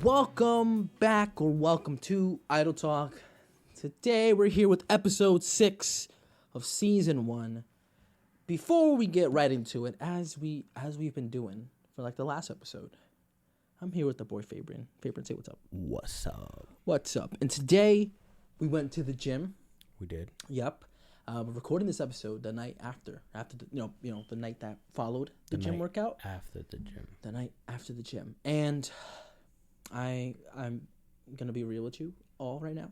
Welcome back or welcome to Idle Talk. Today we're here with episode 6 of season 1. Before we get right into it, as we've been doing for like the last episode, I'm here with the boy Fabian. Fabian, say what's up. What's up? What's up? And today we went to the gym. We did. Yep. We're recording this episode the night after the, the night that followed the gym workout. After the gym. The night after the gym. And I'm gonna be real with you all right now.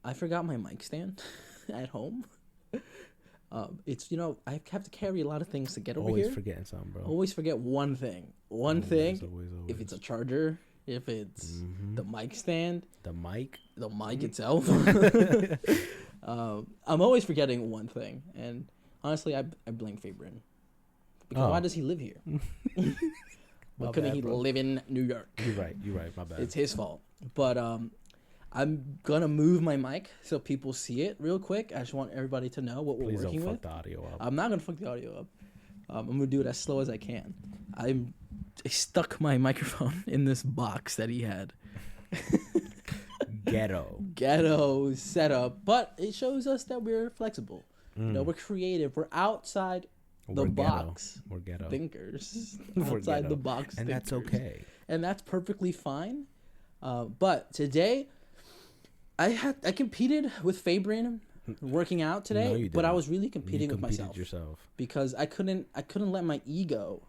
I forgot my mic stand at home. It's I have to carry a lot of things to get over here. Always forgetting something, bro. Always forget one thing. Always. If it's a charger, if it's the mic stand, the mic itself. I'm always forgetting one thing, and honestly, I blame Fabian because why does he live here? Why couldn't he live in New York? You're right. My bad. It's his fault. But I'm gonna move my mic so people see it real quick. I just want everybody to know what we're working with. Please don't fuck the audio up. I'm not gonna fuck the audio up. I'm gonna do it as slow as I can. I stuck my microphone in this box that he had. Ghetto setup, but it shows us that we're flexible. We're creative. We're outside the box. We're ghetto thinkers. Outside the box, and thinkers. That's okay. And that's perfectly fine. But today, I competed with Fabian working out today. No, you didn't. But I was really competing with myself yourself because I couldn't let my ego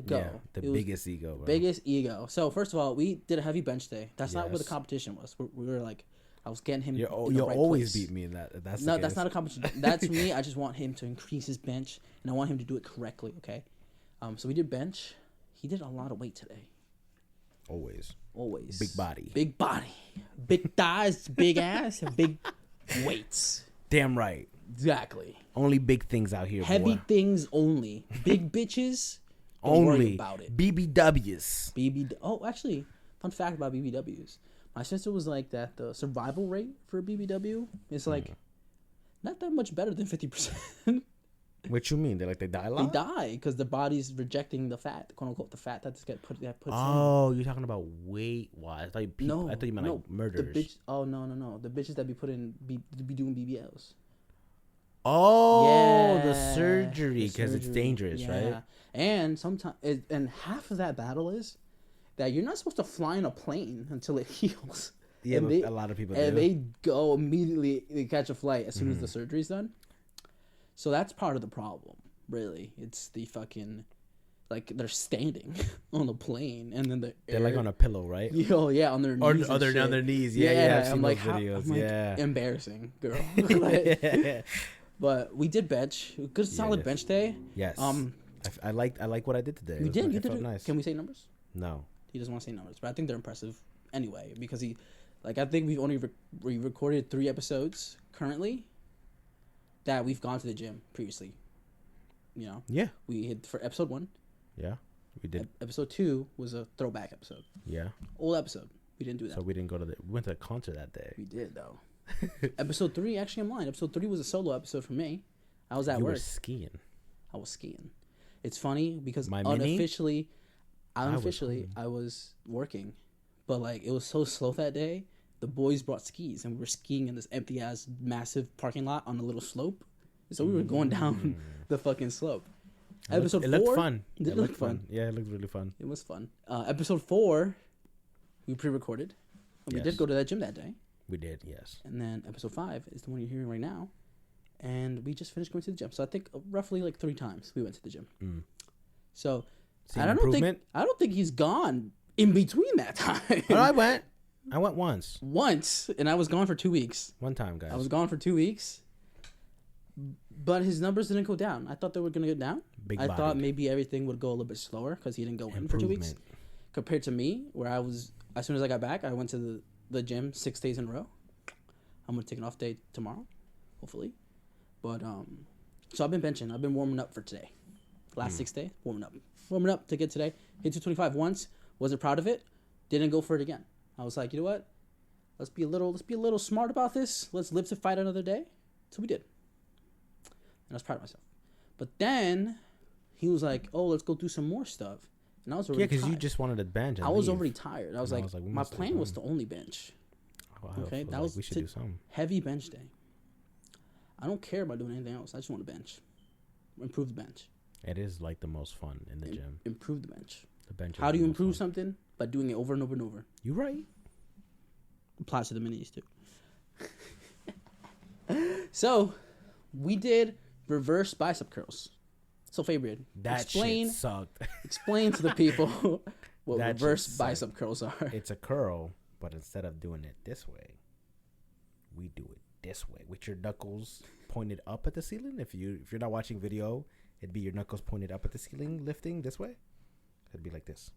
go. Yeah, the biggest ego, bro. Biggest ego. So first of all, we did a heavy bench day. That's not what the competition was. We were like, I was getting him. You'll always beat me in that. That's not a competition. That's me. I just want him to increase his bench, and I want him to do it correctly. Okay. So we did bench. He did a lot of weight today. Always. Big body. Big thighs, big ass, and big weights. Damn right. Exactly. Only big things out here. Heavy things only. Big bitches. Don't worry about it. BBWs. Oh, actually, fun fact about BBWs. My sister was like that the survival rate for a BBW is like not that much better than 50%. What you mean? They die a lot? They die because the body's rejecting the fat, quote unquote, the fat that's get put. Oh, you're talking about weight wise? I thought you meant like murders. No. The bitches that be doing BBLs. Oh, the surgery because it's dangerous, right? And sometimes, and half of that battle is that you're not supposed to fly in a plane until it heals. Yeah, a lot of people do. And they go immediately, they catch a flight as soon as the surgery's done. So that's part of the problem, really. It's the fucking, like, they're standing on the plane, and then they're like on a pillow, right? On their knees. Or they're on their knees. Yeah, I've seen those videos. Embarrassing, girl. But we did bench. Good solid bench day. Yes. I like what I did today. You did it. Nice. Can we say numbers? No. He doesn't want to say numbers, but I think they're impressive anyway because I think we've only recorded 3 episodes currently that we've gone to the gym previously. Yeah. We hit for episode 1. Yeah, we did. Episode 2 was a throwback episode. Yeah. Old episode. We didn't do that. So we didn't go we went to a concert that day. We did though. Episode 3, actually, I'm lying. Episode 3 was a solo episode for me. I was at work. You were skiing. I was skiing. It's funny because My unofficially, I was working, but like it was so slow that day. The boys brought skis and we were skiing in this empty ass massive parking lot on a little slope. So we were going down the fucking slope. Episode 4. It looked fun. It looked fun. Yeah, it looked really fun. It was fun. Episode 4, we pre-recorded. And we did go to that gym that day. We did, yes. And then episode 5 is the one you're hearing right now. And we just finished going to the gym. So I think roughly like 3 times we went to the gym. So I don't think he's gone in between that time. Oh, I went once. And I was gone for 2 weeks. One time, guys. I was gone for 2 weeks. But his numbers didn't go down. I thought they were going to go down. I thought maybe everything would go a little bit slower because he didn't go in for 2 weeks. Compared to me, where I was, as soon as I got back, I went to the gym 6 days in a row. I'm going to take an off day tomorrow, hopefully. But, so I've been benching. I've been warming up for today. Last 6 days, warming up to get today. Hit 225 once. Wasn't proud of it. Didn't go for it again. I was like, you know what? Let's be a little smart about this. Let's live to fight another day. So we did. And I was proud of myself. But then he was like, oh, let's go do some more stuff. And I was already because you just wanted to bench. I was already tired. I was like my plan was to only bench. Okay, that was we should do something. Heavy bench day. I don't care about doing anything else. I just want to bench. Improve the bench. It is like the most fun in the gym. Improve the bench. The bench. How do you improve something? By doing it over and over and over. You're right. Applies to the minis too. So, we did reverse bicep curls. So Fabian, shit sucked. Explain to the people what reverse bicep curls are. It's a curl, but instead of doing it this way, we do it this way with your knuckles pointed up at the ceiling. If you're not watching video, it'd be your knuckles pointed up at the ceiling, lifting this way. It'd be like this,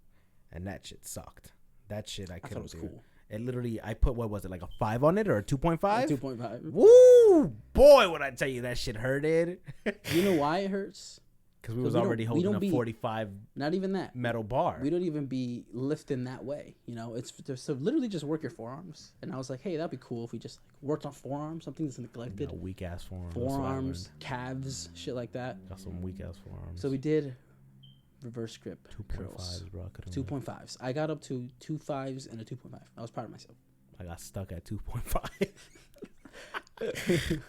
and that shit sucked. That shit I couldn't do. Cool. It literally, I put, what was it, like a 5 on it or a 2.5? 2.5. Woo! Boy, when I tell you that shit hurted. You know why it hurts? Because we was already holding a 45. Not even that metal bar. We don't even be lifting that way. You know, it's so literally just work your forearms. And I was like, hey, that'd be cool if we just worked on forearms, something that's neglected. Weak ass forearms. Forearms, calves, shit like that. Got some weak ass forearms. So we did reverse grip 2.5s, bro. 2.5s. I got up to 2 5s and a 2.5. I was proud of myself. I got stuck at 2.5.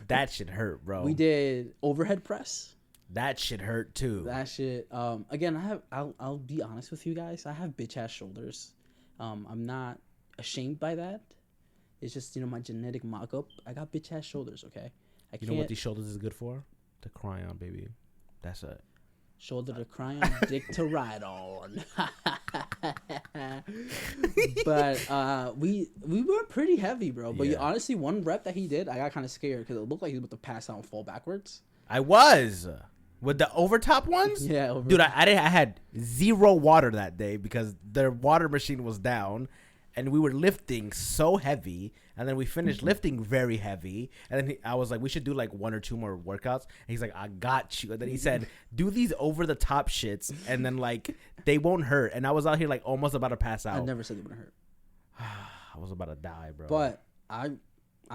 That shit hurt, bro. We did overhead press. That shit hurt too. That shit. Again, I'll be honest with you guys. I have bitch ass shoulders. I'm not ashamed by that. It's just, my genetic mock-up. I got bitch ass shoulders. Okay. You know what these shoulders is good for? To cry on, baby. That's it. Shoulder to cry on, dick to ride on. But we were pretty heavy, bro. But honestly, one rep that he did, I got kind of scared because it looked like he was about to pass out and fall backwards. I was. With the overtop ones? Yeah. Dude, I had 0 water that day because their water machine was down. And we were lifting so heavy. And then we finished lifting very heavy. And then I was like, we should do like 1 or 2 more workouts. And he's like, I got you. And then he said, do these over the top shits. And then like, they won't hurt. And I was out here like almost about to pass out. I never said they wouldn't hurt. I was about to die, bro. But I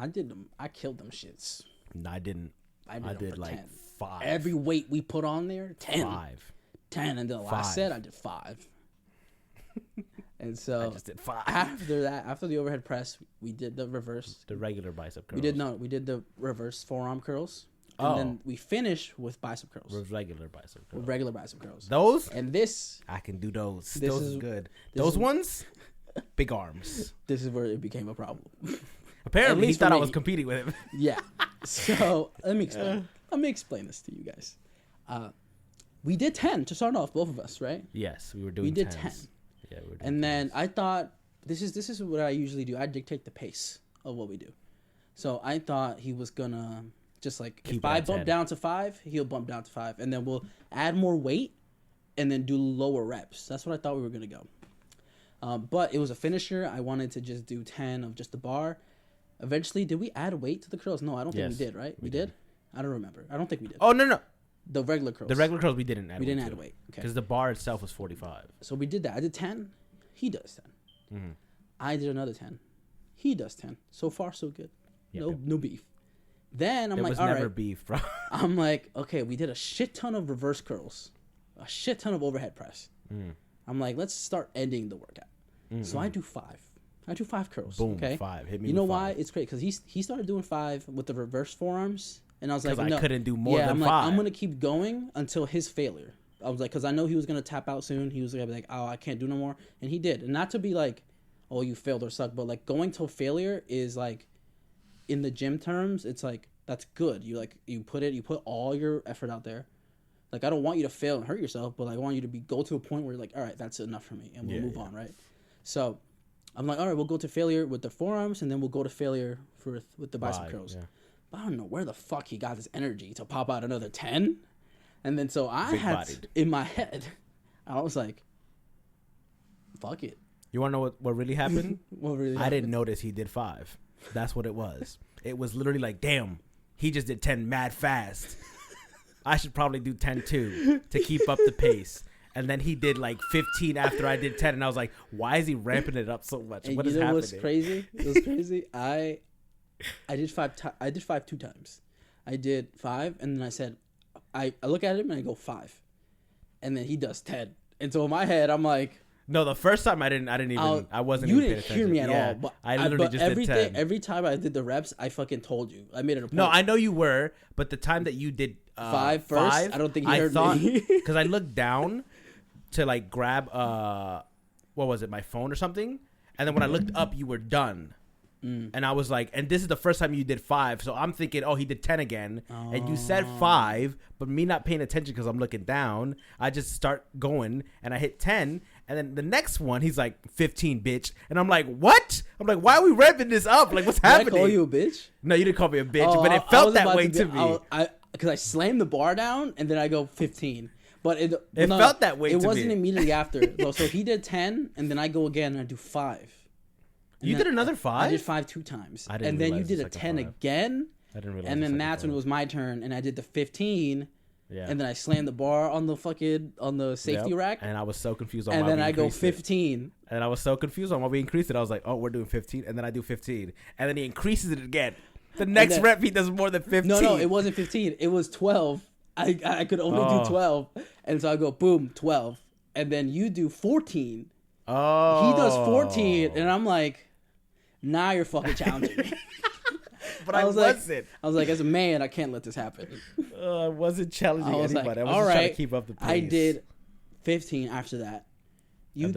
did them. I killed them shits. No, I didn't. I did like 10. 5. Every weight we put on there, 10. 5. 10. And then the last set, I did 5. And so I just did 5. After the overhead press, we did the reverse. The regular bicep curls. We did the reverse forearm curls. And then we finished with bicep curls. With regular bicep curls. Regular bicep curls. Those? And this. I can do those. Those is good. Those ones? Big arms. This is where it became a problem. Apparently, he thought I was competing with him. Yeah. So, let me explain this to you guys. We did 10 to start off, both of us, right? Yes, we were doing 10. We did 10. Yeah, we were doing and then I thought, this is what I usually do. I dictate the pace of what we do. So I thought he was going to just like, if I bump down to 5, he'll bump down to 5. And then we'll add more weight and then do lower reps. That's what I thought we were going to go. But it was a finisher. I wanted to just do 10 of just the bar. Eventually, did we add weight to the curls? No, I don't think we did, right? We did? I don't remember. I don't think we did. Oh, no. The regular curls. The regular curls we didn't add weight. We didn't add weight. Okay. Because the bar itself was 45. So we did that. I did 10. He does 10. Mm-hmm. I did another 10. He does 10. So far, so good. No beef. Then I'm like, all right. There was never beef, bro. I'm like, okay, we did a shit ton of reverse curls. A shit ton of overhead press. I'm like, let's start ending the workout. Mm-hmm. So I do 5. I do 5 curls. Boom, okay? 5. Hit me. You know why? It's great because he started doing 5 with the reverse forearms, and I was like, no, I couldn't do more than 5. I'm like, I'm gonna keep going until his failure. I was like, because I know he was gonna tap out soon. He was gonna be like, oh, I can't do no more, and he did. And not to be like, oh, you failed or suck, but like going to failure is like, in the gym terms, it's like that's good. You put all your effort out there. Like I don't want you to fail and hurt yourself, but like, I want you to go to a point where you're like, all right, that's enough for me, and we'll move on, right? So. I'm like, all right, we'll go to failure with the forearms, and then we'll go to failure with the bicep curls. Yeah. But I don't know where the fuck he got this energy to pop out another 10. And then so I had, in my head, I was like, fuck it. You want to know what really happened? What really happened? I didn't notice he did 5. That's what it was. It was literally like, damn, he just did 10 mad fast. I should probably do 10 too to keep up the pace. And then he did like 15 after I did 10, and I was like, "Why is he ramping it up so much? And what is happening?" It was crazy. It was crazy. I did 5. I did 5 2 times. I did 5, and then I said, I look at him and I go 5, and then he does 10, And so in my head, I'm like, no, the first time I wasn't you even didn't hear me at all. But I literally just did 10. Every time I did the reps, I fucking told you. I made it a point. No, I know you were, but the time that you did 5 first, I don't think you heard me. Because I looked down to like grab what was it, my phone or something, and then when I looked up, you were done. And I was like, and this is the first time you did 5, so I'm thinking, oh, he did 10 again, and you said 5, but me not paying attention because I'm looking down, I just start going, and I hit 10, and then the next one, he's like, 15, bitch, and I'm like, what? I'm like, why are we revving this up? Like, what's happening? Did I call you a bitch? No, you didn't call me a bitch, but it felt that way to me. Because I slammed the bar down, and then I go 15. But it felt that way to me. It wasn't immediately after. So he did 10, and then I go again, and I do 5. You did another 5? I did 5 2 times. And then you did a 10 again. I didn't realize. And then that's when it was my turn, and I did the 15. Yeah. And then I slammed the bar on the safety rack. And I was so confused on why we increased it. And then I go 15. And I was so confused on why we increased it. I was like, oh, we're doing 15. And then I do 15. And then he increases it again. The next rep, he does more than 15. No, it wasn't 15. It was 12. I could only do 12. And so I go, boom, 12. And then you do 14. Oh. He does 14. And I'm like, now you're fucking challenging me. But I wasn't. I was like, as a man, I can't let this happen. I wasn't challenging anybody. Like, I was just trying to keep up the pace. I did 15 after that. You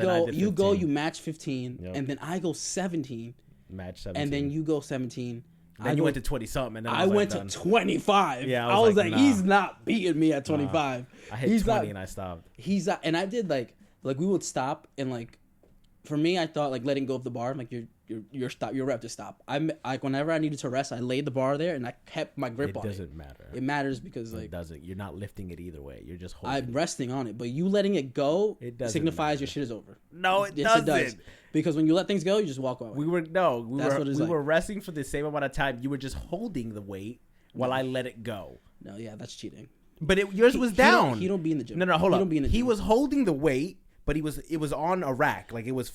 match 15, and then I go 17. Match 17. And then you go 17. Then you went to 20-something. And then I went to 25. Yeah, I was like, nah. He's not beating me at 25. I hit 20 and I stopped. He's not, and I did like we would stop, and like, for me, I thought like letting go of the bar, like your rep to stop. Whenever I needed to rest, I laid the bar there and I kept my grip on it. It doesn't matter. It matters because it doesn't. You're not lifting it either way. You're just holding. I'm resting on it, but you letting it go signifies your shit is over. No, it doesn't. It does. Because when you let things go, you just walk away. We were resting for the same amount of time. You were just holding the weight while I let it go. No, yeah, that's cheating. But yours was down. He don't be in the gym. No, hold on. He was holding the weight, but it was on a rack. Like it was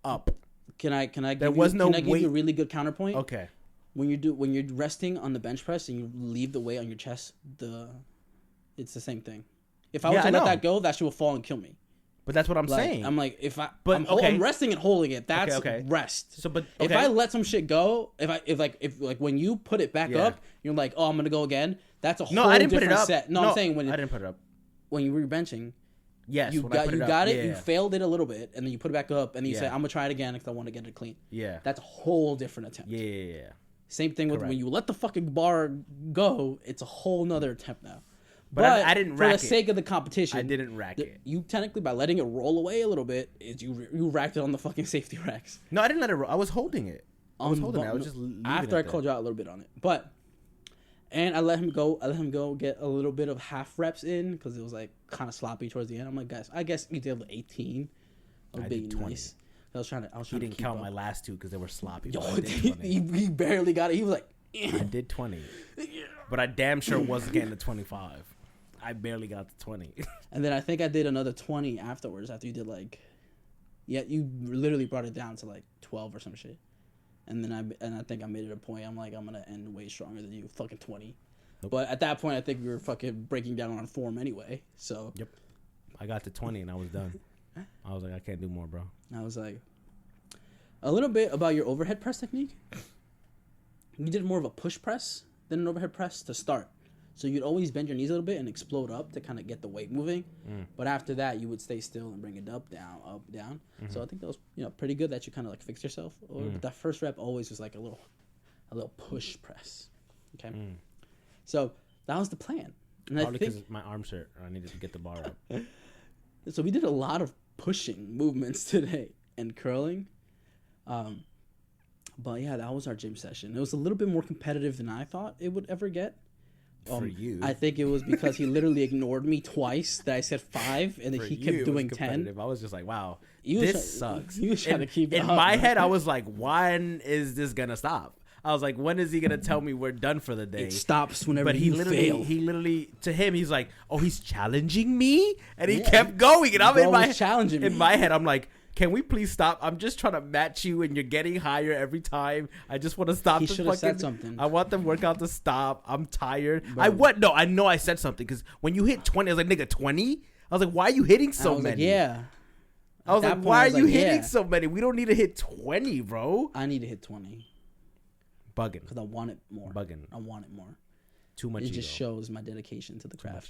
up. Can I give you a really good counterpoint? Okay. When you're resting on the bench press and you leave the weight on your chest, it's the same thing. If I were to let that go, that shit will fall and kill me. But that's what I'm saying. I'm like, I'm resting and holding it. That's rest. So, if I let some shit go, if when you put it back up, you're like, oh, I'm gonna go again. That's a whole different set. No, I'm saying I didn't put it up. When you were benching. Yes, you got it. You failed it a little bit, and then you put it back up, and then you say, "I'm gonna try it again because I want to get it clean." Yeah, that's a whole different attempt. Yeah. Same thing with when you let the fucking bar go. It's a whole nother attempt now. But I didn't rack it. For the sake of the competition, I didn't rack it. You technically, by letting it roll away a little bit, you racked it on the fucking safety racks. No, I didn't let it roll. I was holding it. I was just leaving after I called you out a little bit on it, but. And I let him go get a little bit of half reps in because it was like kind of sloppy towards the end. I'm like, guys, I guess you did 18. I did 20. Nice. He didn't count my last 2 because they were sloppy. Yo, he barely got it. He was like, I did 20, but I damn sure wasn't getting to 25. I barely got to 20. And then I think I did another 20 afterwards. After you did you literally brought it down to like 12 or some shit. And then I think I made it a point. I'm like, I'm gonna end way stronger than you, fucking 20. Nope. But at that point, I think we were fucking breaking down on form anyway. So yep, I got to 20 and I was done. I was like, I can't do more, bro. I was like, a little bit about your overhead press technique. You did more of a push press than an overhead press to start. So you'd always bend your knees a little bit and explode up to kind of get the weight moving. But after that, you would stay still and bring it up, down. Mm-hmm. So I think that was pretty good that you kind of like fixed yourself. But that first rep always was like a little push press. Okay. So that was the plan. And probably because my arms hurt. I needed to get the bar up. So we did a lot of pushing movements today and curling. But yeah, that was our gym session. It was a little bit more competitive than I thought it would ever get. For you, I think it was because he literally ignored me twice. That I said 5, and then he kept doing 10. I was just like, "Wow, this sucks." He was trying to keep it in my head. I was like, "When is this gonna stop?" I was like, "When is he gonna tell me we're done for the day?" It stops whenever you fail. He literally, to him, he's like, "Oh, he's challenging me," and he kept going. And I'm in my head, I'm like, can we please stop? I'm just trying to match you, and you're getting higher every time. I just want to stop. He should have said something. I want the workout to stop. I'm tired. Bro. I know I said something because when you hit 20, I was like, nigga, 20? I was like, why are you hitting so many? Like, yeah. I was like, why are you hitting so many? We don't need to hit 20, bro. I need to hit 20. Bugging. Because I want it more. Bugging. I want it more. Too much ego. It just shows my dedication to the craft.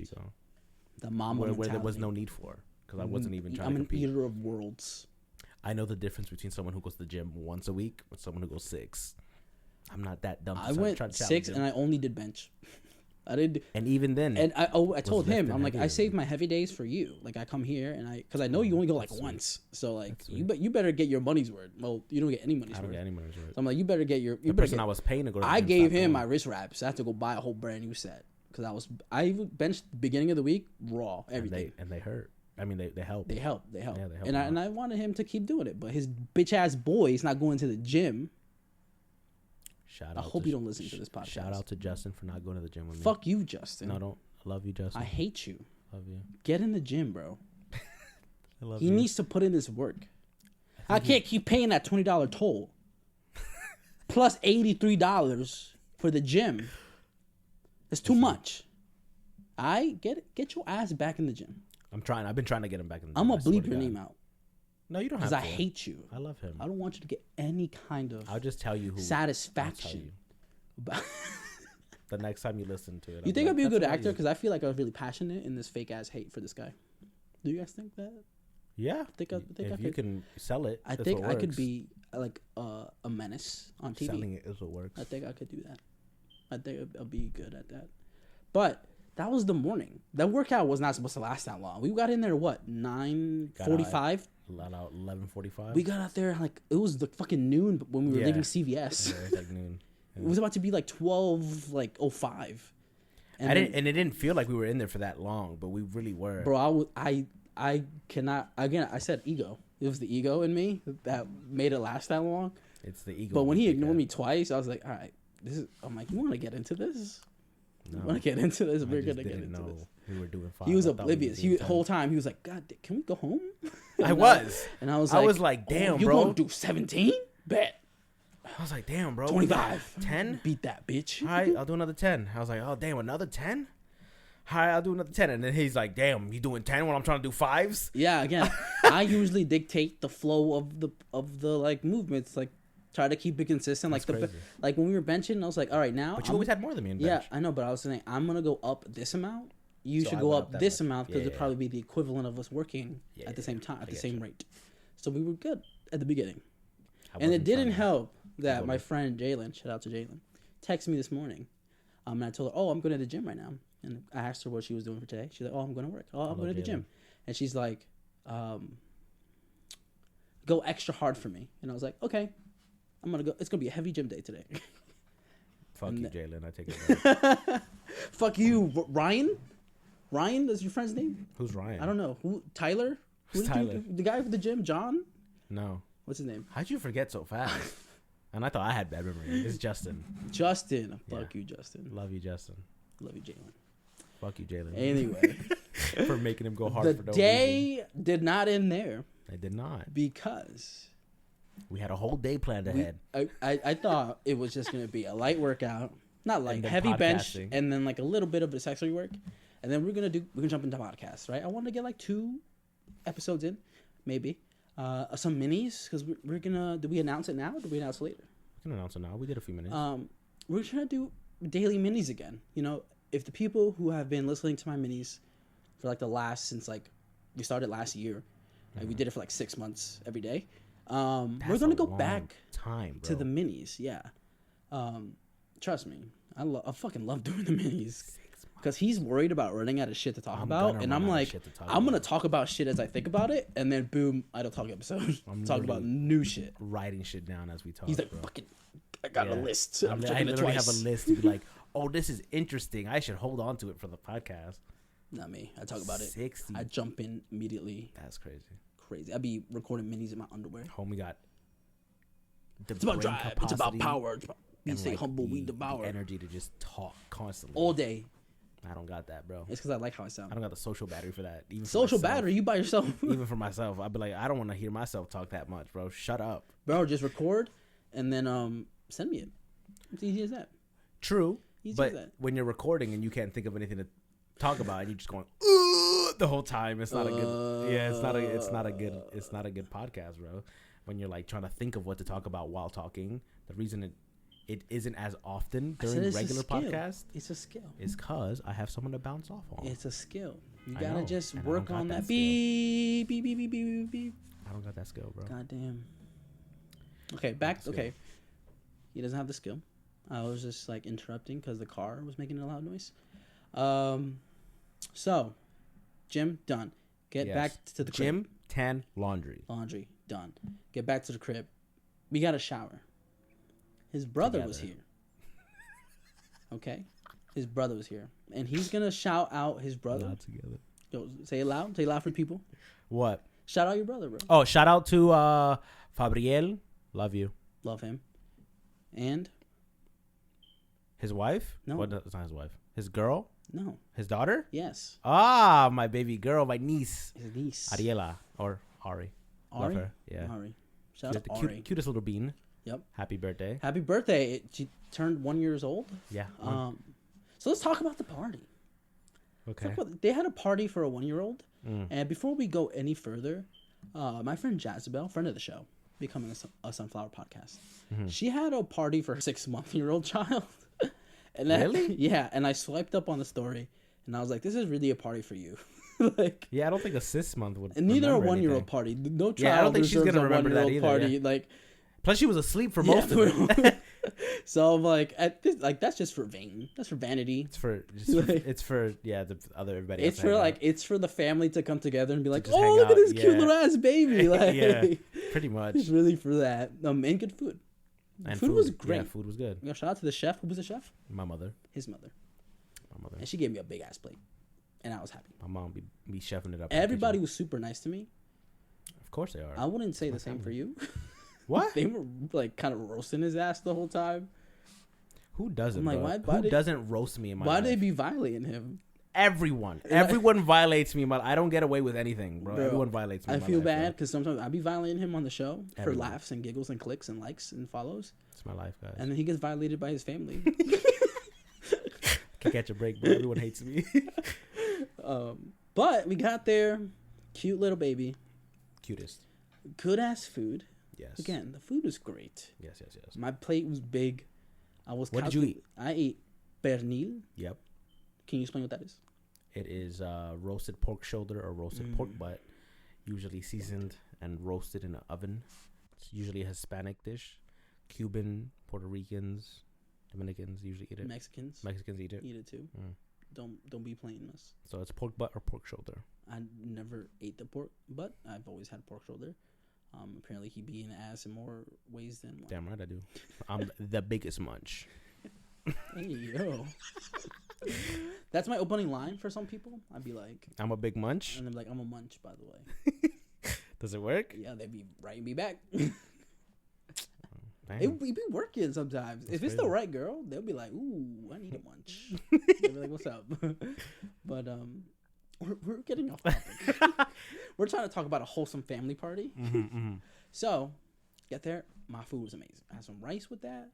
The mama where there was no need for. Because I wasn't even trying to compete. I'm an eater of worlds. I know the difference between someone who goes to the gym once a week and someone who goes 6. I'm not that dumb. I went 6 and I only did bench. I did, and even then, and I told him, I'm like, I saved my heavy days for you. Like, I come here and because I know you only go like once, so like you better get your money's worth. Well, you don't get any money's worth. I don't get any money's worth. So I'm like, you better get your. You the person I was paying to go. I gave him my wrist wraps. I had to go buy a whole brand new set because I benched the beginning of the week raw everything, and they hurt. I mean, they help. They help. Yeah, they help. And I wanted him to keep doing it, but his bitch ass boy is not going to the gym. I hope you don't listen to this podcast. Shout out to Justin for not going to the gym with me. Fuck you, Justin. No, don't. I love you, Justin. I hate you. Love you. Get in the gym, bro. I love he needs to put in this work. I can't keep paying that $20 toll. Plus $83 for the gym. It's too much. Get your ass back in the gym. I'm trying. I've been trying to get him back in the gym. I'm going to bleep your name out. No, you don't have to. Because I hate you. I love him. I don't want you to get any kind of I'll just tell you who satisfaction. The next time you listen to it. You think I'd be a good actor? Because I feel like I was really passionate in this fake ass hate for this guy. Do you guys think that? Yeah. If you can sell it, I think I could be like a menace on TV. Selling it is what works. I think I could do that. I think I'll be good at that. But that was the morning. That workout was not supposed to last that long. We got in there, 9:45? 11:45. We got out there like it was the fucking noon when we were leaving CVS. Yeah, it was like noon. Yeah. It was about to be like 12:05. And it didn't feel like we were in there for that long, but we really were. Bro, I cannot. Again, I said ego. It was the ego in me that made it last that long. It's the ego. But when he ignored me twice, I was like, all right, I'm like, you want to get into this? No. You want to get into this? We're gonna get into this. We were doing fine. He was oblivious. The whole time he was like, God, can we go home? I was. And I was like, damn, you bro. You gonna do 17? Bet. I was like, damn, bro. 25. 10? Beat that bitch. All right, I'll do another 10. I was like, oh, damn, another 10? All right, I'll do another 10. And then he's like, damn, you doing 10 when I'm trying to do 5s? Yeah, again, I usually dictate the flow of the like movements, like try to keep it consistent. That's like when we were benching, I was like, all right, now. But you always had more than me in bench. Yeah, I know, but I was saying, I'm going to go up this amount. You should go up this amount because it'd probably be the equivalent of us working at the same time, at the same rate. So we were good at the beginning. And it didn't help that my friend Jalen, shout out to Jalen, texted me this morning. And I told her, oh, I'm going to the gym right now. And I asked her what she was doing for today. She's like, oh, I'm going to work. Oh, I'm going to the gym. And she's like, go extra hard for me. And I was like, okay, I'm going to go. It's going to be a heavy gym day today. Fuck you, Jalen. I take it back. Fuck you, Ryan? Ryan is your friend's name? Who's Ryan? I don't know. Who? Tyler? Who's Tyler? The guy for the gym? John? No. What's his name? How'd you forget so fast? And I thought I had bad memory. It's Justin. Justin. Fuck you, Justin. Love you, Justin. Love you, Jalen. Fuck you, Jalen. Anyway. For making him go hard for no reason. The day did not end there. It did not. Because we had a whole day planned ahead. I thought it was just going to be a light workout. Not like heavy bench and then like a little bit of accessory work. And then we're gonna jump into podcasts, right? I want to get like 2 episodes in, maybe. Some minis, because we're gonna. Do we announce it now or do we announce it later? We can announce it now. We did a few minutes. We're trying to do daily minis again. You know, if the people who have been listening to my minis for like since like we started last year, like we did it for like 6 months every day. We're gonna go back to the minis. Yeah. Trust me, I fucking love doing the minis. Because he's worried about running out of shit to talk about. And I'm like, I'm going to talk about shit as I think about it. And then, boom, Idle Talk episode. Talk about new shit. Writing shit down as we talk. He's like, fucking, I got a list. I literally have a list to be like, oh, this is interesting. I should hold on to it for the podcast. Not me. I talk about 60. it. I jump in immediately. That's crazy. Crazy. I'd be recording minis in my underwear. Homie got it's about drive. It's about power. We stay humble. We devour. Energy to just talk constantly. All day. I don't got that, bro. It's because I like how I sound. I don't got the social battery for that. Even social battery? You by yourself? Even for myself. I'd be like, I don't want to hear myself talk that much, bro. Shut up. Bro, just record and then send me it. It's easy as that. True. Easy but as that. When you're recording and you can't think of anything to talk about and you're just going, the whole time. It's not a good. Yeah, it's not a good podcast, bro. When you're like trying to think of what to talk about while talking, the reason it isn't as often during regular podcasts. It's a skill. Is because I have someone to bounce off on. It's a skill. You gotta just work on that. Beep, beep, beep, beep, beep, beep. I don't got that skill, bro. Goddamn. Okay, back. Okay, he doesn't have the skill. I was just like interrupting because the car was making a loud noise. So, gym done. Get back to the crib. Gym, tan, laundry. Laundry done. Get back to the crib. We got a shower. His brother was here. Okay, his brother was here, and he's gonna shout out his brother. Not together. Yo, say it loud. Say it loud for people. What? Shout out your brother, bro. Oh, shout out to Fabriel. Love you. Love him. And his wife? No. What? It's not his wife. His girl? no. His daughter? Yes. Ah, my baby girl, my niece. His niece. Ariela or Ari. Ari? Love her. Yeah. Ari. Shout out the to Ari. cutest little bean. Yep. Happy birthday. Happy birthday. She turned 1 year old. Yeah. So let's talk about the party. Okay. They had a party for a 1 year old. Mm. And before we go any further, my friend Jazabel, friend of the show, becoming a Sunflower podcast, she had a party for her 6-month-old child. And that, really? Yeah. And I swiped up on the story and I was like, this is really a party for you. Like, yeah, I don't think a 6 month would. And neither a 1 year old party. No child. Yeah, I don't think she's gonna remember that either. Party. Yeah. Like, plus, she was asleep for most of it. So I'm like, that's just for vain. That's for vanity. It's for the other everybody. It's for like it's for the family to come together and be like, oh, look at this cute little ass baby. Like, yeah, pretty much. It's really for that. And good food. And food was great. Yeah, food was good. Shout out to the chef. Who was the chef? My mother. His mother. My mother. And she gave me a big ass plate, and I was happy. My mom be chefing it up. Everybody was super nice to me. Of course they are. I wouldn't say the same for you. What? They were like kind of roasting his ass the whole time. Who doesn't? I'm like, why Who doesn't roast me in my life? Why they be violating him? Everyone violates me. I don't get away with anything, bro. Everyone violates me. I feel bad because sometimes I be violating him on the show for laughs and giggles and clicks and likes and follows. It's my life, guys. And then he gets violated by his family. Can't catch a break, bro. Everyone hates me. But we got there. Cute little baby. Cutest. Good ass food. Yes. Again, the food was great. Yes. My plate was big. What did you eat? I ate pernil. Yep. Can you explain what that is? It is roasted pork shoulder or roasted pork butt, usually seasoned and roasted in an oven. It's usually a Hispanic dish. Cuban, Puerto Ricans, Dominicans usually eat it. Mexicans eat it. Eat it too. Don't be playing us. So it's pork butt or pork shoulder. I never ate the pork butt. I've always had pork shoulder. Apparently he be an ass in more ways than one. Damn right I do. I'm the biggest munch. Hey yo. That's my opening line for some people. I'd be like, I'm a big munch. And they're like, I'm a munch, by the way. Does it work? Yeah, they'd be writing me back. Damn. It be working sometimes. That's if it's crazy. The right girl, they'll be like, ooh, I need a munch. They'll be like, what's up? But we're getting off topic. We're trying to talk about a wholesome family party. So, get there. My food was amazing. I had some rice with that.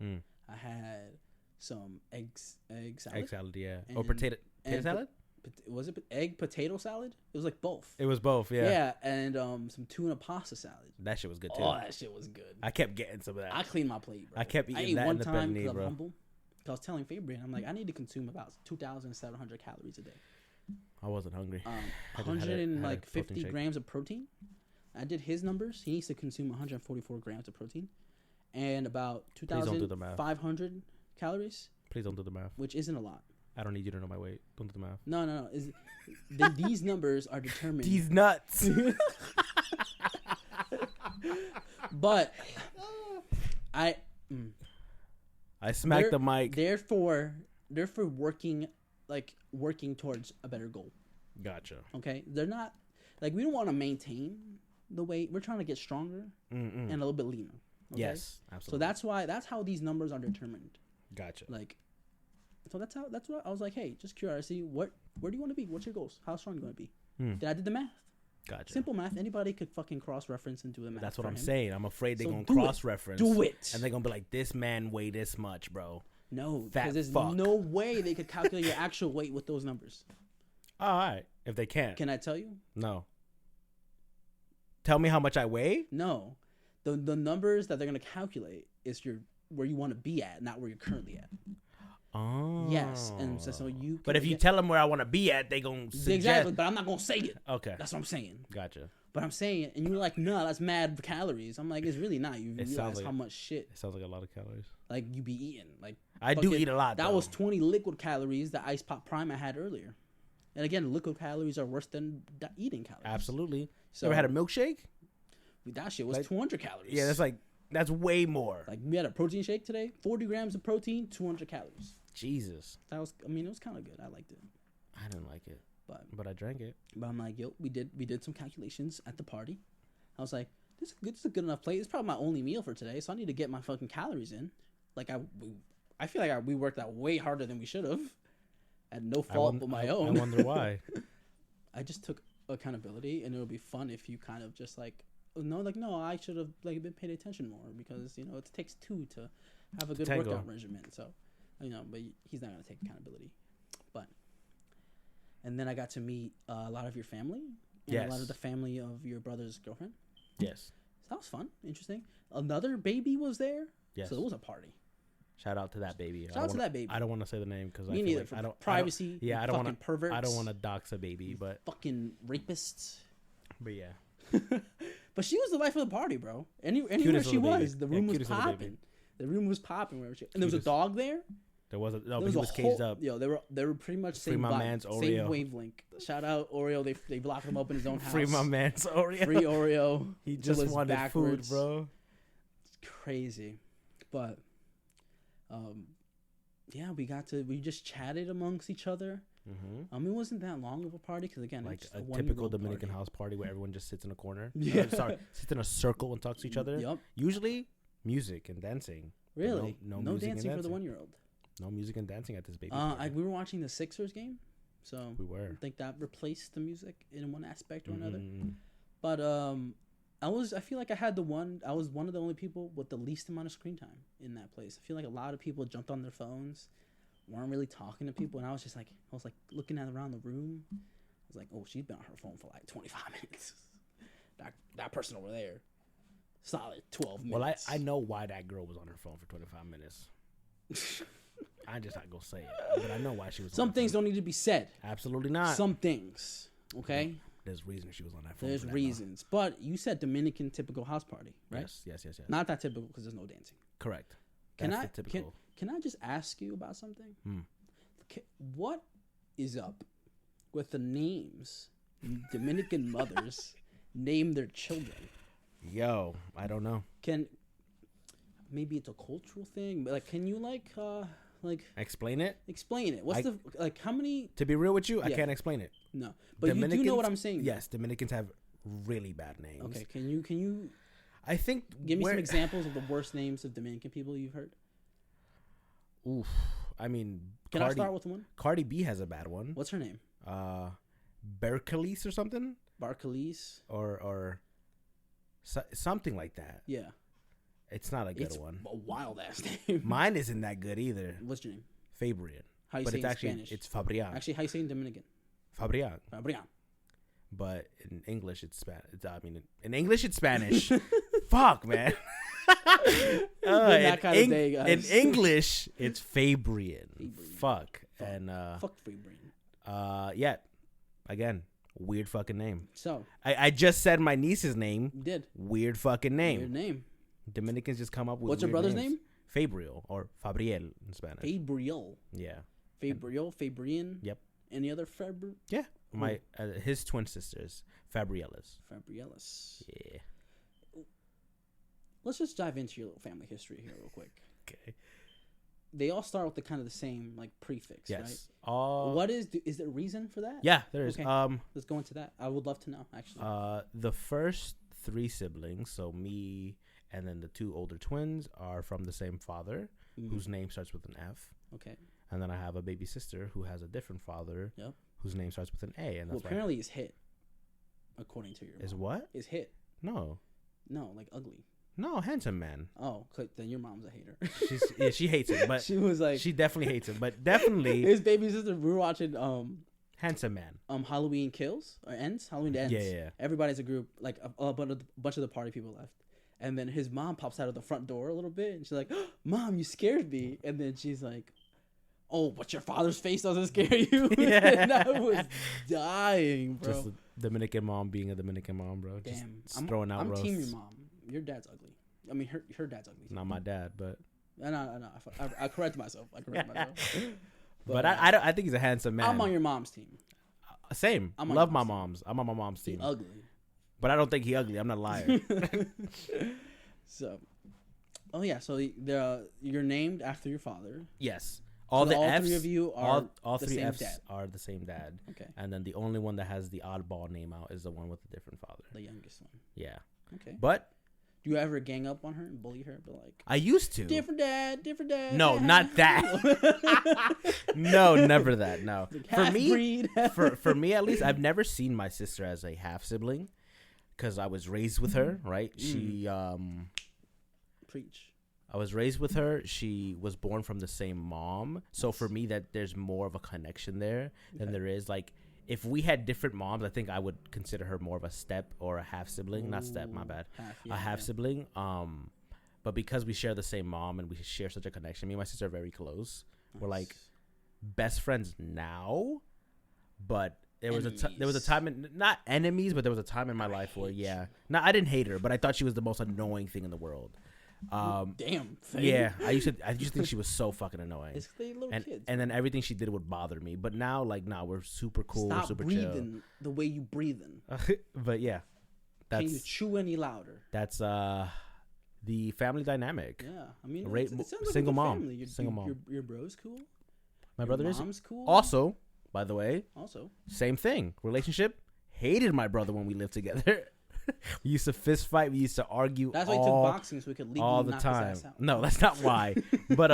I had some egg salad. Egg salad, yeah. Or potato salad? Was it egg potato salad? It was like both. It was both, yeah. Yeah, and some tuna pasta salad. That shit was good too. Oh, that shit was good. I kept getting some of that. I cleaned my plate, bro. I kept eating ate that one in the time penne, because bro. I'm humble. I was telling Fabian, I'm like, I need to consume about 2,700 calories a day. I wasn't hungry. 150 grams of protein. I did his numbers. He needs to consume 144 grams of protein and about 2,500 calories. Please don't do the math. Which isn't a lot. I don't need you to know my weight. Don't do the math. No. These numbers are determined. These nuts. But I smacked the mic. Therefore working towards a better goal. Gotcha. Okay, they're not like we don't want to maintain the weight. We're trying to get stronger and a little bit leaner. Okay? Yes, absolutely. So that's how these numbers are determined. Gotcha. So that's what I was like. Hey, just curiosity. Where do you want to be? What's your goals? How strong are you going to be? Then I did the math. Gotcha. Simple math. Anybody could fucking cross-reference and do the math. That's what I'm saying. I'm afraid they're going to cross-reference. Do it. And they're going to be like, this man weighed this much, bro. No, because there's no way they could calculate your actual weight with those numbers. All right. If they can't. Can I tell you? No. Tell me how much I weigh? No. The numbers that they're going to calculate is where you want to be at, not where you're currently at. Oh. Yes. And so you... But if you tell them where I want to be at, they going to suggest... Exactly, but I'm not going to say it. Okay. That's what I'm saying. Gotcha. But I'm saying it, and you're like, no, that's mad calories. I'm like, it's really not. You realize how much shit... It sounds like a lot of calories. Like, you be eating. Like I do eat a lot, That was 20 liquid calories that Ice Pop Prime I had earlier. And again, liquid calories are worse than eating calories. Absolutely. So, ever had a milkshake? That shit was 200 calories. Yeah, that's way more. Like, we had a protein shake today. 40 grams of protein, 200 calories. Jesus. It was kind of good. I liked it. I didn't like it. But I drank it. But I'm like, we did some calculations at the party. I was like, this is a good enough plate. It's probably my only meal for today, so I need to get my fucking calories in. Like, I feel like we worked out way harder than we should have. At no fault of my own. I wonder why. I just took accountability, and it would be fun if you kind of just like, no, I should have like been paid attention more, because it takes two to have a good workout regimen. So, but he's not gonna take accountability. And then I got to meet a lot of your family, and a lot of the family of your brother's girlfriend. Yes. So that was fun, interesting. Another baby was there. Yes. So it was a party. Shout out to that baby. Shout out to that baby. I don't want to say the name because me neither. For privacy. I don't want to perverts. I don't want to dox a baby, but fucking rapists. But yeah. But she was the life of the party, bro. Anywhere she was, the room was popping. The room was popping wherever she. And there was a dog there. There was but he was caged up. Yo, they were pretty much same vibe, same wavelength. Shout out Oreo. They locked him up in his own house. Free my man's Oreo. Free Oreo. He just wanted food, bro. It's crazy, but yeah, we just chatted amongst each other. Mm-hmm. It wasn't that long of a party because again, like it's a typical Dominican house party where everyone just sits in a corner. Yeah, sits in a circle and talks to each other. Yep. Usually, music and dancing. Really, no dancing for the 1-year-old. No music and dancing at this baby. We were watching the Sixers game, so we were. I think that replaced the music in one aspect or another. But I feel like I was one of the only people with the least amount of screen time in that place. I feel like a lot of people jumped on their phones, weren't really talking to people, and I was looking around the room. I was like, oh, she's been on her phone for like 25 minutes. That person over there, solid 12 minutes. Well, I know why that girl was on her phone for 25 minutes. I'm just not gonna say it, but I know why she was. Some things don't need to be said. Absolutely not. Some things, okay. There's reasons she was on that phone. There's reasons, but you said Dominican typical house party, right? Yes. Not that typical because there's no dancing. Correct. Can I just ask you about something? What is up with the names Dominican mothers name their children? Yo, I don't know. Maybe it's a cultural thing, but can you explain it? Explain it. What's how many? To be real with you, I can't explain it. No, but you do know what I'm saying. Yes, Dominicans have really bad names. Okay, can you? I think give me some examples of the worst names of Dominican people you've heard. Oof, I mean, I start with one? Cardi B has a bad one. What's her name? Berkelis or something. Barkelis or something like that. Yeah. It's not a good one. A wild ass name. Mine isn't that good either. What's your name? Fabrian. How you say it in Spanish? It's Fabrian. Actually, how you say it in Dominican? Fabrian. Fabrian. But in English, it's Spanish. In English, it's Spanish. Fuck, man. In English, it's Fabrian. Fuck. And fuck Fabrian. Yeah. Again, weird fucking name. So I just said my niece's name. You did. Weird fucking name. Weird name. Dominicans just come up with. What's your brother's name? Fabriel or Fabriel in Spanish. Fabriel. Yeah. Fabrian. Yep. Any other Fabriel? Yeah. His twin sisters, Fabrielas. Yeah. Let's just dive into your little family history here real quick. Okay. They all start with the kind of the same prefix, right? Yes. What is there a reason for that? Yeah, there is. Okay. Let's go into that. I would love to know, actually. The first 3 siblings, so me and then the 2 older twins, are from the same father, whose name starts with an F. Okay. And then I have a baby sister who has a different father, whose name starts with an A. And that's apparently is hit, according to your mom. Is what? Is hit. No, like ugly. No, handsome man. Oh, then your mom's a hater. She hates him, but she was like, she definitely hates him, but definitely his baby sister. We were watching Handsome man. Halloween Kills or Ends. Halloween Ends. Yeah. Everybody's a group. Like a bunch of the party people left. And then his mom pops out of the front door a little bit, and she's like, oh, "Mom, you scared me." And then she's like, "Oh, but your father's face doesn't scare you." Yeah. And I was dying, bro. Just a Dominican mom being a Dominican mom, bro. Damn, just throwing out roasts. I'm team your mom. Your dad's ugly. I mean, her dad's ugly. Not my dad, but no. I correct myself. But I think he's a handsome man. I'm on your mom's team. Same. Love my mom's. I'm on my mom's team. He ugly. But I don't think he ugly. I'm not lying. So, so you're named after your father. Yes. All three of you are all three F's dad. are the same dad. Okay. And then the only one that has the oddball name out is the one with a different father. The youngest one. Yeah. Okay. But do you ever gang up on her and bully her? But like, I used to. Different dad. No, not that. No, never that. No. Like for me at least, I've never seen my sister as a half sibling, because I was raised with her. Right? She preach. I was raised with her. She was born from the same mom, so for me that there's more of a connection there than there is like. If we had different moms, I think I would consider her more of a step or a half sibling. Not step, my bad. A half sibling. But because we share the same mom and we share such a connection, me and my sister are very close. Nice. We're like best friends now, but there was a time in, not enemies, but there was a time in my life where I didn't hate her, but I thought she was the most annoying thing in the world. Damn. Yeah, I used to think she was so fucking annoying. It's the little kids. And then everything she did would bother me. But now, we're super cool. Stop we're super breathing chill. The way you breathing. But yeah, can you chew any louder? That's the family dynamic. Yeah, I mean, it sounds like single mom. Single mom. Your bro's cool. My brother is cool. Also, by the way, same thing. Relationship. Hated my brother when we lived together. We used to fist fight. We used to argue. That's why he took boxing, so we could legally all the knock time. his ass out. No, that's not why. But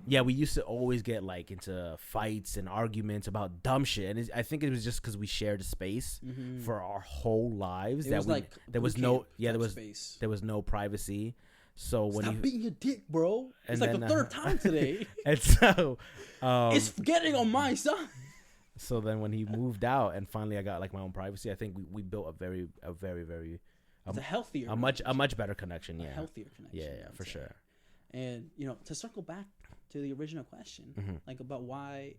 yeah, we used to always get like into fights and arguments about dumb shit, and I think it was just because we shared a space for our whole lives. There was no privacy. So when stop beating your dick, bro. It's like the third time today. And so it's getting on my side. So then when he moved out and finally I got like my own privacy, I think we built a very it's a healthier, a much better connection. Yeah, a healthier connection. Yeah, for sure. And to circle back to the original question, like about why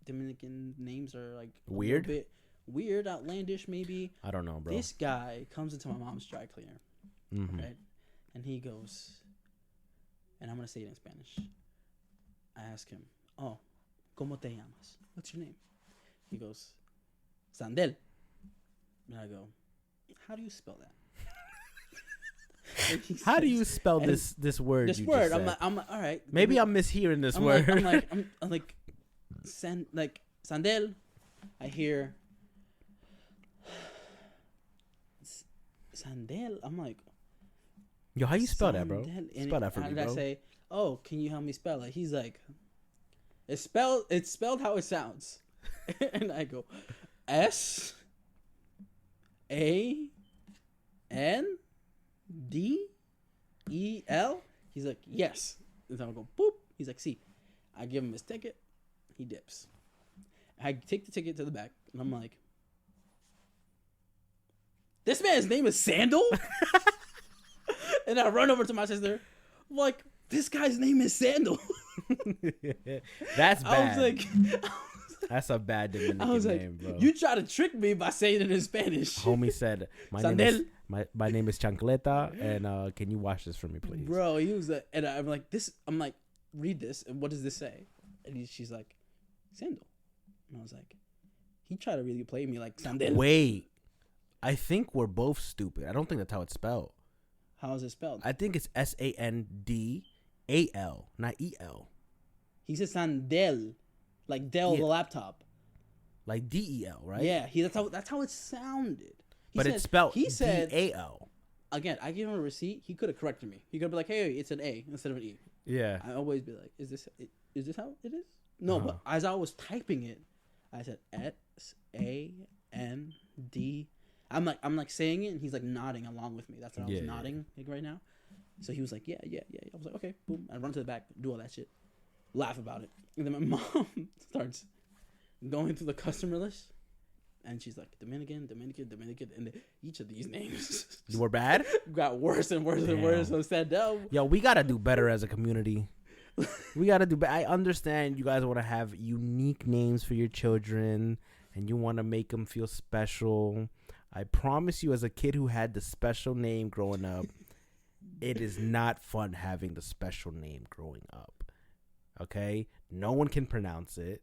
Dominican names are like weird, a bit weird, outlandish, maybe. I don't know, bro. This guy comes into my mom's dry cleaner, right, and he goes, and I'm gonna say it in Spanish. I ask him, "Oh, ¿cómo te llamas? What's your name?" He goes, "Sandel." And I go, "How do you spell that?" How do you spell this word? This word. I'm like, all right. Maybe I'm mishearing this word. I'm like, Sandel. I hear Sandel. I'm like, yo, how you spell that, bro? Spell that for me, bro. I say, "Oh, can you help me spell it?" He's like, It's spelled how it sounds. And I go, SANDEL? He's like, yes. And then I go, boop. He's like, see. I give him his ticket. He dips. I take the ticket to the back, and I'm like, this man's name is Sandal? And I run over to my sister. I'm like, this guy's name is Sandal. That's bad. I was like, that's a bad Dominican name, bro. You try to trick me by saying it in Spanish. Homie said, my name is Chancleta, and can you wash this for me, please? Bro, he was and I'm like, read this, and what does this say? And she's like, Sandal. And I was like, he tried to really play me like Sandel. Wait, I think we're both stupid. I don't think that's how it's spelled. How is it spelled? I think it's SANDAL, not EL. He said Sandel, like Dell the laptop, like DEL, right? Yeah, that's how it sounded. It's spelled DAL. Again, I gave him a receipt. He could have corrected me. He could be like, "Hey, it's an A instead of an E." Yeah. I always be like, "Is this how it is?" No, but as I was typing it, I said SAND. I'm like saying it, and he's like nodding along with me. That's what I was nodding like right now. So he was like, yeah. I was like, okay, boom. I run to the back, do all that shit. laugh about it. And then my mom starts going through the customer list. And she's like, Dominican, and each of these names were bad. Got worse and worse and worse. So I said, no. Yo, we gotta do better as a community. We gotta do. I understand you guys want to have unique names for your children, and you want to make them feel special. I promise you, as a kid who had the special name growing up, it is not fun having the special name growing up. Okay, no one can pronounce it.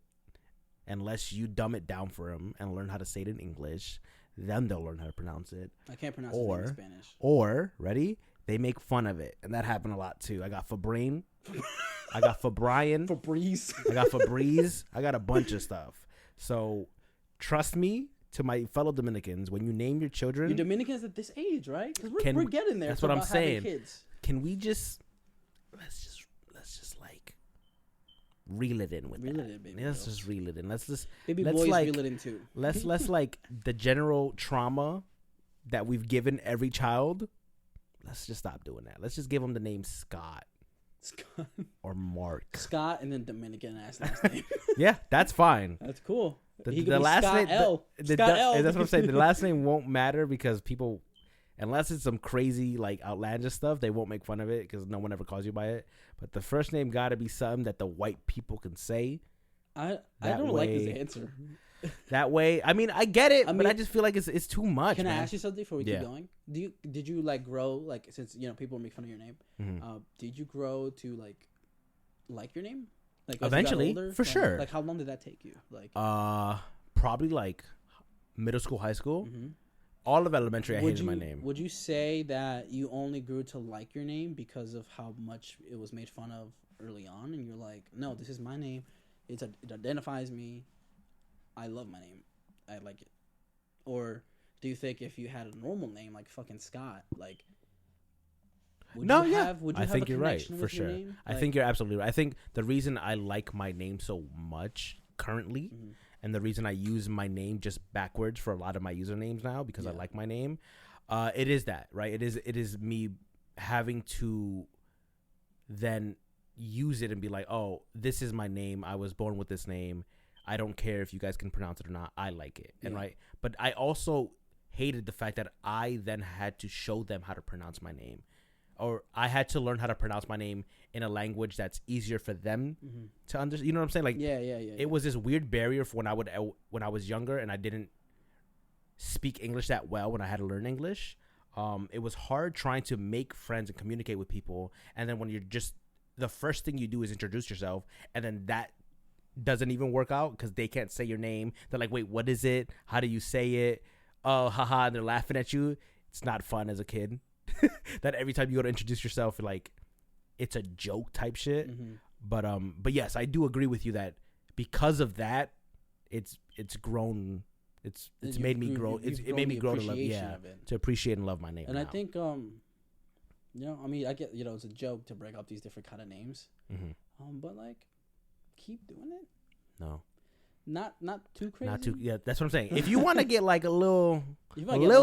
Unless you dumb it down for them and learn how to say it in English, then they'll learn how to pronounce it. I can't pronounce it in Spanish. Or, ready? They make fun of it. And that happened a lot, too. I got Fabrine. I got Fabrian. Fabrice. I got Febreze. I got a bunch of stuff. So, trust me, to my fellow Dominicans, when you name your children... You're Dominicans at this age, right? Because we're getting there. That's what I'm saying. Kids. Can we just... Let's just reel it in with reel that. It in, baby let's girls. Just reel it in. Let's just baby let's boys like, reel it in too. let's like the general trauma that we've given every child. Let's just stop doing that. Let's just give them the name Scott or Mark. Scott and then Dominican last name. Yeah, that's fine. That's cool. The last Scott name L. Scott L. That's what I'm saying. The last name won't matter because people, unless it's some crazy like outlandish stuff, they won't make fun of it because no one ever calls you by it. But the first name got to be something that the white people can say. I don't like his answer. That way, I mean, I get it, but I just feel like it's too much. Can I ask you something before we keep going? Did you like grow like since people make fun of your name? Mm-hmm. Did you grow to like your name? Like eventually, older, for sure. Like how long did that take you? Like probably like middle school, high school. Mm-hmm. All of elementary, I hated my name. Would you say that you only grew to like your name because of how much it was made fun of early on, and you're like, no, this is my name. It identifies me. I love my name. I like it. Or do you think if you had a normal name like fucking Scott, like, I think you're right for sure. I think you're absolutely right. I think the reason I like my name so much currently. Mm-hmm. And the reason I use my name just backwards for a lot of my usernames now because I like my name, it is that, right? It is me having to then use it and be like, oh, this is my name. I was born with this name. I don't care if you guys can pronounce it or not. I like it. Yeah. And right. But I also hated the fact that I then had to show them how to pronounce my name. Or I had to learn how to pronounce my name in a language that's easier for them to understand. You know what I'm saying? Like, it was this weird barrier for when I was younger and I didn't speak English that well when I had to learn English. It was hard trying to make friends and communicate with people. And then when you're just the first thing you do is introduce yourself, and then that doesn't even work out because they can't say your name. They're like, wait, what is it? How do you say it? Oh, haha, and they're laughing at you. It's not fun as a kid. That every time you go to introduce yourself, like it's a joke type shit. Mm-hmm. But yes, I do agree with you that because of that, it's grown. It's made me grow. It made me grow to love. Yeah, to appreciate and love my name. And now. I think I mean, I get it's a joke to break up these different kind of names. Mm-hmm. But like, keep doing it. No. Not too crazy. Not too. Yeah, that's what I'm saying. If you want to get like a little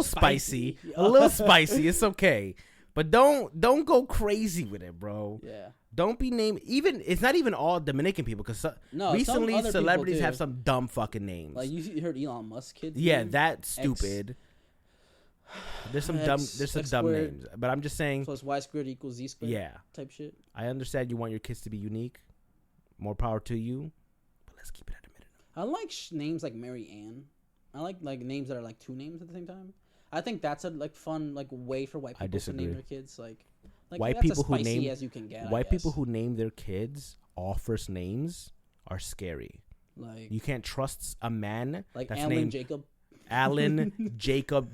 spicy, a little spicy, it's okay. But don't go crazy with it, bro. Yeah. Don't be named. Even it's not even all Dominican people because recently celebrities have some dumb fucking names. Like you heard Elon Musk kids. Yeah, name? That's stupid. There's some dumb names, but I'm just saying. So it's Y squared equals Z squared. Yeah. Type shit. I understand you want your kids to be unique. More power to you. But let's keep it at a minute. I like names like Mary Ann. I like names that are like two names at the same time. I think that's a fun way for white people to name their kids. Like white that's people as spicy who name as you can get. White people who name their kids all first names are scary. Like you can't trust a man like that's Alan named Jacob, Alan Jacob,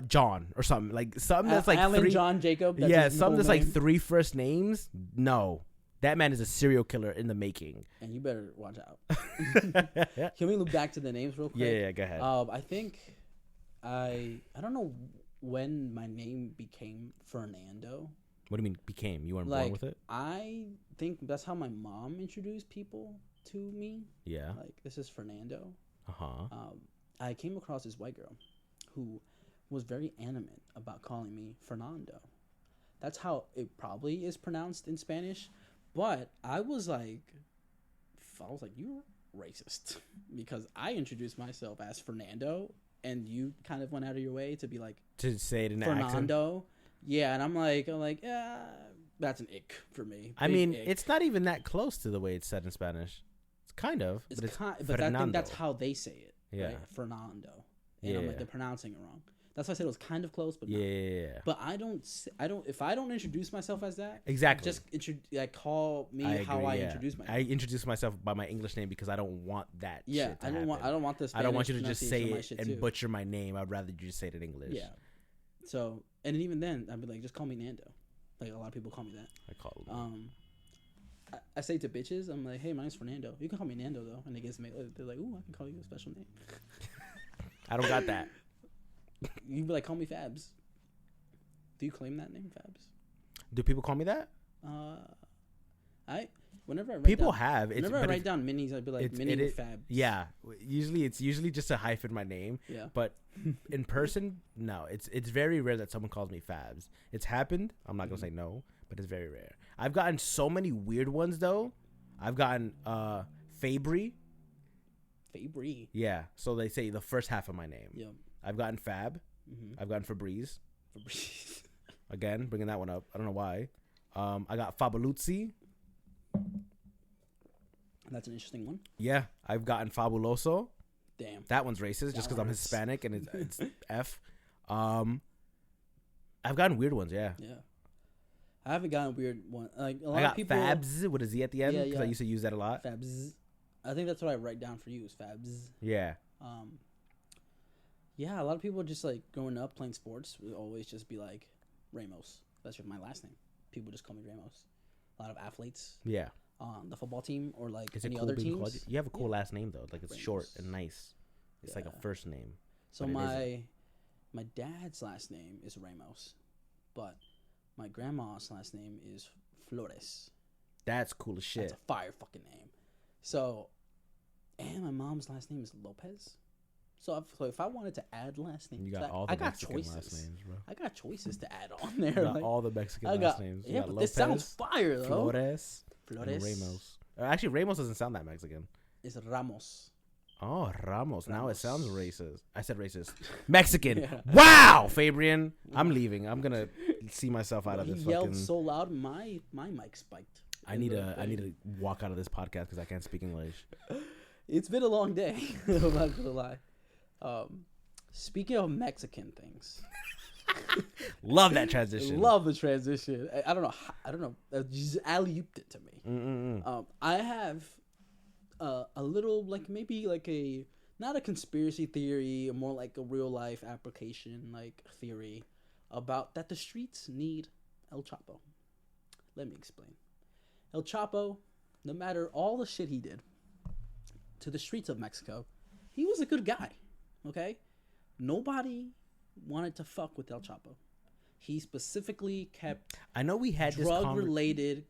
John or something like something that's like Alan John Jacob. Something that's like three first names. No. That man is a serial killer in the making. And you better watch out. Can we look back to the names real quick? Yeah, go ahead. I think I don't know when my name became Fernando. What do you mean became? You weren't born with it? I think that's how my mom introduced people to me. Yeah. Like, this is Fernando. Uh-huh. I came across this white girl who was very animate about calling me Fernando. That's how it probably is pronounced in Spanish. But I was like, you're racist because I introduced myself as Fernando, and you kind of went out of your way to be like to say it in Fernando. Accent. Yeah, and I'm like, yeah, that's an ick for me. I mean, it's not even that close to the way it's said in Spanish. It's kind of, but I think that's how they say it. Yeah, right? Fernando. And yeah, I'm like, they're pronouncing it wrong. That's why I said it was kind of close, but yeah. But I don't. If I don't introduce myself as that, exactly. Just call me how I introduce myself. I introduce myself by my English name because I don't want that. Yeah, shit to happen. I don't want this. I don't want you to just say it and butcher my name. I'd rather you just say it in English. Yeah. So, and even then, I'd be like, just call me Nando. Like a lot of people call me that. I call them. I say to bitches, I'm like, hey, my name's Fernando. You can call me Nando though, and they're like, ooh, I can call you a special name. I don't got that. You be like, call me Fabs. Do you claim that name, Fabs? Do people call me that? Whenever I write down minis, I'd be like Mini with Fabs. Yeah, it's usually just a hyphen my name. Yeah, but in person, no. It's very rare that someone calls me Fabs. It's happened. I'm not gonna say no, but it's very rare. I've gotten so many weird ones though. I've gotten Fabry. Fabry. Yeah, so they say the first half of my name. Yeah. I've gotten Fab. Mm-hmm. I've gotten Febreze. Again, bringing that one up. I don't know why. I got Faboluzzi. That's an interesting one. Yeah, I've gotten Fabuloso. Damn. That one's racist just because I'm Hispanic and it's F. I've gotten weird ones, yeah. Yeah. I haven't gotten weird one. Like a lot I got of people. Fabs with a Z at the end because I used to use that a lot. Fabs. I think that's what I write down for you is Fabs. Yeah. Yeah, a lot of people just like growing up playing sports would always just be like Ramos. That's just my last name. People just call me Ramos. A lot of athletes. Yeah. The football team or like Is any cool other teams. You have a cool last name though. Like it's Ramos. short and nice. It's like a first name. So my dad's last name is Ramos, but my grandma's last name is Flores. That's cool as shit. That's a fire fucking name. So, and my mom's last name is Lopez. So if I wanted to add last names, you got all the Mexican last names, bro. I got choices to add on there. You got all the Mexican last names. Yeah, but this sounds fire though. Flores, and Ramos. Actually, Ramos doesn't sound that Mexican. It's Ramos. Oh, Ramos. Now it sounds racist. I said racist. Mexican. Yeah. Wow, Fabian. I'm leaving. I'm gonna see myself out of this. He yelled so loud, my mic spiked. I need to walk out of this podcast because I can't speak English. It's been a long day. I'm not gonna lie. Speaking of Mexican things, love that transition. Love the transition. I don't know. Just alley-ooped it to me. I have a little like maybe like a not a conspiracy theory, more like a real life application like theory about that the streets need El Chapo. Let me explain. El Chapo, no matter all the shit he did to the streets of Mexico, he was a good guy. Okay? Nobody wanted to fuck with El Chapo. He specifically kept drug-related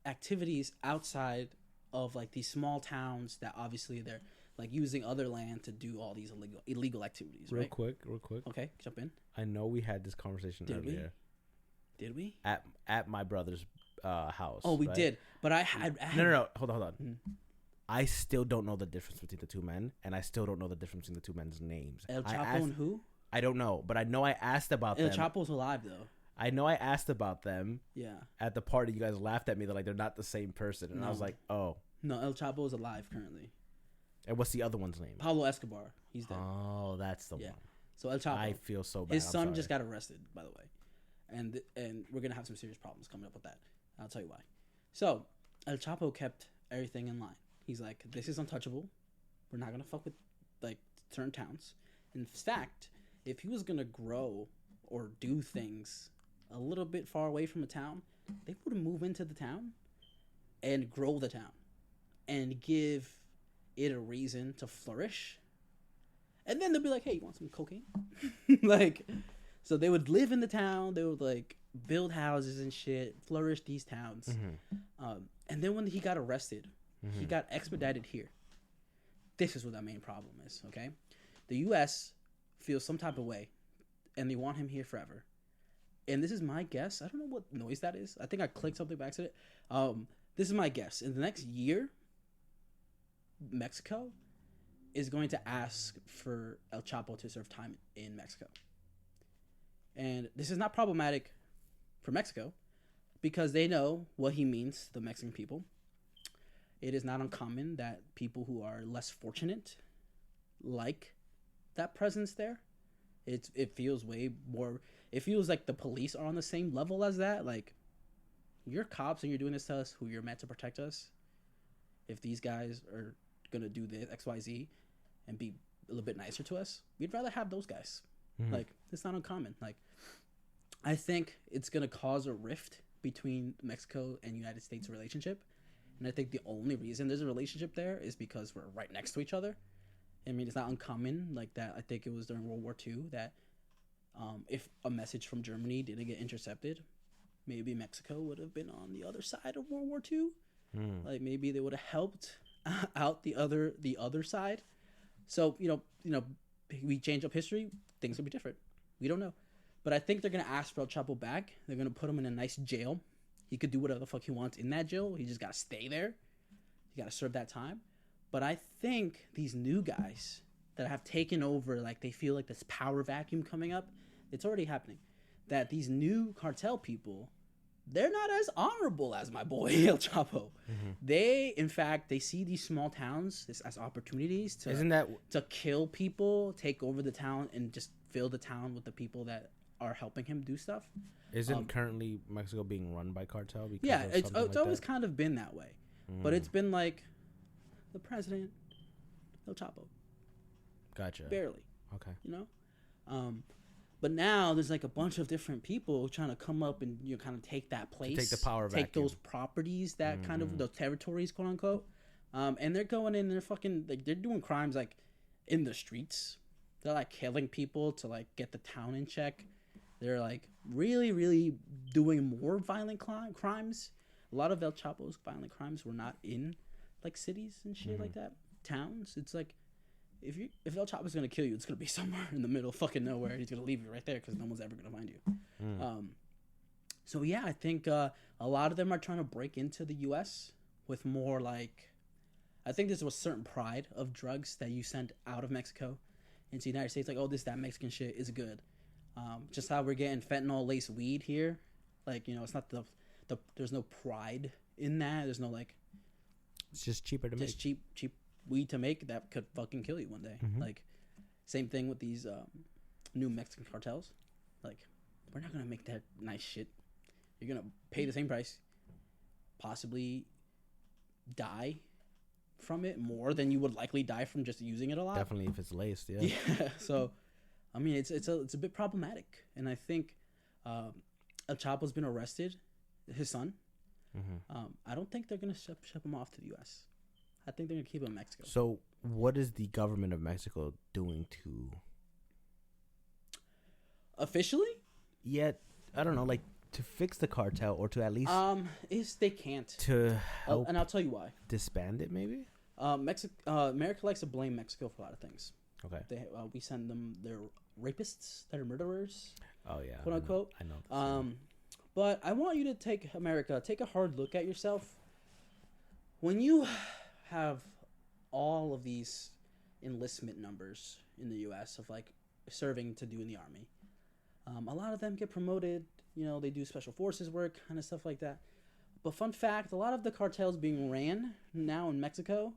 activities outside of like these small towns that obviously they're like using other land to do all these illegal activities. Real right? quick. Okay, jump in. I know we had this conversation earlier. Did we? At my brother's house. Oh, we did. But I had No. Hold on. Mm-hmm. I still don't know the difference between the two men, and I still don't know the difference between the two men's names. El Chapo and who? I don't know, but I know I asked about them. El Chapo's alive, though. I know I asked about them. Yeah. At the party, you guys laughed at me. They're like, they're not the same person. And I was like, oh. No, El Chapo is alive currently. And what's the other one's name? Pablo Escobar. He's dead. Oh, that's the one. So El Chapo. I feel so bad. His son just got arrested, by the way. And we're going to have some serious problems coming up with that. I'll tell you why. So, El Chapo kept everything in line. He's like, this is untouchable. We're not going to fuck with, like, certain towns. In fact, if he was going to grow or do things a little bit far away from a town, they would move into the town and grow the town and give it a reason to flourish. And then they'll be like, hey, you want some cocaine? Like, so they would live in the town. They would, like, build houses and shit, flourish these towns. Mm-hmm. And then when he got arrested, he got expedited here. This is what that main problem is, okay? The U.S. feels some type of way, and they want him here forever. and this is my guess. I don't know what noise that is. I think I clicked something by accident. This is my guess. In the next year, Mexico is going to ask for El Chapo to serve time in Mexico. And this is not problematic for Mexico because they know what he means to the Mexican people. It is not uncommon that people who are less fortunate like that presence there. It feels way more. It feels like the police are on the same level as that. Like, you're cops and you're doing this to us, who you're meant to protect us. If these guys are gonna do this XYZ and be a little bit nicer to us, we'd rather have those guys. Mm-hmm. Like, it's not uncommon. Like, I think it's gonna cause a rift between Mexico and United States relationship, and I think the only reason there's a relationship there is because we're right next to each other. I mean, it's not uncommon like that. I think it was during World War II that if a message from Germany didn't get intercepted, maybe Mexico would have been on the other side of World War II. Like, maybe they would have helped out the other side. So you know, we change up history, things will be different. We don't know, but I think they're gonna ask for El Chapo back. They're gonna put him in a nice jail. He could do whatever the fuck he wants in that jail. He just gotta stay there. He gotta serve that time. But I think these new guys that have taken over, like, they feel like this power vacuum coming up. It's already happening. That these new cartel people, they're not as honorable as my boy El Chapo. Mm-hmm. They see these small towns as opportunities to kill people, take over the town, and just fill the town with the people that are helping him do stuff. Isn't currently Mexico being run by cartel? Yeah, it's always kind of been that way. But it's been like the president, El Chapo. Gotcha. Barely. Okay. You know? But now there's like a bunch of different people trying to come up and kind of take that place. To take the power take vacuum. Those properties, that kind of those territories, quote unquote. And they're going in, they're fucking, like, they're doing crimes like in the streets. They're like killing people to like get the town in check. They're like really, really doing more violent crimes. A lot of El Chapo's violent crimes were not in like cities and shit like that, towns. It's like if El Chapo's gonna kill you, it's gonna be somewhere in the middle of fucking nowhere. He's gonna leave you right there because no one's ever gonna find you. So yeah, I think a lot of them are trying to break into the U.S. with more like, I think there's a certain pride of drugs that you send out of Mexico into the United States. Like, oh, that Mexican shit is good. Just how we're getting fentanyl laced weed here. Like, you know, it's not there's no pride in that. There's no like. It's just cheaper to make. Just cheap weed to make that could fucking kill you one day. Mm-hmm. Like, same thing with these new Mexican cartels. Like, we're not gonna make that nice shit. You're gonna pay the same price, possibly die from it more than you would likely die from just using it a lot. Definitely if it's laced, yeah. Yeah. So, I mean, it's a bit problematic, and I think El Chapo's been arrested. His son. Mm-hmm. I don't think they're gonna ship him off to the U.S. I think they're gonna keep him in Mexico. So, what is the government of Mexico doing to? Officially? Yet, I don't know, like to fix the cartel or to at least. They can't. To help. And I'll tell you why. Disband it, maybe. America likes to blame Mexico for a lot of things. Okay. We send them their rapists, that are murderers. Oh yeah. Quote unquote. I know. But I want you to take a hard look at yourself. When you have all of these enlistment numbers in the U.S. of like serving to do in the army, a lot of them get promoted. You know, they do special forces work, kind of stuff like that. But fun fact, a lot of the cartels being ran now in Mexico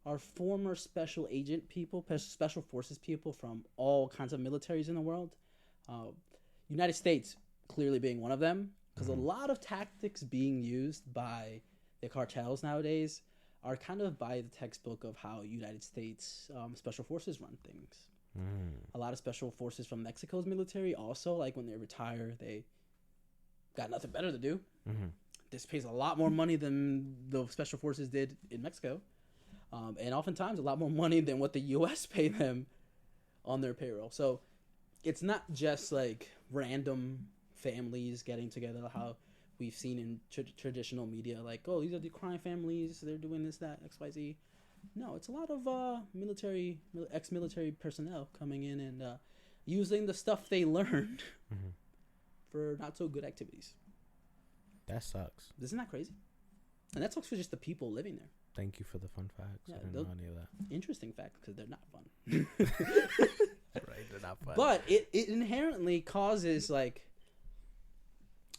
are former special agent people, special forces people from all kinds of militaries in the world. United States clearly being one of them, because a lot of tactics being used by the cartels nowadays are kind of by the textbook of how United States special forces run things. A lot of special forces from Mexico's military also, like when they retire, they got nothing better to do. This pays a lot more money than the special forces did in Mexico, and oftentimes a lot more money than what the U.S. pay them on their payroll. So it's not just like random families getting together, how we've seen in traditional media, like, oh, these are the crime families, they're doing this, that, XYZ. No, it's a lot of ex-military personnel coming in and using the stuff they learned for not so good activities. That sucks. Isn't that crazy? And that sucks for just the people living there. Thank you for the fun facts. Yeah, I didn't know any of that. Interesting facts because they're not fun. Right, they're not fun. But it inherently causes like,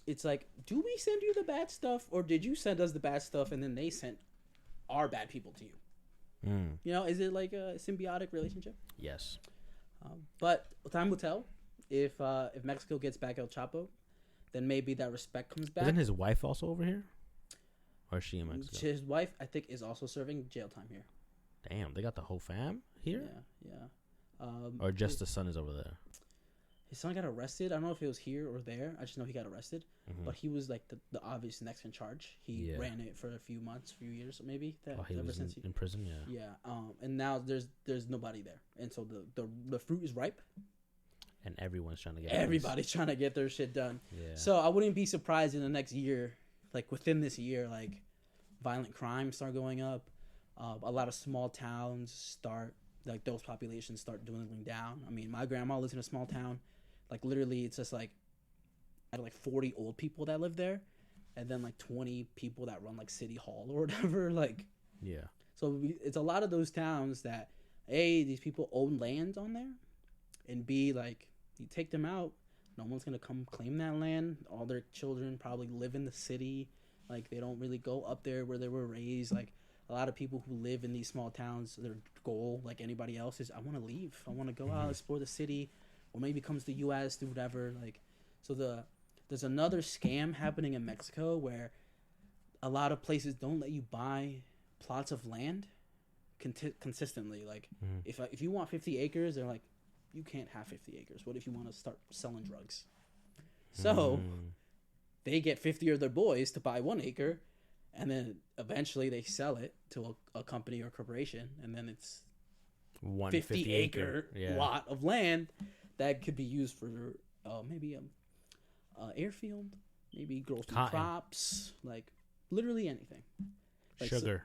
it's like, do we send you the bad stuff, or did you send us the bad stuff and then they sent our bad people to you? You know, is it like a symbiotic relationship? Yes. But time will tell. If Mexico gets back El Chapo, then maybe that respect comes back. Isn't his wife also over here? Or is she in Mexico? His wife, I think, is also serving jail time here. Damn, they got the whole fam here? Yeah. Or just the son is over there? His son got arrested. I don't know if it was here or there. I just know he got arrested. But he was like the obvious next in charge. He ran it for a few months, few years, maybe. He was in prison, yeah. Yeah. And now there's nobody there, and so the fruit is ripe. And everyone's trying to get. Everybody's trying to get their shit done. Yeah. So I wouldn't be surprised in the next year, like within this year, like violent crimes start going up. A lot of small towns start, like those populations start dwindling down. I mean, my grandma lives in a small town. Like literally, it's just like I had like 40 old people that live there, and then like 20 people that run like city hall or whatever. Like, yeah. So it's a lot of those towns that A, these people own land on there, and B, like you take them out, no one's gonna come claim that land. All their children probably live in the city. Like they don't really go up there where they were raised. Like a lot of people who live in these small towns, their goal, like anybody else, is I want to leave. I want to go out, explore the city. Or maybe comes to the U.S., do whatever. Like, so there's another scam happening in Mexico where a lot of places don't let you buy plots of land consistently. Like, if you want 50 acres, they're like, you can't have 50 acres. What if you want to start selling drugs? So they get 50 of their boys to buy 1 acre, and then eventually they sell it to a company or corporation, and then it's 50 acre lot of land that could be used for maybe airfield, maybe grow some crops, like literally anything. Like sugar.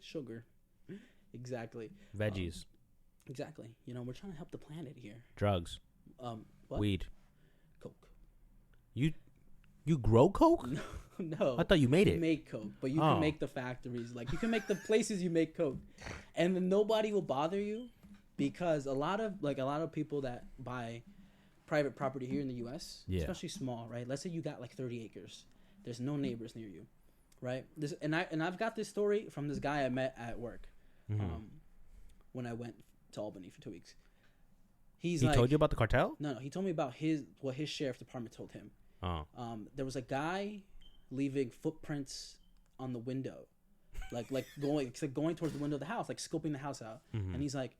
Sugar. Exactly. Veggies. Exactly. You know, we're trying to help the planet here. Drugs. What? Weed. Coke. You grow coke? No. I thought you made it. You make coke, but you can make the factories. Like you can make the places you make coke, and then nobody will bother you. Because a lot of people that buy private property here in the U.S., especially small, right? Let's say you got like 30 acres. There's no neighbors near you, right? I've got this story from this guy I met at work when I went to Albany for 2 weeks. He told you about the cartel? No. He told me about what his sheriff department told him. There was a guy leaving footprints on the window, like going towards the window of the house, like scoping the house out, and he's like,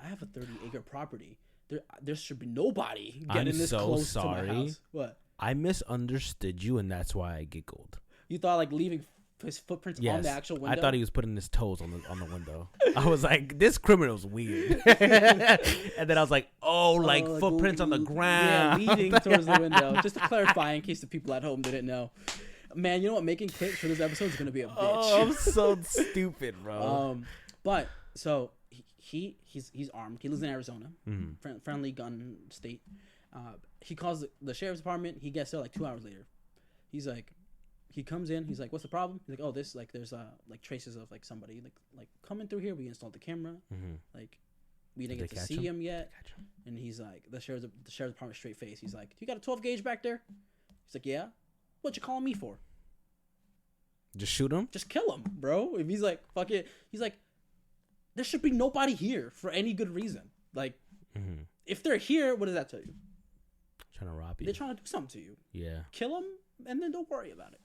I have a 30-acre property. There should be nobody getting this close to my house. What? I misunderstood you, and that's why I giggled. You thought like leaving his footprints on the actual window? I thought he was putting his toes on the window. I was like, this criminal's weird. And then I was like, footprints on the ground. Yeah, leading towards the window. Just to clarify, in case the people at home didn't know. Man, you know what? Making clips for this episode is gonna be a bitch. Oh, I'm so stupid, bro. But so. He's armed. He lives in Arizona, friendly gun state. He calls the sheriff's department. He gets there like 2 hours later. He's like, he comes in. He's like, "What's the problem?" He's like, "Oh, this like there's like traces of like somebody like coming through here. We installed the camera. Like we didn't get to see him yet." And he's like, the sheriff's department straight face. He's like, "You got a 12 gauge back there?" He's like, "Yeah." "What you calling me for?" Just shoot him. Just kill him, bro. If he's like, "Fuck it," he's like, there should be nobody here for any good reason. Like, if they're here, what does that tell you? Trying to rob you. They're trying to do something to you. Yeah. Kill them, and then don't worry about it.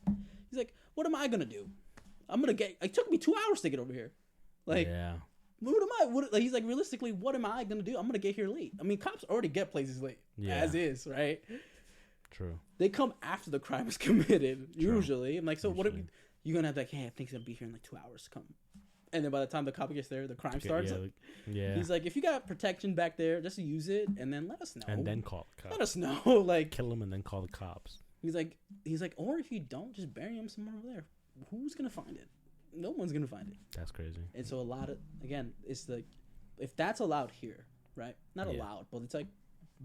He's like, what am I going to do? It took me 2 hours to get over here. Like, he's like, realistically, what am I going to do? I'm going to get here late. I mean, cops already get places late, as is, right? True. They come after the crime is committed, usually. I'm like, so what are you going to have like, hey, I think he's going to be here in like 2 hours to come. And then by the time the cop gets there, the crime starts. He's like, if you got protection back there, just use it, and then let us know. And then call the cops. Let us know, like kill him and then call the cops. He's like, or if you don't, just bury him somewhere over there. Who's gonna find it? No one's gonna find it. That's crazy. And so it's like, if that's allowed here, right? Not allowed, but it's like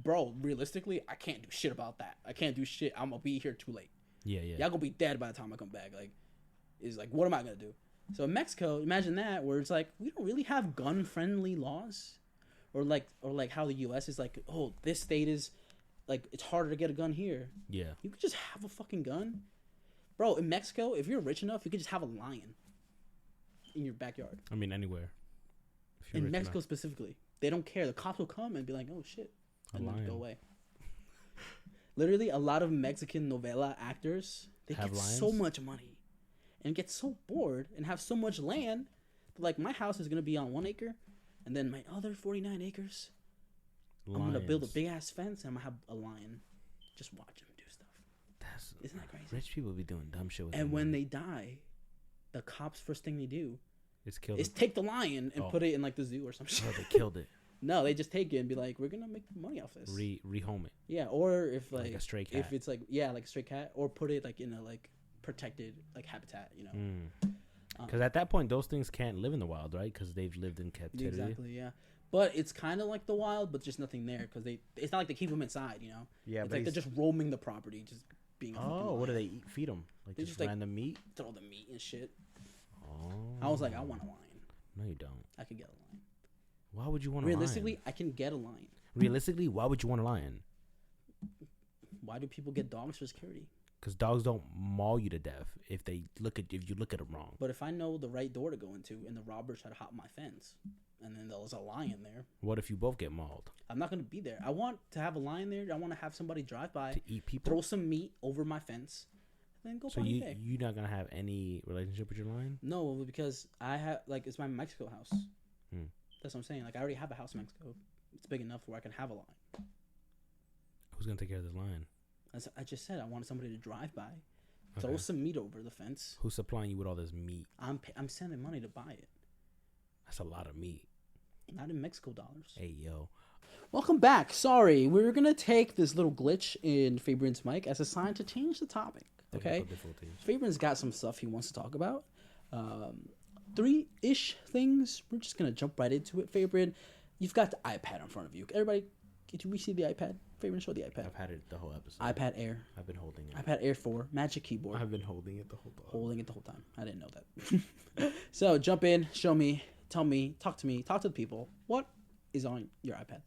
bro, realistically, I can't do shit about that. I can't do shit. I'm gonna be here too late. Yeah. Y'all gonna be dead by the time I come back. Like, is like, what am I gonna do? So in Mexico, imagine that, where it's like we don't really have gun-friendly laws, or like how the U.S. is like, oh, this state is like it's harder to get a gun here. Yeah. You could just have a fucking gun, bro. In Mexico, if you're rich enough, you could just have a lion in your backyard. I mean, anywhere. In Mexico specifically, they don't care. The cops will come and be like, oh shit, and then go away. Literally, a lot of Mexican novela actors, they get so much money and get so bored and have so much land. Like, my house is going to be on 1 acre, and then my other 49 acres, I'm going to build a big-ass fence, and I'm going to have a lion. Just watch him do stuff. Isn't that crazy? Rich people be doing dumb shit with And when they die, the cops, first thing they do is take the lion and put it in, like, the zoo or some shit. Oh, they killed it. No, they just take it and be like, we're going to make money off this. Rehome it. Yeah, or if, like a stray cat. If it's, like, like a stray cat, or put it, like, in a, like, protected, like, habitat, you know. Because at that point, those things can't live in the wild, right? Because they've lived in captivity. Exactly, yeah. But it's kind of like the wild, but just nothing there. Because it's not like they keep them inside, you know? Yeah, it's like they're just roaming the property, just being a Oh, what do they eat? Feed them? Like they just random meat? Throw the meat and shit. Oh. I was like, I want a lion. No, you don't. I could get a lion. Why would you want a lion? Realistically, I can get a lion. Realistically, why would you want a lion? Why do people get dogs for security? Because dogs don't maul you to death if you look at them wrong. But if I know the right door to go into and the robbers try to hop my fence, and then there's a lion there. What if you both get mauled? I'm not going to be there. I want to have a lion there. I want to have somebody drive by. To eat people? Throw some meat over my fence. And then go so you're not going to have any relationship with your lion? No, because I have, like, it's my Mexico house. That's what I'm saying. Like, I already have a house in Mexico. It's big enough where I can have a lion. Who's going to take care of this lion? As I just said, I wanted somebody to drive by, throw some meat over the fence. Who's supplying you with all this meat? I'm sending money to buy it. That's a lot of meat. Not in Mexico dollars. Hey, yo. Welcome back. Sorry, we were going to take this little glitch in Fabian's mic as a sign to change the topic. Okay? Fabian's got some stuff he wants to talk about. 3-ish things. We're just going to jump right into it. Fabian, you've got the iPad in front of you. Everybody, did we see the iPad? Fabian, show the iPad. I've had it the whole episode. iPad Air. I've been holding it. iPad Air 4, Magic Keyboard. I've been holding it the whole time. Holding it the whole time. I didn't know that. So, jump in, show me, tell me, talk to the people. What is on your iPad?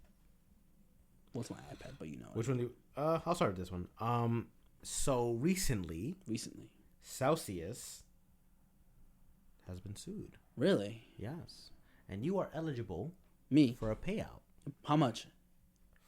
Well, it's my iPad, but you know. Which one do you... I'll start with this one. So, recently, Celsius has been sued. Really? Yes. And you are eligible for a payout. How much?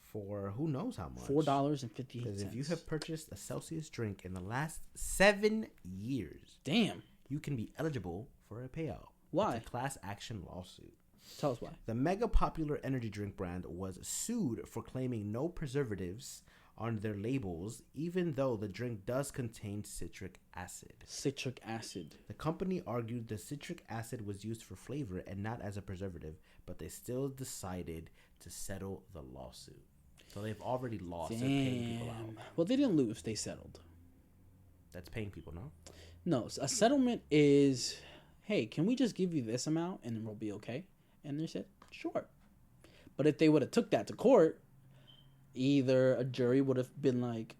For who knows how much. $4.58. Because if you have purchased a Celsius drink in the last 7 years, damn, you can be eligible for a payout. Why? It's a class action lawsuit. Tell us why. The mega popular energy drink brand was sued for claiming no preservatives on their labels, even though the drink does contain citric acid. Citric acid. The company argued the citric acid was used for flavor and not as a preservative, but they still decided to settle the lawsuit. So they've already lost. They're paying people out. Well, they didn't lose. They settled. That's paying people, no? No. A settlement is, hey, can we just give you this amount and we'll be okay? And they said, sure. But if they would have took that to court, either a jury would have been like,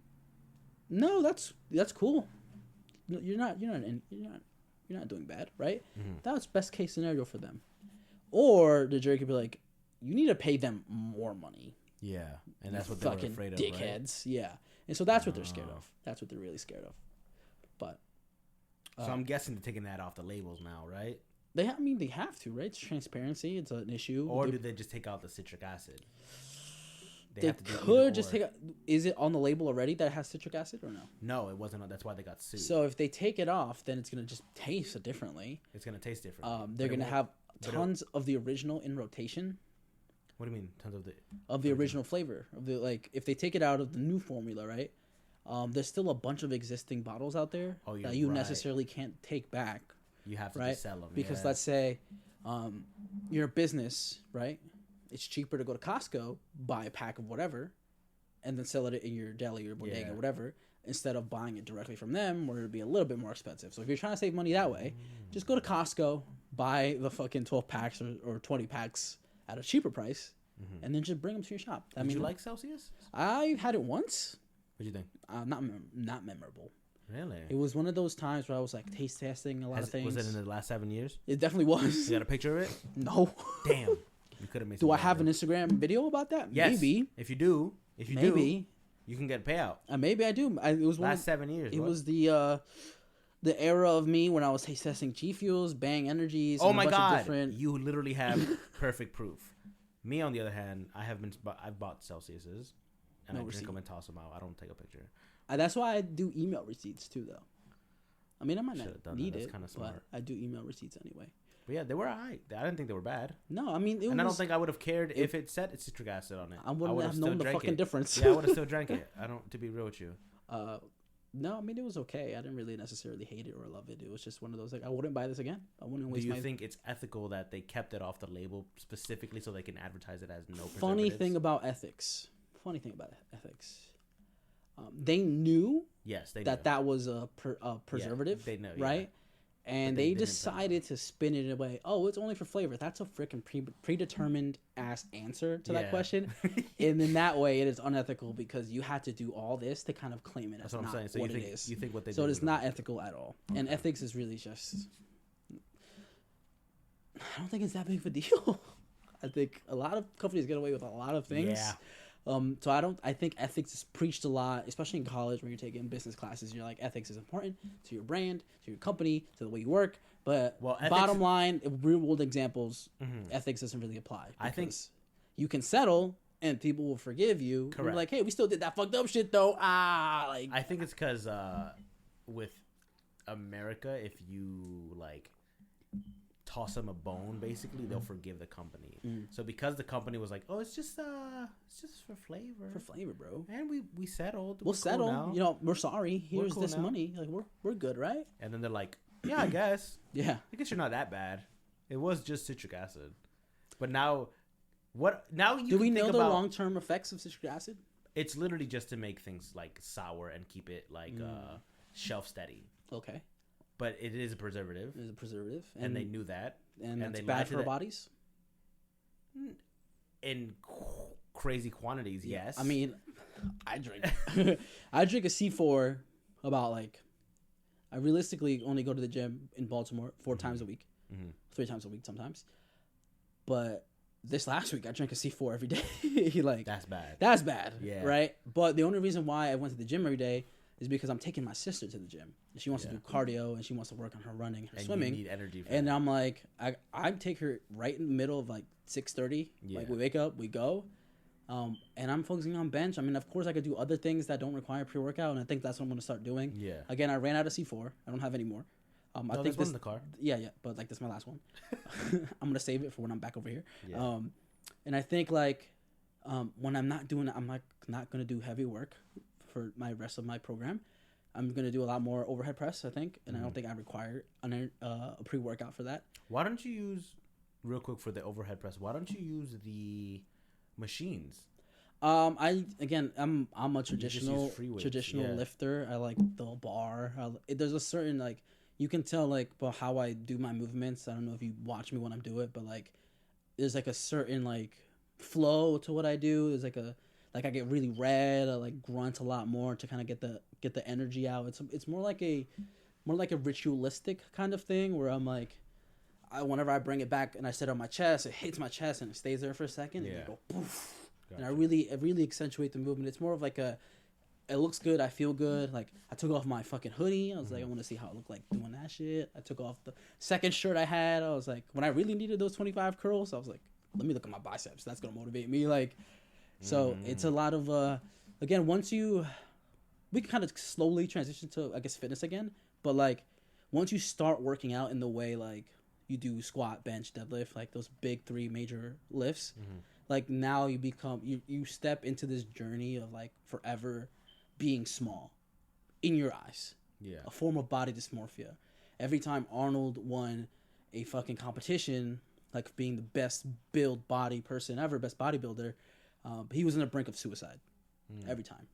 no, that's cool. No, you're not doing bad, right? Mm-hmm. That's best case scenario for them. Or the jury could be like, you need to pay them more money. Yeah, and that's what they're afraid of, dickheads. Right? Yeah, and so that's what they're scared of. That's what they're really scared of. But so I'm guessing they're taking that off the labels now, right? They have to, right? It's transparency. It's an issue. Or do they just take out the citric acid? They could just take out. Is it on the label already that it has citric acid or no? No, it wasn't. That's why they got sued. So if they take it off, then it's gonna just taste differently. It's gonna taste different. They're gonna have tons of the original in rotation. What do you mean, tons of the original flavor of the, like, if they take it out of the new formula, right? There's still a bunch of existing bottles out there that you necessarily can't take back. You have to just sell them because let's say you're a business, right? It's cheaper to go to Costco, buy a pack of whatever, and then sell it in your deli or bodega, whatever, instead of buying it directly from them, where it'd be a little bit more expensive. So if you're trying to save money that way, just go to Costco, buy the fucking 12 packs or 20 packs at a cheaper price, and then just bring them to your shop. Did you like Celsius? I had it once. What'd you think? Not memorable. Really? It was one of those times where I was like taste testing a lot of things. Was it in the last 7 years? It definitely was. You got a picture of it? No. Damn. You could have made. Do I have an Instagram video about that? Yes. Maybe. If you do, you can get a payout. Maybe I do. It was last 7 years. It was the era of me when I was taste testing G Fuels, Bang Energies. Oh my god! You literally have perfect proof. Me, on the other hand, I've bought Celsiuses, and I drink them and toss them out. I don't take a picture. That's why I do email receipts too, though. I mean, I might not need it, kind of smart. But I do email receipts anyway. But yeah, they were alright. I didn't think they were bad. No, I mean, I don't think I would have cared if it said citric acid on it. I wouldn't have known the fucking difference. Yeah, I would have still drank it. To be real with you. No, I mean, it was okay. I didn't really necessarily hate it or love it. It was just one of those, like, I wouldn't buy this again. I wouldn't waste my... Do you think it's ethical that they kept it off the label specifically so they can advertise it as no preservatives? Funny thing about ethics. They knew that was a preservative, yeah, they know, right? Yeah. And they decided to spin it away. Oh, it's only for flavor. That's a freaking predetermined ass answer to that question. And in that way, it is unethical because you had to do all this to kind of claim it as not what it is. You think what they so it is not ethical at all. Okay. And ethics is really just... I don't think it's that big of a deal. I think a lot of companies get away with a lot of things. Yeah. So I think ethics is preached a lot, especially in college when you're taking business classes. You're like, ethics is important to your brand, to your company, to the way you work. But bottom line, real world examples, ethics doesn't really apply. I think you can settle and people will forgive you. Correct. You're like, hey, we still did that fucked up shit though. I think it's because with America, if you like toss them a bone, basically they'll forgive the company. So because the company was like, oh, it's just for flavor, bro, and we settled, we'll settle cool, you know, we're sorry, here's cool this now. Money, like we're good, right? And then they're like, yeah, I guess yeah, I guess you're not that bad, it was just citric acid. But now you do we know the long-term effects of citric acid? It's literally just to make things like sour and keep it like shelf steady. Okay. But it is a preservative. It is a preservative. And they knew that. And that's bad for our bodies? In crazy quantities, yes. I mean, I drink a C4 about like... I realistically only go to the gym in Baltimore 4 times a week. 3 times a week sometimes. But this last week, I drank a C4 every day. Like that's bad. That's bad, yeah. Right? But the only reason why I went to the gym every day is because I'm taking my sister to the gym. She wants to do cardio and she wants to work on her running, her swimming. You need energy for that. I'm like, I take her right in the middle of like 6:30. Yeah. Like we wake up, we go, and I'm focusing on bench. I mean, of course, I could do other things that don't require pre-workout, and I think that's what I'm going to start doing. Yeah. Again, I ran out of C4. I don't have any more. I think this in the car. Yeah, but like this is my last one. I'm gonna save it for when I'm back over here. Yeah. And I think like when I'm not doing it, I'm not gonna do heavy work for my rest of my program. I'm going to do a lot more overhead press, I think, and I don't think I require a pre-workout for that. Why don't you use, real quick for the overhead press, why don't you use the machines? I'm a traditional lifter. I like the bar. There's a certain, like, you can tell, like, about how I do my movements. I don't know if you watch me when I do it, but, like, there's, like, a certain, like, flow to what I do. There's, like, I get really red. I like grunt a lot more to kind of get the energy out. It's more like a ritualistic kind of thing where I'm like, whenever I bring it back and I sit on my chest, it hits my chest and it stays there for a second. And I go poof. Gotcha. And I really accentuate the movement. It's more of like it looks good. I feel good. Like I took off my fucking hoodie. I was like, I want to see how it looked like doing that shit. I took off the second shirt I had. I was like, when I really needed those 25 curls, I was like, let me look at my biceps. That's gonna motivate me. Like. So it's a lot of, again, we can kind of slowly transition to, I guess, fitness again. But, like, once you start working out in the way, like, you do squat, bench, deadlift, like those big 3 major lifts, like, now you become, you step into this journey of, like, forever being small in your eyes. Yeah. A form of body dysmorphia. Every time Arnold won a fucking competition, like, being the best build body person ever, best bodybuilder, he was on the brink of suicide every time.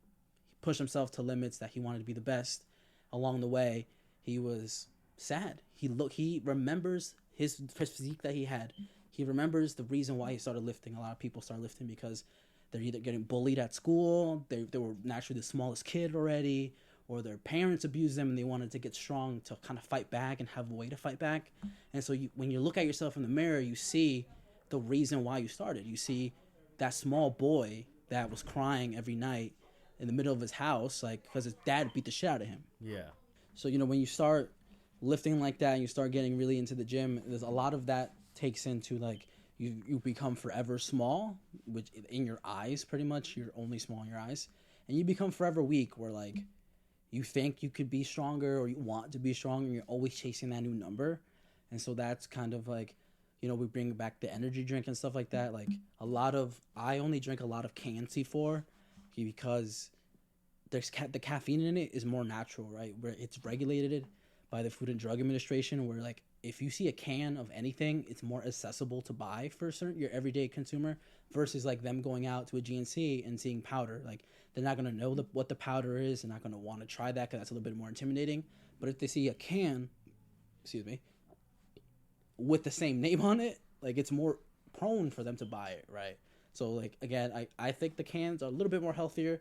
He pushed himself to limits that he wanted to be the best. Along the way, he was sad. He remembers his physique that he had He remembers the reason why he started lifting. A lot of people start lifting because they're either getting bullied at school, they were naturally the smallest kid already, or their parents abused them and they wanted to get strong to kind of fight back and have a way to fight back. And so when you look at yourself in the mirror, you see the reason why you started. You see that small boy that was crying every night in the middle of his house, like, because his dad beat the shit out of him. Yeah. So, when you start lifting like that and you start getting really into the gym, there's a lot of that takes into, like, you become forever small, which in your eyes, pretty much, you're only small in your eyes. And you become forever weak, where, like, you think you could be stronger or you want to be stronger and you're always chasing that new number. And so that's kind of like, we bring back the energy drink and stuff like that. Like, I only drink a lot of canned C4 because there's the caffeine in it is more natural, right? Where it's regulated by the Food and Drug Administration, where, like, if you see a can of anything, it's more accessible to buy for your everyday consumer versus, like, them going out to a GNC and seeing powder. Like, they're not going to know what the powder is. They're not going to want to try that because that's a little bit more intimidating. But if they see a can, with the same name on it, like, it's more prone for them to buy it, right? So, like, again, I think the cans are a little bit more healthier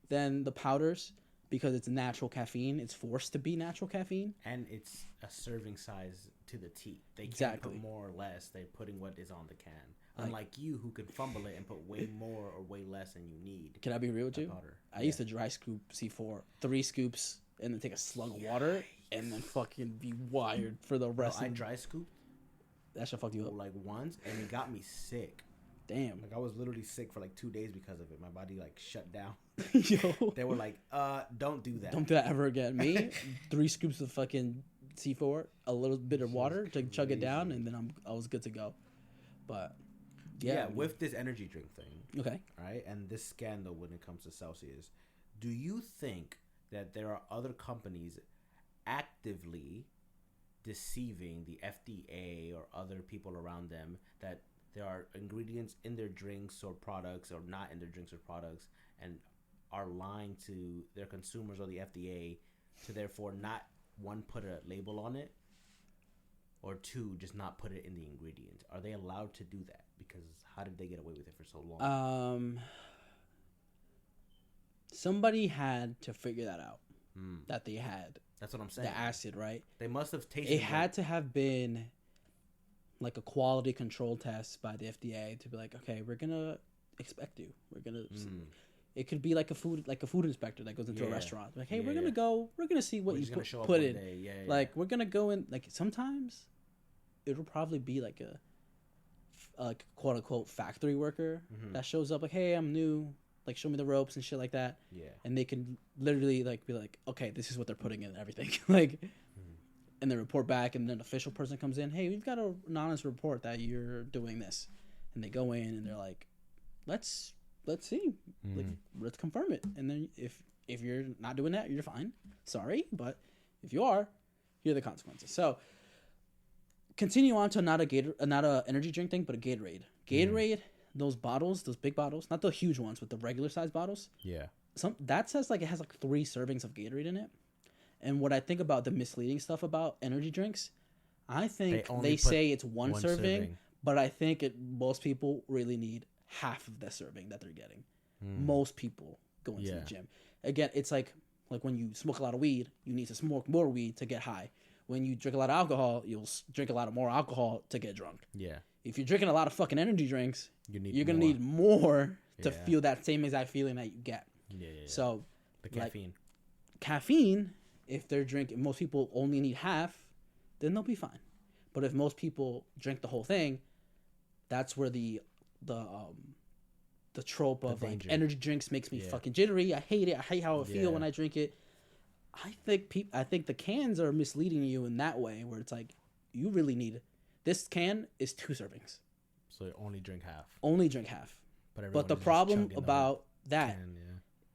than the powders because it's natural caffeine. It's forced to be natural caffeine. And it's a serving size to the T. They can't put more or less. They're putting what is on the can. Unlike you, who could fumble it and put way more or way less than you need. Can I be real with you? Powder. I used to dry scoop C4, 3 scoops, and then take a slug of water, and then fucking be wired for the rest. I dry scooped. That shit fucked you up. Like once, and it got me sick. Damn. Like, I was literally sick for like 2 days because of it. My body, like, shut down. Yo. They were like, don't do that. Don't do that ever again. Me, 3 scoops of fucking C4, a little bit of water to chug it down, and then I was good to go. But, yeah. With this energy drink thing. Okay. Right? And this scandal when it comes to Celsius, do you think that there are other companies actively deceiving the FDA or other people around them that there are ingredients in their drinks or products or not in their drinks or products and are lying to their consumers or the FDA to therefore not, 1, put a label on it, or 2, just not put it in the ingredients? Are they allowed to do that? Because how did they get away with it for so long? Somebody had to figure that out. That they had. That's what I'm saying. The acid, right? They must have tasted it. Had to have been like a quality control test by the FDA to be like, okay, we're gonna expect you. We're gonna. It could be like a food inspector that goes into a restaurant. Like, hey, we're gonna see what you put in. Like, we're gonna go in. Like, sometimes it'll probably be like a quote unquote factory worker that shows up. Like, hey, I'm new. Like, show me the ropes and shit like that. Yeah. And they can literally, like, be like, okay, this is what they're putting in and everything. Like, and they report back, and then an official person comes in. Hey, we've got an honest report that you're doing this. And they go in and they're like, let's see. Like, let's confirm it. And then if you're not doing that, you're fine. Sorry, but if you are, here are the consequences. So continue on to not a energy drink thing, but a Gatorade. Gatorade. Those bottles, those big bottles, not the huge ones, but the regular size bottles. Yeah. That says like it has like 3 servings of Gatorade in it. And what I think about the misleading stuff about energy drinks, I think they say it's one serving, but I think most people really need half of the serving that they're getting. Most people go into the gym. Again, it's like when you smoke a lot of weed, you need to smoke more weed to get high. When you drink a lot of alcohol, you'll drink a lot of more alcohol to get drunk. Yeah. If you're drinking a lot of fucking energy drinks, you're going to need more to feel that same exact feeling that you get. Yeah. So, the caffeine. Caffeine, if they're drinking, most people only need half, then they'll be fine. But if most people drink the whole thing, that's where the trope of like energy drinks makes me fucking jittery. I hate it. I hate how I feel when I drink it. I think the cans are misleading you in that way, where it's like you really need this can is 2 servings. So you only drink half. Only drink half. But the problem about that,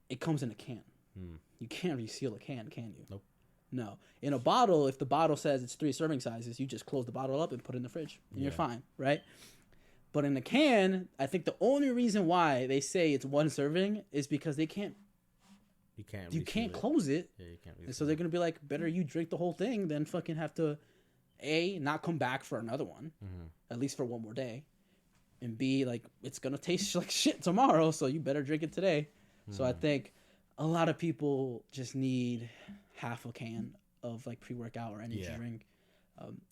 it comes in a can. You can't reseal a can you? Nope. No. In a bottle, if the bottle says it's 3 serving sizes, you just close the bottle up and put it in the fridge, and you're fine, right? But in a can, I think the only reason why they say it's 1 serving is because they can't. You can't close it. Yeah, you can't. And so they're gonna be like, better you drink the whole thing than fucking have to, not come back for another one. at least for one more day, and B, like, it's gonna taste like shit tomorrow, so you better drink it today. So I think a lot of people just need half a can of like pre-workout or energy drink.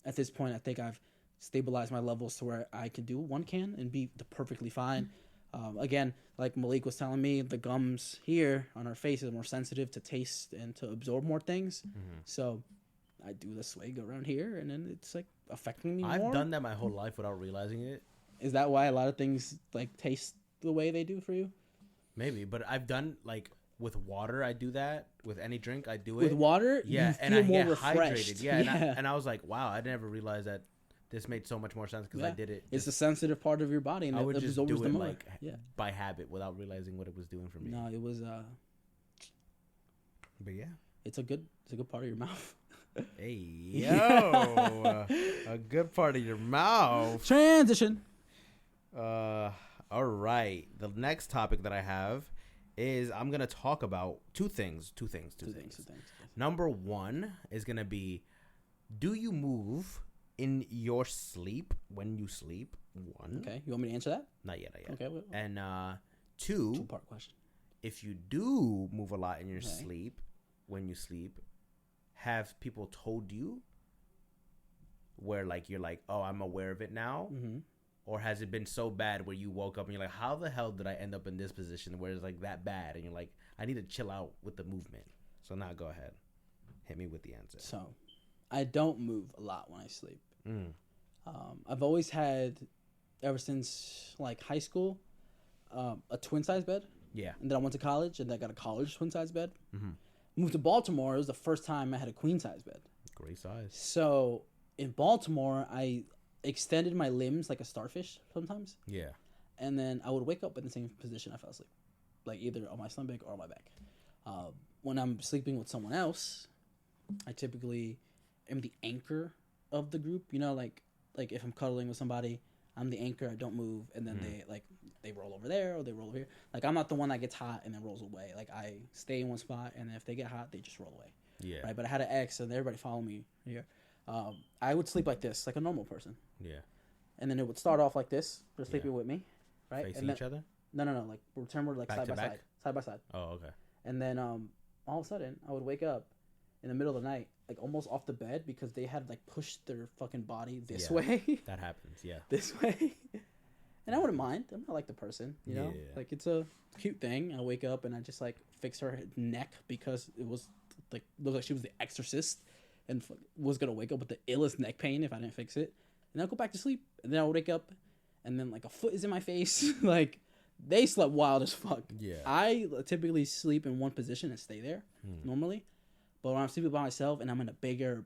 At this point, I think I've stabilized my levels to where I can do 1 can and be perfectly fine. Again, like Malik was telling me, the gums here on our face are more sensitive to taste and to absorb more things. So I do the swig around here, and then it's like affecting me more. I've done that my whole life without realizing it. Is that why a lot of things like taste the way they do for you? Maybe, but I've done like with water. I do that with any drink. I do it with water. Yeah, you and feel I more get refreshed. hydrated. Yeah, and I was like, wow, I never realized that. This made so much more sense because I did it. It's a sensitive part of your body, and I would just do it like by habit without realizing what it was doing for me. No, it was. But yeah, it's a good part of your mouth. Hey yo, a good part of your mouth. Transition. All right. The next topic that I have is I'm gonna talk about two things. Number one is gonna be, do you move in your sleep when you sleep? One. Okay. You want me to answer that? Not yet. Okay. And two-part question. If you do move a lot in your sleep when you sleep, have people told you where like you're like, oh, I'm aware of it now? Mm-hmm. Or has it been so bad where you woke up and you're like, how the hell did I end up in this position where it's like that bad? And you're like, I need to chill out with the movement. So now go ahead. Hit me with the answer. So I don't move a lot when I sleep. I've always had, ever since like high school, a twin size bed. Yeah. And then I went to college, and I got a college twin size bed. Mm-hmm. Moved to Baltimore. It was the first time I had a queen size bed. Great size. So in Baltimore, I extended my limbs like a starfish sometimes. Yeah. And then I would wake up in the same position I fell asleep, like either on my stomach or on my back. When I'm sleeping with someone else, I typically am the anchor of the group. You know, like if I'm cuddling with somebody, I'm the anchor. I don't move, and then they roll over there or they roll over here. Like I'm not the one that gets hot and then rolls away. Like I stay in one spot, and if they get hot, they just roll away. Yeah. Right. But I had an ex, and everybody follow me here. I would sleep like this, like a normal person. Yeah. And then it would start off like this, just sleeping with me, right? Facing each other? No. Like pretend we're like back side by side. Oh, okay. And then all of a sudden, I would wake up in the middle of the night, like almost off the bed because they had like pushed their fucking body this way. That happens, yeah. This way. And I wouldn't mind. I'm not like the person, you know? Yeah. Like it's a cute thing. I wake up and I just like fix her neck because it was like, looked like she was the exorcist and was going to wake up with the illest neck pain if I didn't fix it. And I'll go back to sleep. And then I'll wake up and then like a foot is in my face. Like they slept wild as fuck. Yeah. I typically sleep in one position and stay there normally. But when I'm sleeping by myself and I'm in a bigger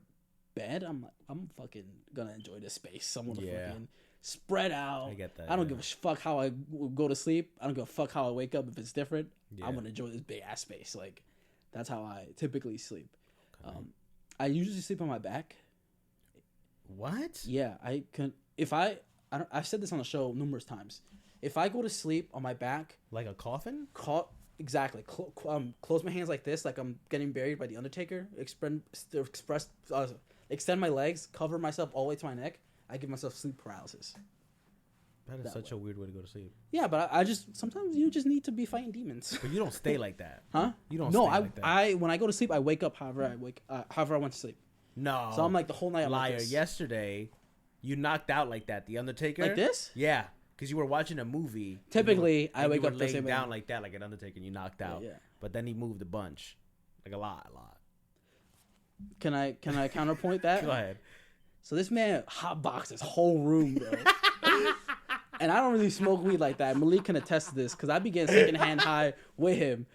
bed, I'm like, I'm fucking gonna enjoy this space. I'm gonna fucking spread out. I get that. I don't give a fuck how I go to sleep. I don't give a fuck how I wake up if it's different. Yeah. I'm gonna enjoy this big ass space. Like that's how I typically sleep. Okay. I usually sleep on my back. What? Yeah, I can. If I've said this on the show numerous times. If I go to sleep on my back, like a coffin, exactly. Close my hands like this, like I'm getting buried by the Undertaker. Extend my legs, cover myself all the way to my neck. I give myself sleep paralysis. That is such a weird way to go to sleep. Yeah, but I just sometimes you just need to be fighting demons. But you don't stay like that, huh? You don't. No, stay like that. When I go to sleep, I wake up however I went to sleep. No, so I'm like the whole night. Liar! Like this. Yesterday, you knocked out like that. The Undertaker, like this? Yeah. Because you were watching a movie. Typically, I wake up laying down like that, like an Undertaker, and you knocked out. Yeah. But then he moved a bunch, like a lot. Can I counterpoint that? Go ahead. So this man hotboxed his whole room, bro. And I don't really smoke weed like that. Malik can attest to this because I began secondhand high with him,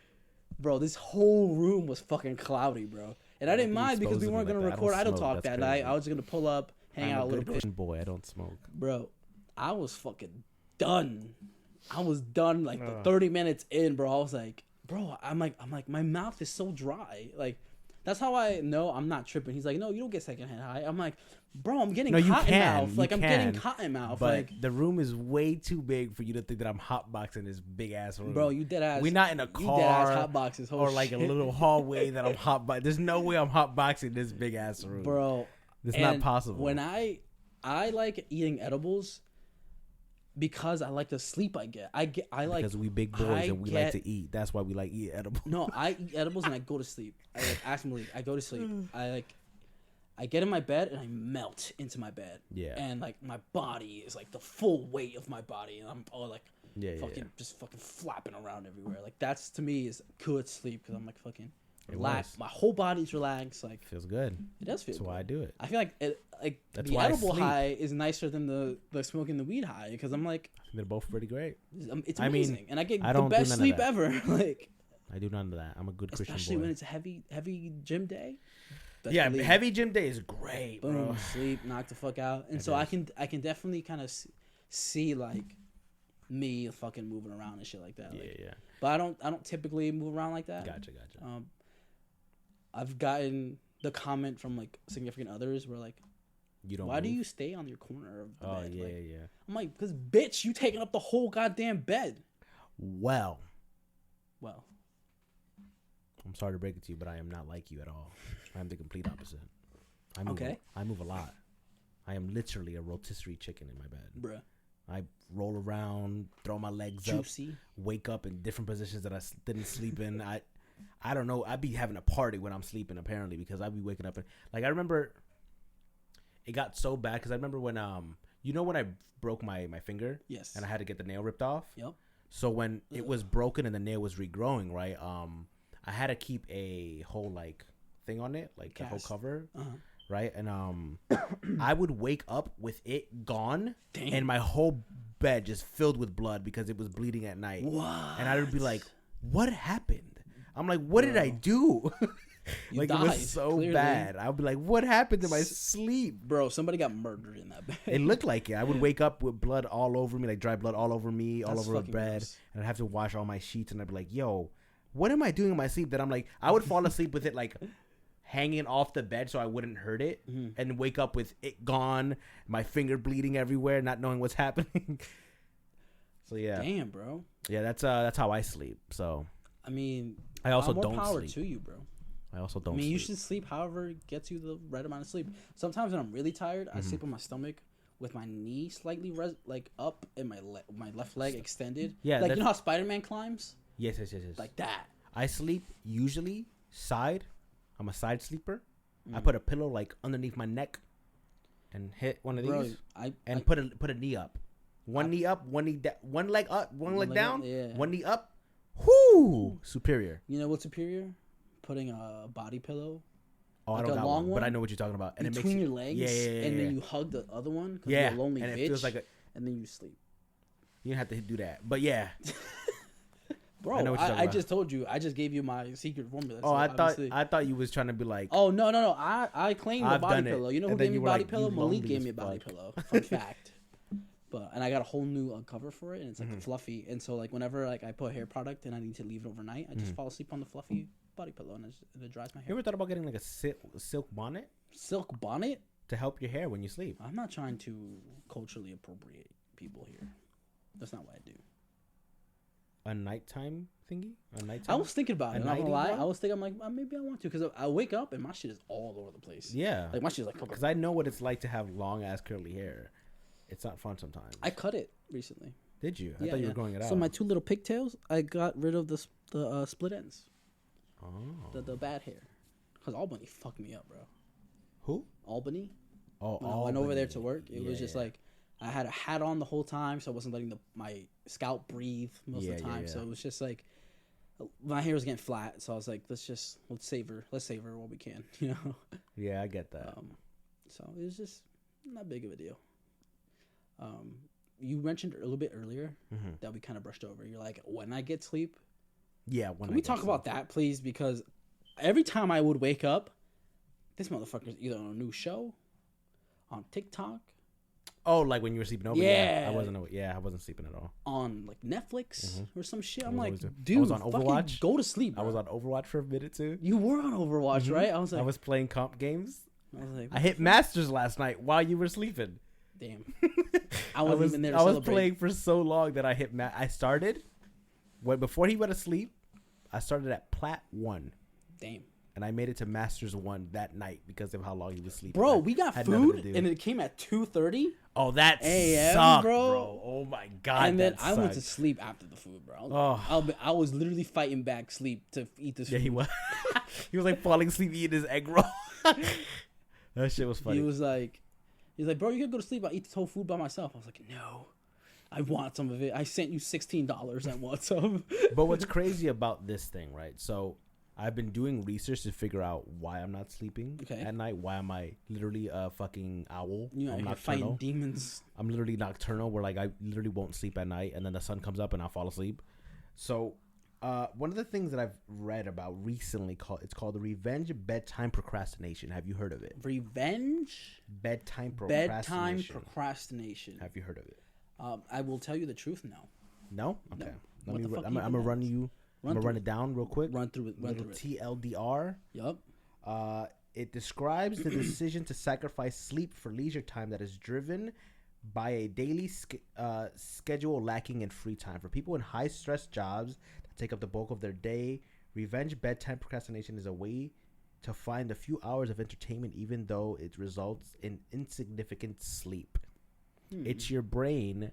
bro. This whole room was fucking cloudy, bro. And I didn't mind because we weren't gonna record Idle Talk that night. I was just gonna pull up, hang out a little bit. Boy, I don't smoke, bro. I was fucking done. I was done like the 30 minutes in, bro. I was like, bro, I'm like, my mouth is so dry. Like, that's how I know I'm not tripping. He's like, no, you don't get secondhand high. I'm like, bro, I'm getting cotton mouth. Like, I'm getting cotton mouth. But like, the room is way too big for you to think that I'm hotboxing this big ass room. Bro, you dead ass. We're not in a car. You dead ass hotboxes. Or like a little hallway that I'm hotboxing. There's no way I'm hotboxing this big ass room. Bro. It's not possible. When I I like eating edibles because I like the sleep I get. I like because we big boys and we like to eat. That's why we like eat edibles. No, I eat edibles and I go to sleep. I like actually I go to sleep. I get in my bed and I melt into my bed. Yeah. And like my body is like the full weight of my body, and I'm all like just fucking flapping around everywhere. Like that's to me is good sleep because I'm like fucking relaxed. My whole body's relaxed. Like feels good. It does feel. That's good. why I do it. I feel like that's the edible high is nicer than the smoking the weed high because I'm like they're both pretty great. It's amazing, and I get the best sleep ever. Like I do none of that. I'm a good Christian boy. Especially when it's a heavy gym day. Heavy gym day is great, boom, bro. Sleep, knock the fuck out, and so I can definitely kind of see like me fucking moving around and shit like that. Like, but I don't typically move around like that. Gotcha. I've gotten the comment from like significant others where like, why do you stay on your corner of the bed? Yeah. I'm like, because bitch, you taking up the whole goddamn bed. Well. I'm sorry to break it to you, but I am not like you at all. I'm the complete opposite. I move a lot. I am literally a rotisserie chicken in my bed. Bruh. I roll around, throw my legs Juicy. up, wake up in different positions that I didn't sleep in. I don't know. I'd be having a party when I'm sleeping, apparently, because I'd be waking up. Like, I remember it got so bad because I remember when, when I broke my finger? Yes. And I had to get the nail ripped off? Yep. So when it was broken and the nail was regrowing, right, I had to keep a whole, like, thing on it, like a whole cover, right? And I would wake up with it gone. Damn. And my whole bed just filled with blood because it was bleeding at night. What? And I would be like, what happened? I'm like, what did I do? Like, died, it was so clearly bad. I would be like, what happened to my sleep? Bro, somebody got murdered in that bed. It looked like it. I would wake up with blood all over me, like dry blood all over me, all over the bed. Gross. And I'd have to wash all my sheets. And I'd be like, yo, what am I doing in my sleep? That I'm like, I would fall asleep with it like hanging off the bed so I wouldn't hurt it, and wake up with it gone, my finger bleeding everywhere, not knowing what's happening. So yeah, damn, bro. Yeah, that's how I sleep. So I mean, I also more don't power sleep. To you, bro. I also don't. I mean, sleep. You should sleep however gets you the right amount of sleep. Sometimes when I'm really tired, I sleep on my stomach with my knee slightly up and my left leg extended. Yeah, like you know how Spider-Man climbs. Yes. Like that. I sleep usually side. I'm a side sleeper. I put a pillow like underneath my neck and hit one of these. Put a knee up. One knee up, one knee down, one leg up, one leg down, one knee up. Whoo! Superior. You know what's superior? Putting a body pillow. Oh, like I don't got one, but I know what you're talking about. And between your legs, and then you hug the other one. Yeah, you're a lonely and bitch, it feels like and then you sleep. You don't have to do that, but yeah. Bro, I just told you. I just gave you my secret formula. Oh, so I thought you was trying to be like. Oh no! I claimed the body pillow. You know who gave me body pillow? Malik gave me a body pillow. Fun fact. And I got a whole new cover for it, and it's like fluffy. And so like whenever like I put hair product and I need to leave it overnight, I just fall asleep on the fluffy body pillow, and it dries my hair. You ever thought about getting like a silk bonnet? Silk bonnet to help your hair when you sleep. I'm not trying to culturally appropriate people here. That's not what I do. A nighttime thingy? I was thinking about it. I'm not gonna lie. I was thinking, I'm like, maybe I want to, because I wake up and my shit is all over the place. Yeah, like my shit is like. Because I know what it's like to have long ass curly hair. It's not fun sometimes. I cut it recently. Did you? I thought you were growing it out. So my two little pigtails, I got rid of the split ends. Oh. The bad hair, because Albany fucked me up, bro. Who? Albany. Oh, when I went over there to work, it was just like. I had a hat on the whole time, so I wasn't letting my scalp breathe most of the time. So it was just like my hair was getting flat. So I was like, let's savor while we can, you know. Yeah, I get that. So it was just not big of a deal. You mentioned a little bit earlier that we kind of brushed over. You're like, when I get sleep. Yeah. Can we talk about that, please? Because every time I would wake up, this motherfucker's either on a new show, on TikTok. Oh, like when you were sleeping over? Yeah. I wasn't sleeping at all. On like Netflix or some shit. I'm like, dude, I was on Overwatch. Go to sleep, bro. I was on Overwatch for a minute too. You were on Overwatch, right? I was playing comp games. I was like, I hit Masters last night while you were sleeping. Damn. I wasn't even there to celebrate. I was playing for so long that I hit I started before he went to sleep. I started at Plat 1. Damn. and I made it to Masters 1 that night because of how long he was sleeping. Bro, we got food, and it came at 2:30. Oh, that sucked, bro. Oh my god. And then I went to sleep after the food, bro. Oh. I was literally fighting back sleep to eat this food. Yeah, he was. He was like falling asleep eating his egg roll. That shit was funny. He was like, bro, you can go to sleep. I'll eat this whole food by myself. I was like, no, I want some of it. I sent you $16. I want some. But what's crazy about this thing, right? So I've been doing research to figure out why I'm not sleeping at night. Why am I literally a fucking owl? You're fighting demons. I'm literally nocturnal, where like I literally won't sleep at night, and then the sun comes up and I'll fall asleep. So one of the things that I've read about recently it's called the revenge bedtime procrastination. Have you heard of it? Revenge bedtime procrastination. Have you heard of it? I will tell you the truth now. No? Okay. No. I'm gonna run it down real quick. Run through it. TLDR. Yup. It describes the decision to sacrifice sleep for leisure time that is driven by a daily schedule lacking in free time. For people in high-stress jobs that take up the bulk of their day, revenge bedtime procrastination is a way to find a few hours of entertainment even though it results in insignificant sleep. It's your brain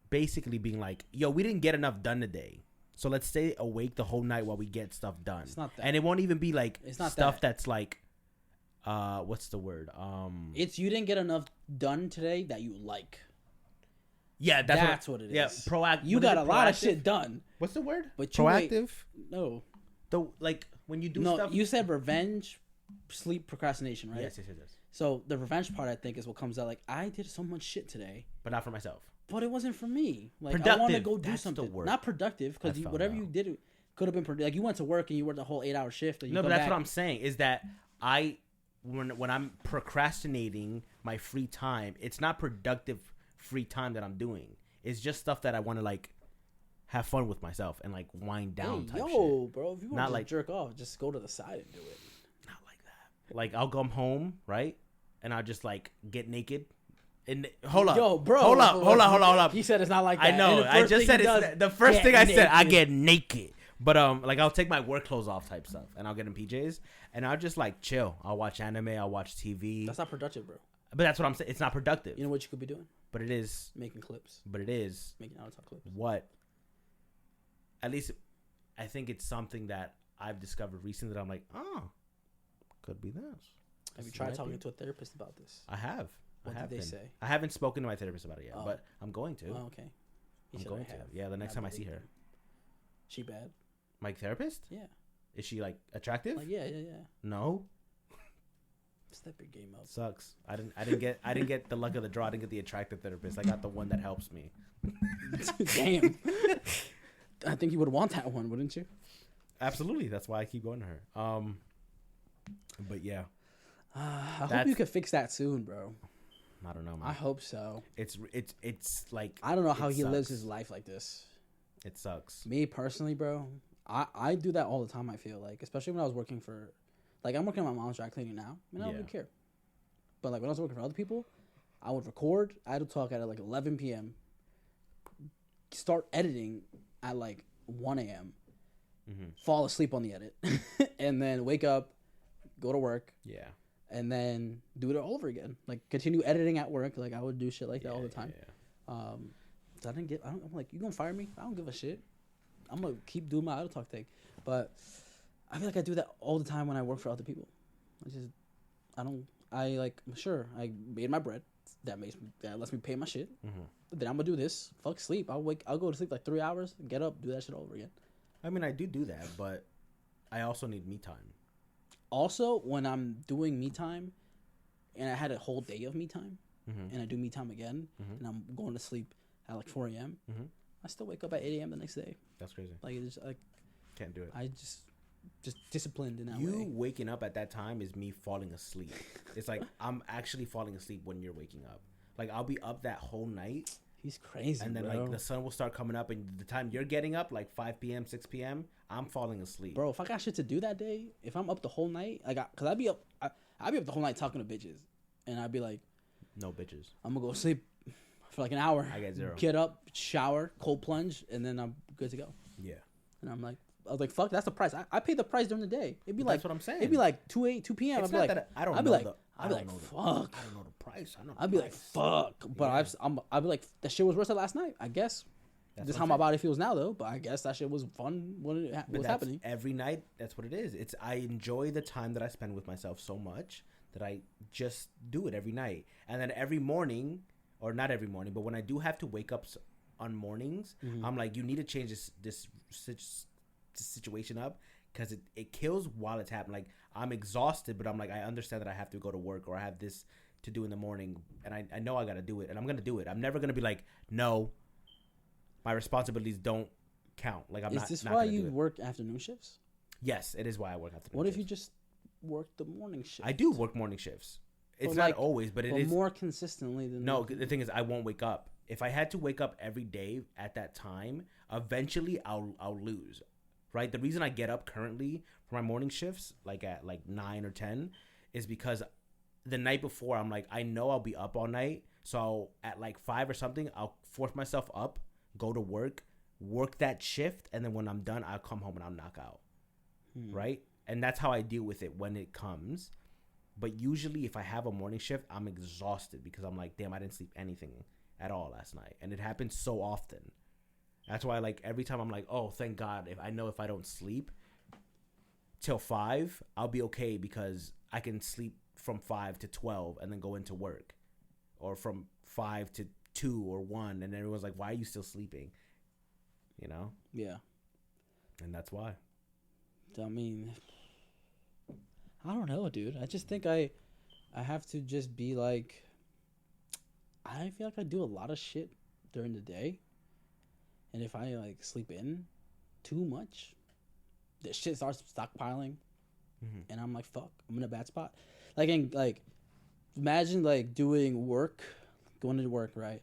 basically being like, yo, we didn't get enough done today, so let's stay awake the whole night while we get stuff done. It's not that. And it won't even be like it's not stuff that's like what's the word? It's you didn't get enough done today that you like. Yeah, that's what it is. Yeah, proactive. You got a lot of shit done. What's the word? But proactive? No. Like when you do stuff. No, you said revenge, sleep, procrastination, right? Yes. So the revenge part, I think, is what comes out. Like, I did so much shit today, but not for myself. But it wasn't for me. Like, productive. I want to go do That's something. The word. Not productive, because whatever you did could have been productive. Like, you went to work and you worked a whole 8-hour shift. And you but that's what I'm saying. Is that when I'm procrastinating my free time, it's not productive free time that I'm doing. It's just stuff that I want to like have fun with myself and like wind down. Type shit. Bro, if you want to jerk off, just go to the side and do it. Not like that. Like I'll come home, right, and I'll just like get naked. And hold up, hold up. He said it's not like that. I know. I just said it's the first thing I said. I get naked, but like I'll take my work clothes off, type stuff, and I'll get in PJs, and I'll just like chill. I'll watch anime. I'll watch TV. That's not productive, bro. But that's what I'm saying. It's not productive. You know what you could be doing? But it is making clips. But it is making out clips. What? At least, I think it's something that I've discovered recently that I'm like, oh, could be this. Have you tried talking to a therapist about this? I have. What did they say? I haven't spoken to my therapist about it yet, but I'm going to. Oh, okay. I'm going to. Yeah, the next time I see her. She bad? My therapist? Yeah. Is she like attractive? Like, yeah. No. Step your game up. Sucks. I didn't get the luck of the draw. I didn't get the attractive therapist. I got the one that helps me. Damn. I think you would want that one, wouldn't you? Absolutely. That's why I keep going to her. But yeah. I hope you can fix that soon, bro. I don't know, man. I hope so. It's like I don't know how he lives his life like this. It sucks. Me personally, bro. I do that all the time. I feel like, especially when I was working for, like I'm working at my mom's dry cleaning now, and I don't really care. But like when I was working for other people, I would record. I had to talk at like 11 p.m. Start editing at like 1 a.m. Fall asleep on the edit, and then wake up, go to work. Yeah. And then do it all over again. Like continue editing at work. Like I would do shit like that all the time. Yeah. So I'm like, you gonna fire me? I don't give a shit. I'm gonna keep doing my auto talk thing. But I feel like I do that all the time when I work for other people. Sure, I made my bread. That lets me pay my shit. But then I'm gonna do this. Fuck sleep. I'll go to sleep like 3 hours, get up, do that shit all over again. I mean, I do that, but I also need me time. Also, when I'm doing me time, and I had a whole day of me time, and I do me time again, and I'm going to sleep at like 4 a.m., I still wake up at 8 a.m. the next day. That's crazy. Like, it's like... Can't do it. I just disciplined in that way. You waking up at that time is me falling asleep. It's like, I'm actually falling asleep when you're waking up. Like, I'll be up that whole night. He's crazy, and then, bro. like, the sun will start coming up, and the time you're getting up, like 5 p.m., 6 p.m., I'm falling asleep. Bro, if I got shit to do that day, if I'm up the whole night, because I'd be up the whole night talking to bitches, and I'd be like, no bitches. I'm gonna go sleep for like an hour. I get 0. Get up, shower, cold plunge, and then I'm good to go. Yeah. And I'm like, I was like, fuck, that's the price. I paid the price during the day. It'd be like, that's what I'm saying. It'd be like 2 p.m. It's I'd be like, that I don't I'd know be like, the, I'd be like, fuck. I don't know the price. I'd be like, fuck. But I'd be like, that shit was worth it last night, I guess. This is how my body feels now, though. But I guess that shit was fun when it was happening. Every night, that's what it is. I enjoy the time that I spend with myself so much that I just do it every night. And then every morning, or not every morning, but when I do have to wake up on mornings, I'm like, you need to change this situation up because it kills while it's happening. Like, I'm exhausted, but I'm like, I understand that I have to go to work or I have this to do in the morning, and I know I got to do it, and I'm going to do it. I'm never going to be like, no, my responsibilities don't count. Like, I'm not. Is this why you work afternoon shifts? Yes, it is why I work afternoon shifts. What if you just work the morning shift? I do work morning shifts. It's not always, but it is more consistently than. No, the thing is, I won't wake up. If I had to wake up every day at that time, eventually I'll lose. Right? The reason I get up currently for my morning shifts, like at 9 or 10, is because the night before I'm like, I know I'll be up all night, so at like 5 or something, I'll force myself up, go to work that shift, and then when I'm done, I'll come home and I'll knock out. Right? And that's how I deal with it when it comes. But usually if I have a morning shift, I'm exhausted because I'm like, damn, I didn't sleep anything at all last night. And it happens so often. That's why, like, every time I'm like, oh, thank God, if I don't sleep till 5, I'll be okay because I can sleep from 5 to 12 and then go into work. Or from 5 to 2 or 1, and everyone's like, why are you still sleeping? You know? Yeah. And that's why. I mean, I don't know, dude. I just think I have to just be like, I feel like I do a lot of shit during the day. And if I like sleep in too much, the shit starts stockpiling, and I'm like, "Fuck, I'm in a bad spot." Imagine like doing work, going to work, right?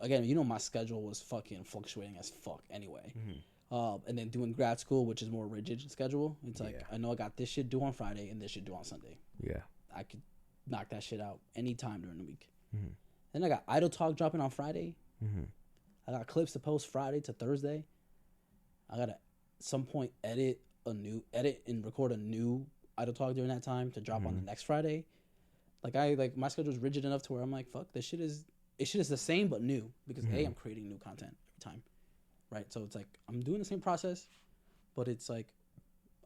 Again, you know, my schedule was fucking fluctuating as fuck anyway. And then doing grad school, which is more rigid schedule. It's like I know I got this shit due on Friday and this shit due on Sunday. Yeah, I could knock that shit out anytime during the week. Then I got Idle Talk dropping on Friday. I got clips to post Friday to Thursday. I gotta some point edit and record a new Idle Talk during that time to drop on the next Friday. Like my schedule is rigid enough to where I'm like, fuck, this shit is the same but new because I'm creating new content every time, right? So it's like I'm doing the same process, but it's like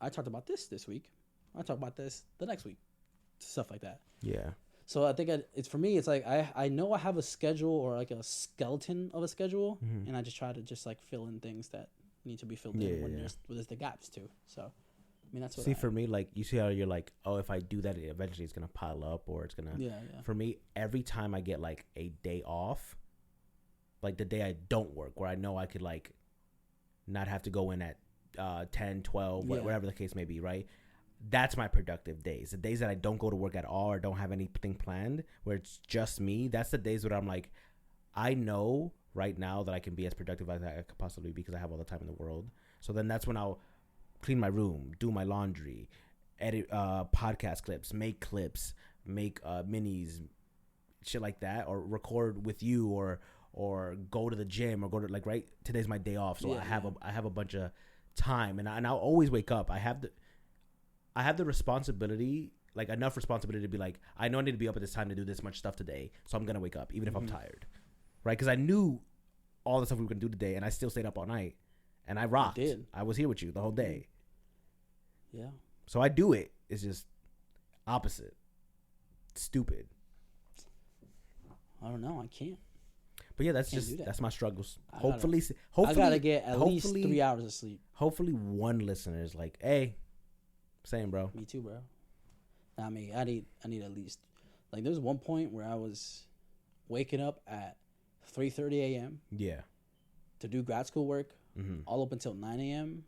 I talked about this week, I talk about this the next week, stuff like that. Yeah. So I think it's for me. It's like I know I have a schedule or like a skeleton of a schedule, and I just try to just like fill in things that need to be filled in when there's the gaps too. So I mean that's what. For me, like you see how you're like, oh, if I do that, eventually it's gonna pile up or it's gonna. Yeah. For me, every time I get like a day off, like the day I don't work, where I know I could like not have to go in at 10, 12, whatever the case may be, right? That's my productive days. The days that I don't go to work at all or don't have anything planned, where it's just me, that's the days where I'm like, I know right now that I can be as productive as I could possibly be because I have all the time in the world. So then that's when I'll clean my room, do my laundry, edit podcast clips, make minis, shit like that, or record with you, or go to the gym, or go to like today's my day off, so I have a bunch of time, and I'll always wake up. I have the responsibility, like enough responsibility to be like, I know I need to be up at this time to do this much stuff today, so I'm going to wake up, even if I'm tired. Right? Because I knew all the stuff we were going to do today, and I still stayed up all night. And I rocked. I was here with you the whole day. Yeah. So I do it. It's just opposite. Stupid. I don't know. I can't. But yeah, that's my struggles. Hopefully, I got to get at least 3 hours of sleep. Hopefully one listener is like, hey, same, bro. Me too, bro. I mean, I need at least, like, there's one point where I was waking up at 3:30 a.m. Yeah. To do grad school work, all up until 9 a.m.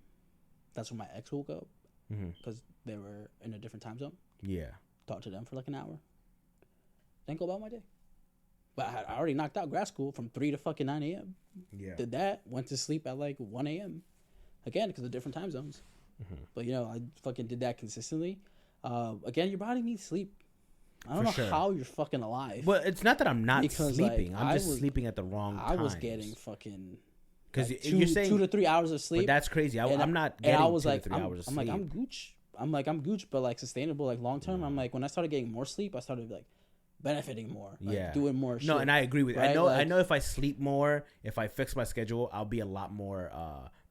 That's when my ex woke up because they were in a different time zone. Yeah. Talked to them for like an hour. Then go about my day. But I already knocked out grad school from 3 to fucking 9 a.m. Yeah. Did that. Went to sleep at like 1 a.m. Again, because of different time zones. But, you know, I fucking did that consistently. Again, your body needs sleep. I don't know how you're fucking alive. Well, it's not that I'm not sleeping. Like, I'm just sleeping at the wrong time. I was getting fucking Because like you're saying 2 to 3 hours of sleep. But that's crazy. I'm not getting 2 to 3 hours of sleep. I'm like, I'm gooch. I'm gooch, but like sustainable, like long term. I'm like, when I started getting more sleep, I started like benefiting more, like doing more shit. No, and I agree with you. Right? I know if I sleep more, if I fix my schedule, I'll be a lot more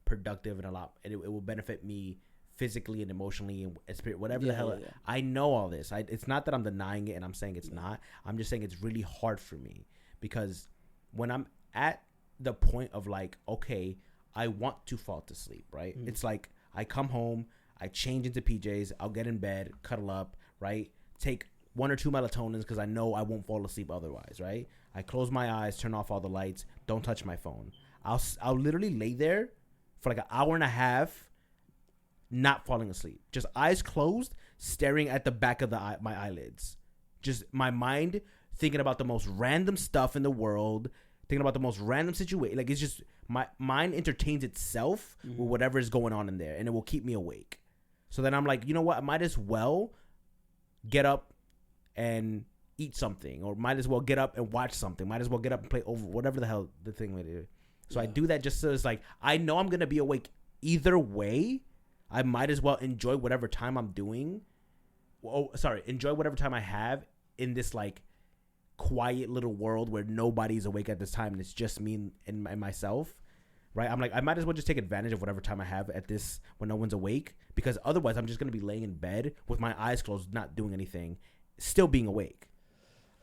productive and it will benefit me physically and emotionally and spirit, whatever the hell. Yeah. I know all this. It's not that I'm denying it and I'm saying it's not. I'm just saying it's really hard for me because when I'm at the point of like, okay, I want to fall to sleep, right? It's like I come home, I change into PJs, I'll get in bed, cuddle up, right? Take 1 or 2 melatonins because I know I won't fall asleep otherwise, right? I close my eyes, turn off all the lights, don't touch my phone. I'll literally lay there for like an hour and a half, not falling asleep, just eyes closed, staring at the back of my eyelids, just my mind thinking about the most random stuff in the world, thinking about the most random situation. Like it's just my mind entertains itself with whatever is going on in there, and it will keep me awake. So then I'm like, you know what? I might as well get up and eat something, or might as well get up and watch something, might as well get up and play over whatever the hell the thing is. So I do that just so it's like I know I'm gonna be awake either way. I might as well enjoy whatever time I'm doing. Enjoy whatever time I have in this like quiet little world where nobody's awake at this time and it's just me and myself. Right? I'm like, I might as well just take advantage of whatever time I have at this when no one's awake, because otherwise I'm just gonna be laying in bed with my eyes closed, not doing anything, still being awake.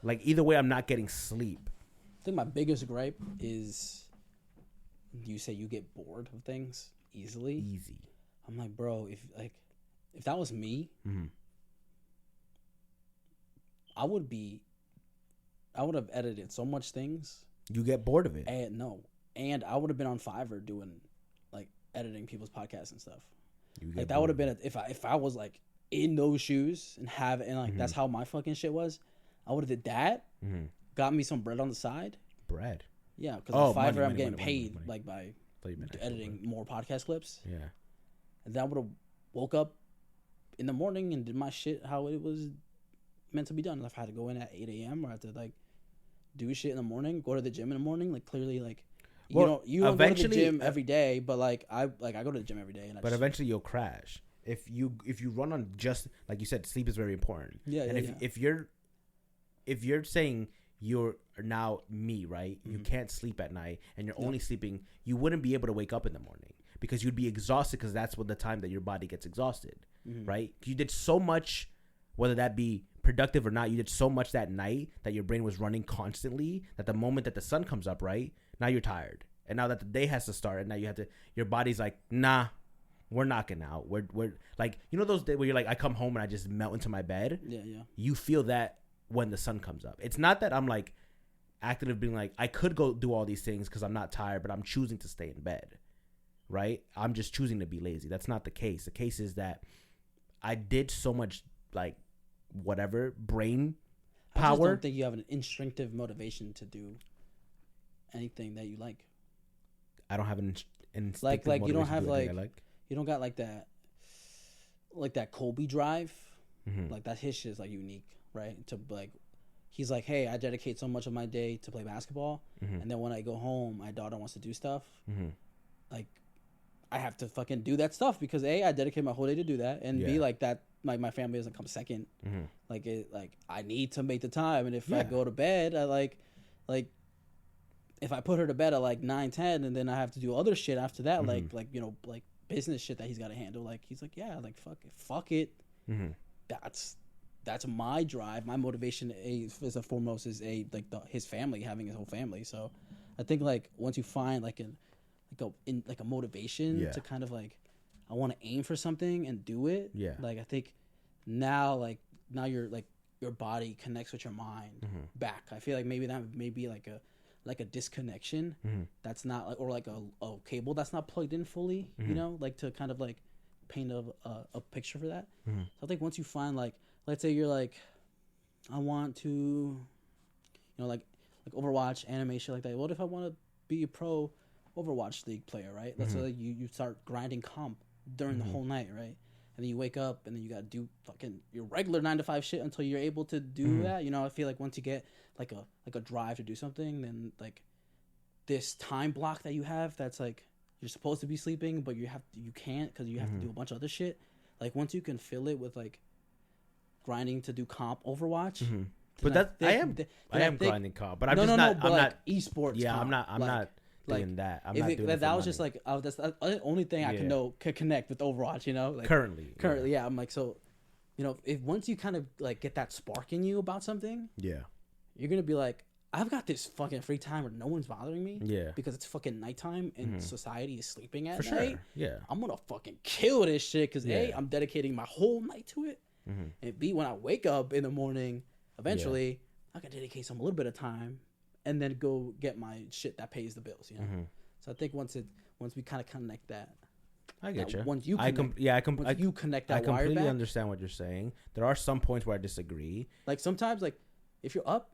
Like either way, I'm not getting sleep. I think my biggest gripe is you say you get bored of things easily. Easy. I'm like, bro, if that was me, I would have edited so much things. You get bored of it. And I would have been on Fiverr doing like editing people's podcasts and stuff. Like that would have been if I was like in those shoes and like that's how my fucking shit was. I would have did that. Got me some bread on the side. Bread. Yeah, because on Fiverr I'm getting paid like by editing more podcast clips. Yeah. And then I would have woke up in the morning and did my shit how it was meant to be done. If I had to go in at 8 a.m. or I had to like do shit in the morning, go to the gym in the morning, like clearly like you don't go to the gym every day, but like I go to the gym every day. And eventually you'll crash if you run on just like you said, sleep is very important. Yeah. And if you're saying you're now me, right? You can't sleep at night and you're only sleeping, you wouldn't be able to wake up in the morning because you'd be exhausted, because that's what the time that your body gets exhausted, right? You did so much, whether that be productive or not, you did so much that night that your brain was running constantly that the moment that the sun comes up, right, now you're tired, and now that the day has to start, and now you have to, your body's like, nah, we're knocking out, we're like, you know those days where you're like, I come home and I just melt into my bed. Yeah. You feel that when the sun comes up. It's not that I'm like active being like, I could go do all these things because I'm not tired, but I'm choosing to stay in bed, right? I'm just choosing to be lazy. That's not the case. The case is that I did so much like whatever brain power. I just don't think you have an instinctive motivation to do anything that you like. I don't have an instinctive like motivation you don't have to do anything I like. You don't got like that Kobe drive. Like that his shit is like unique, right? To like, he's like, hey, I dedicate so much of my day to play basketball, and then when I go home, my daughter wants to do stuff. Like, I have to fucking do that stuff because A, I dedicate my whole day to do that, and B, like that, like my family doesn't come second. Like I need to make the time, and if I go to bed, I like if I put her to bed at like 9-10, and then I have to do other shit after that, like like business shit that he's got to handle. Like he's like, yeah, like fuck it. That's my drive. My motivation is foremost is his family, having his whole family. So I think like once you find like a motivation to kind of like, I want to aim for something and do it. Yeah. Like I think now you're like your body connects with your mind back. I feel like maybe that may be like a disconnection that's not like, or like a cable that's not plugged in fully, you know, like to kind of like paint a picture for that. So I think once you find like, let's say you're like, I want to, like Overwatch, anime, shit like that. What if I want to be a pro Overwatch League player, right? Let's say like you start grinding comp during the whole night, right? And then you wake up and then you gotta do fucking your regular 9-to-5 shit until you're able to do that. I feel like once you get like a drive to do something, then like this time block that you have that's like you're supposed to be sleeping, but you can't because you have to do a bunch of other shit. Like once you can fill it with like grinding to do comp Overwatch. But I am grinding comp, but I'm just not. But I'm like not esports. Yeah, comp, I'm not doing that. I'm not doing that. That was just like that's the only thing I could connect with Overwatch. You know, like currently, yeah. I'm like so. You know, if once you kind of like get that spark in you about something, you're gonna be like, I've got this fucking free time where no one's bothering me. Yeah. Because it's fucking nighttime and society is sleeping at night. Sure. Yeah. I'm gonna fucking kill this shit because A, I'm dedicating my whole night to it. And B, when I wake up in the morning, eventually I can dedicate a little bit of time and then go get my shit that pays the bills, you know? So I think once we kind of connect that. I get you. Once you connect that I completely wire back, understand what you're saying. There are some points where I disagree. Like sometimes, like if you're up,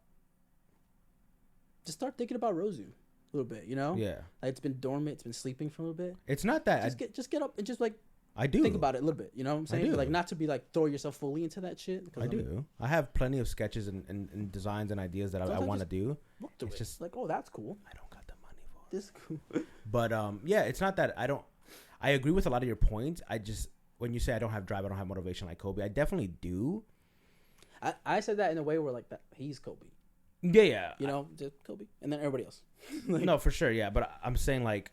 just start thinking about Rosu a little bit. You know, like it's been dormant, it's been sleeping for a little bit. It's not that just get up and just like I do think about it a little bit. You know what I'm saying? But like not to be like throw yourself fully into that shit. I do. I have plenty of sketches and designs and ideas that I want to do. It's just like, oh, that's cool. I don't got the money for it. This is cool. But it's not that I don't. I agree with a lot of your points. I just, when you say I don't have drive, I don't have motivation like Kobe, I definitely do. I said that in a way where like that he's Kobe. Yeah. You know, just Kobe, and then everybody else. Like, no, for sure, yeah. But I'm saying like,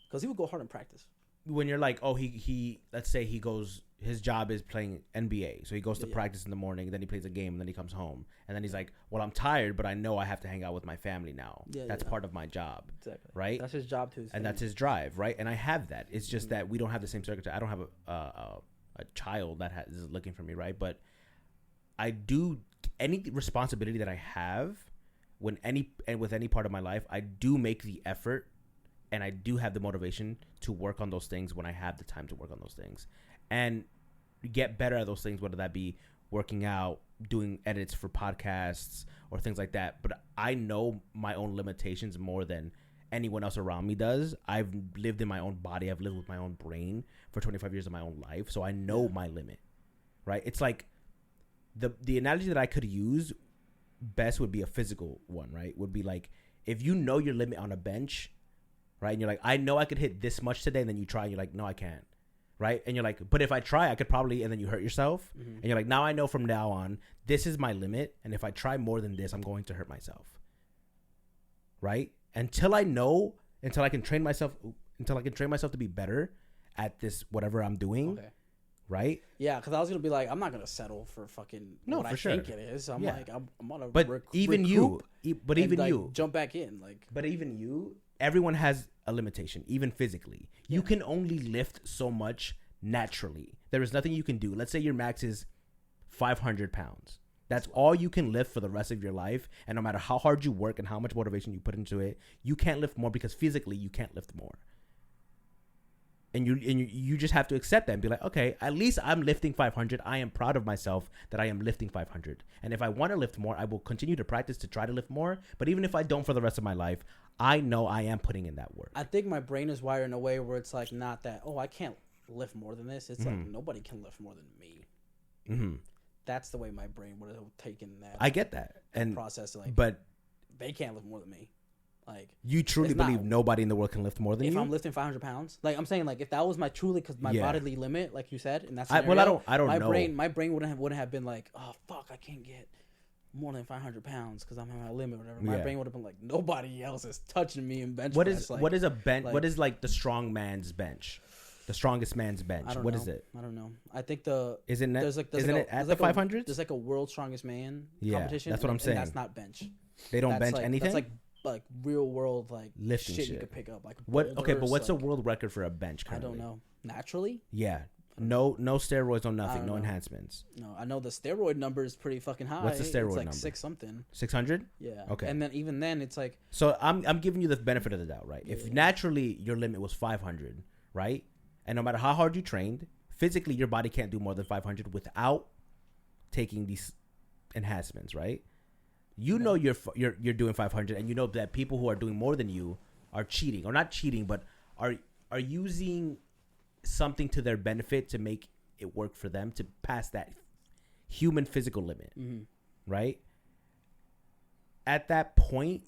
because he would go hard in practice. When you're like, oh, he let's say he goes, his job is playing NBA, so he goes to practice in the morning, then he plays a game, and then he comes home, and then he's like, well, I'm tired, but I know I have to hang out with my family now. That's part of my job, exactly. Right? That's his job too, and that's his drive, right? And I have that. It's just that we don't have the same circumstance. I don't have a child that is looking for me, right? But I do any responsibility that I have with any part of my life, I do make the effort. And I do have the motivation to work on those things when I have the time to work on those things and get better at those things, whether that be working out, doing edits for podcasts or things like that. But I know my own limitations more than anyone else around me does. I've lived in my own body. I've lived with my own brain for 25 years of my own life. So I know my limit, right? It's like the analogy that I could use best would be a physical one, right? Would be like, if you know your limit on a bench, right? And you're like, I know I could hit this much today. And then you try and you're like, no, I can't. Right? And you're like, but if I try, I could probably, and then you hurt yourself. And you're like, now I know from now on, this is my limit. And if I try more than this, I'm going to hurt myself. Right? Until I can train myself to be better at this, whatever I'm doing. Okay. Right? Yeah. Cause I was going to be like, I'm not going to settle for fucking what I think it is. I'm like, I'm going to but even you, jump back in. Like, but even you, everyone has a limitation, even physically. You can only lift so much naturally. There is nothing you can do. Let's say your max is 500 pounds. That's all you can lift for the rest of your life. And no matter how hard you work and how much motivation you put into it, you can't lift more because physically you can't lift more. And you just have to accept that and be like, okay, at least I'm lifting 500. I am proud of myself that I am lifting 500. And if I want to lift more, I will continue to practice to try to lift more. But even if I don't for the rest of my life, I know I am putting in that work. I think my brain is wired in a way where it's like not that, oh, I can't lift more than this. It's like nobody can lift more than me. That's the way my brain would have taken that. I get that. And process like, but they can't lift more than me. Like, you truly believe nobody in the world can lift more than you? If I'm lifting 500 pounds, like I'm saying, like if that was my because my bodily limit, like you said, and that's I don't know. My brain wouldn't have been like, oh fuck, I can't get more than 500 pounds because I'm at my limit or whatever. My brain would have been like, nobody else is touching me in bench press. What is a bench? Like, what is like the strong man's bench? The strongest man's bench. What is it? I don't know. I think isn't it at the 500? There's like a world's strongest man competition. That's what I'm saying. That's not bench. They don't bench anything. That's like real world like lifting shit you could pick up. Like what? Okay, but what's a world record for a bench currently? I don't know. Naturally? Yeah. No steroids, no nothing, no enhancements. No, I know the steroid number is pretty fucking high. What's the steroid it's like number? 6 something. 600? Yeah. Okay. And then even then it's like. So I'm giving you the benefit of the doubt, right? If naturally your limit was 500, right? And no matter how hard you trained, physically your body can't do more than 500 without taking these enhancements, right? You know you're doing 500, and you know that people who are doing more than you are cheating, or not cheating, but are using something to their benefit to make it work for them to pass that human physical limit, right? At that point,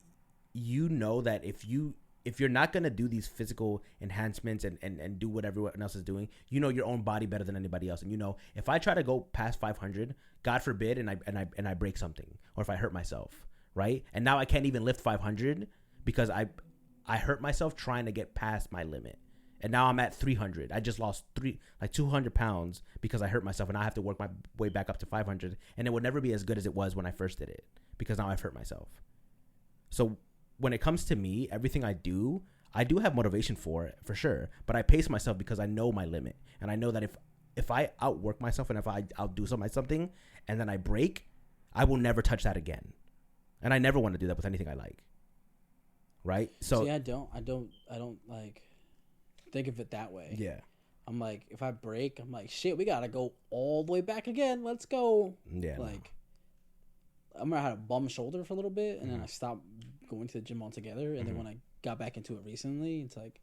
you know that if you're not going to do these physical enhancements and do what everyone else is doing, you know your own body better than anybody else. And you know, if I try to go past 500, God forbid, and I break something, or if I hurt myself, right? And now I can't even lift 500 because I hurt myself trying to get past my limit. And now I'm at 300. I just lost 200 pounds because I hurt myself, and I have to work my way back up to 500. And it will never be as good as it was when I first did it because now I've hurt myself. So when it comes to me, everything I do have motivation for it, for sure. But I pace myself because I know my limit. And I know that if I outwork myself and if I outdo something and then I break, I will never touch that again. And I never want to do that with anything I like. Right? So see, I don't like think of it that way. Yeah. I'm like, if I break, I'm like, shit, we gotta go all the way back again. Let's go. Yeah. Like, I remember I had a bum shoulder for a little bit, and then I stopped going to the gym altogether. And then when I got back into it recently, it's like,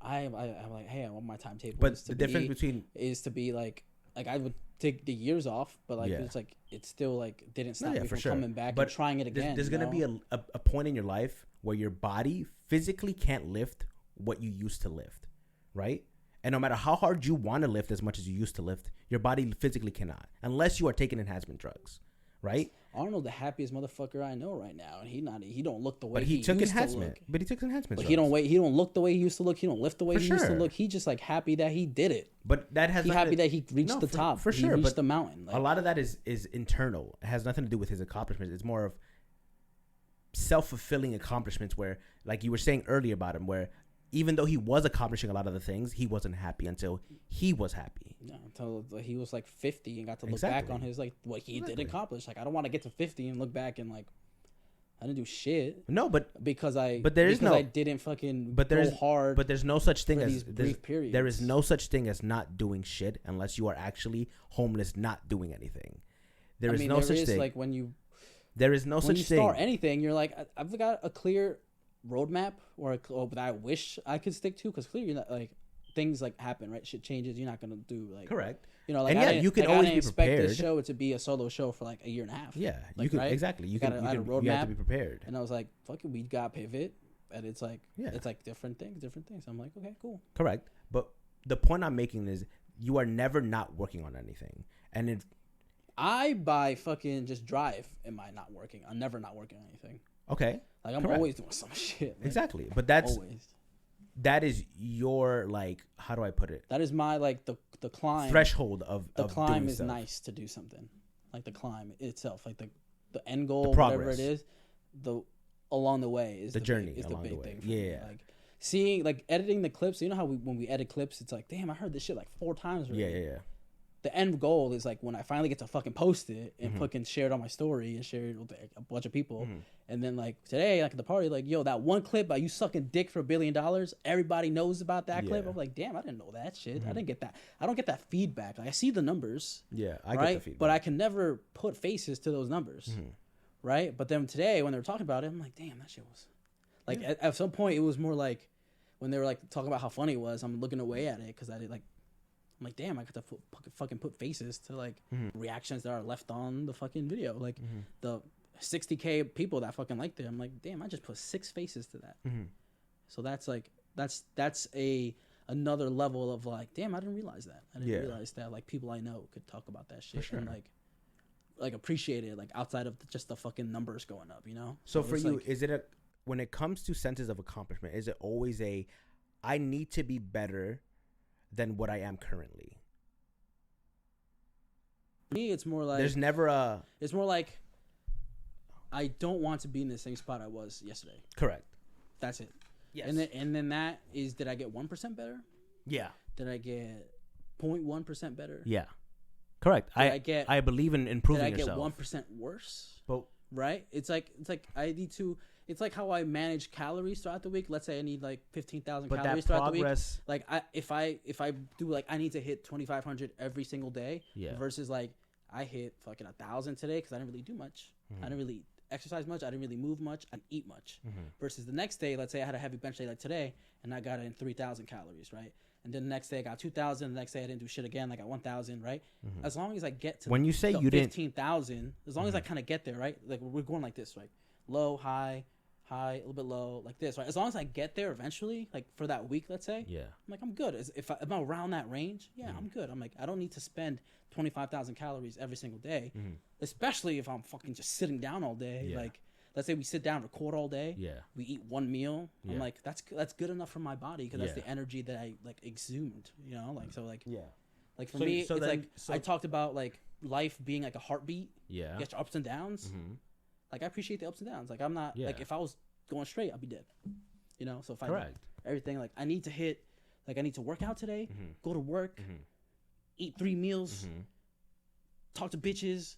I'm like, hey, I want my timetable. But the difference between is to be like I would take the years off, but like it's like it's still like didn't stop me from coming back and trying it again. There's gonna be a point in your life where your body physically can't lift what you used to lift, right? And no matter how hard you want to lift as much as you used to lift, your body physically cannot, unless you are taking enhancement drugs, right? Arnold, the happiest motherfucker I know right now, and he don't look the way he took enhancement. But he took enhancement. But he don't look the way he used to look. He don't lift the way he used to look. He just like happy that he did it. But that has happy that he reached the top. For sure, he reached the mountain. Like, a lot of that is internal. It has nothing to do with his accomplishments. It's more of self-fulfilling accomplishments where, like you were saying earlier about him, where even though he was accomplishing a lot of the things, he wasn't happy until he was happy. Yeah, until he was like 50 and got to look back on his like what he did accomplish. Like I don't want to get to 50 and look back and like I didn't do shit. No, but I didn't fucking go hard. But there's no such thing as brief periods. There is no such thing as not doing shit unless you are actually homeless, not doing anything. There is no such thing. Like when you start anything, you're like I've got a clear roadmap or that I wish I could stick to, because clearly you're not like things like happen, right? Shit changes. You're not gonna do like correct. You know, like and you can always be prepared. Expect this show to be a solo show for like a year and a half. Yeah, like, you can right? Exactly. You have to be prepared. And I was like, fuck it, we got pivot, and it's like it's like different things. I'm like, okay, cool. Correct. But the point I'm making is you are never not working on anything, and if I by fucking just drive, am I not working? I'm never not working on anything. Okay. Like I'm always doing some shit. Like, exactly. But that is your like, how do I put it? That is my like the climb threshold of the climb doing is stuff. Nice to do something. Like the climb itself, like the end goal, whatever it is, the along the way is the journey is the big thing. Yeah. Me. Like seeing, like editing the clips. You know how when we edit clips, it's like, damn, I heard this shit like 4 times already. Yeah. The end goal is like when I finally get to fucking post it and fucking share it on my story and share it with a bunch of people. And then like today, like at the party, like, yo, that one clip about you sucking dick for $1 billion, everybody knows about that clip. I'm like, damn, I didn't know that shit. I didn't get that. I don't get that feedback. Like I see the numbers. Yeah, I get the feedback. But I can never put faces to those numbers. Right? But then today when they were talking about it, I'm like, damn, that shit was like at some point it was more like when they were like talking about how funny it was, I'm looking away at it because I did like, I'm like, damn, I got to fucking put faces to like reactions that are left on the fucking video. Like the 60K people that fucking liked it. I'm like, damn, I just put 6 faces to that. So that's like, that's another level of like, damn, I didn't realize that. I didn't realize that like people I know could talk about that shit and like appreciate it, like outside of just the fucking numbers going up, you know? So for you, like, is it when it comes to senses of accomplishment, is it always I need to be better than what I am currently? For me, it's more like there's never it's more like I don't want to be in the same spot I was yesterday. Correct. That's it. Yes. And then that is, did I get 1% better? Yeah. Did I get 0.1% better? Yeah. Correct. I believe in improving yourself. Did I get 1% worse? But right? It's like I need to. It's like how I manage calories throughout the week. Let's say I need like 15,000 calories throughout the week. Like if I do like I need to hit 2,500 every single day. Yeah. Versus like I hit fucking 1,000 today because I didn't really do much. I didn't really exercise much. I didn't really move much. I didn't eat much. Versus the next day, let's say I had a heavy bench day like today, and I got in 3,000 calories, right? And then the next day I got 2,000. The next day I didn't do shit again. I got 1,000, right? As long as I get to when you say you 15,000, as long as I kind of get there, right? Like we're going like this, right? Low, high, high, a little bit low, like this, right? As long as I get there eventually, like for that week, let's say, Yeah. I'm like, I'm good. If I'm around that range, yeah, I'm good. I'm like, I don't need to spend 25,000 calories every single day, especially if I'm fucking just sitting down all day. Yeah. Like, let's say we sit down, record all day. Yeah. We eat one meal. Yeah. I'm like, that's good enough for my body because that's the energy that I like exhumed, you know? Like, so like, like for me, so it's like, I talked about like life being like a heartbeat. Yeah. You get your ups and downs. Like, I appreciate the ups and downs. Like, I'm not, like, if I was going straight, I'd be dead. You know? So if I everything, like, I need to hit, like, I need to work out today, go to work, eat 3 meals, talk to bitches,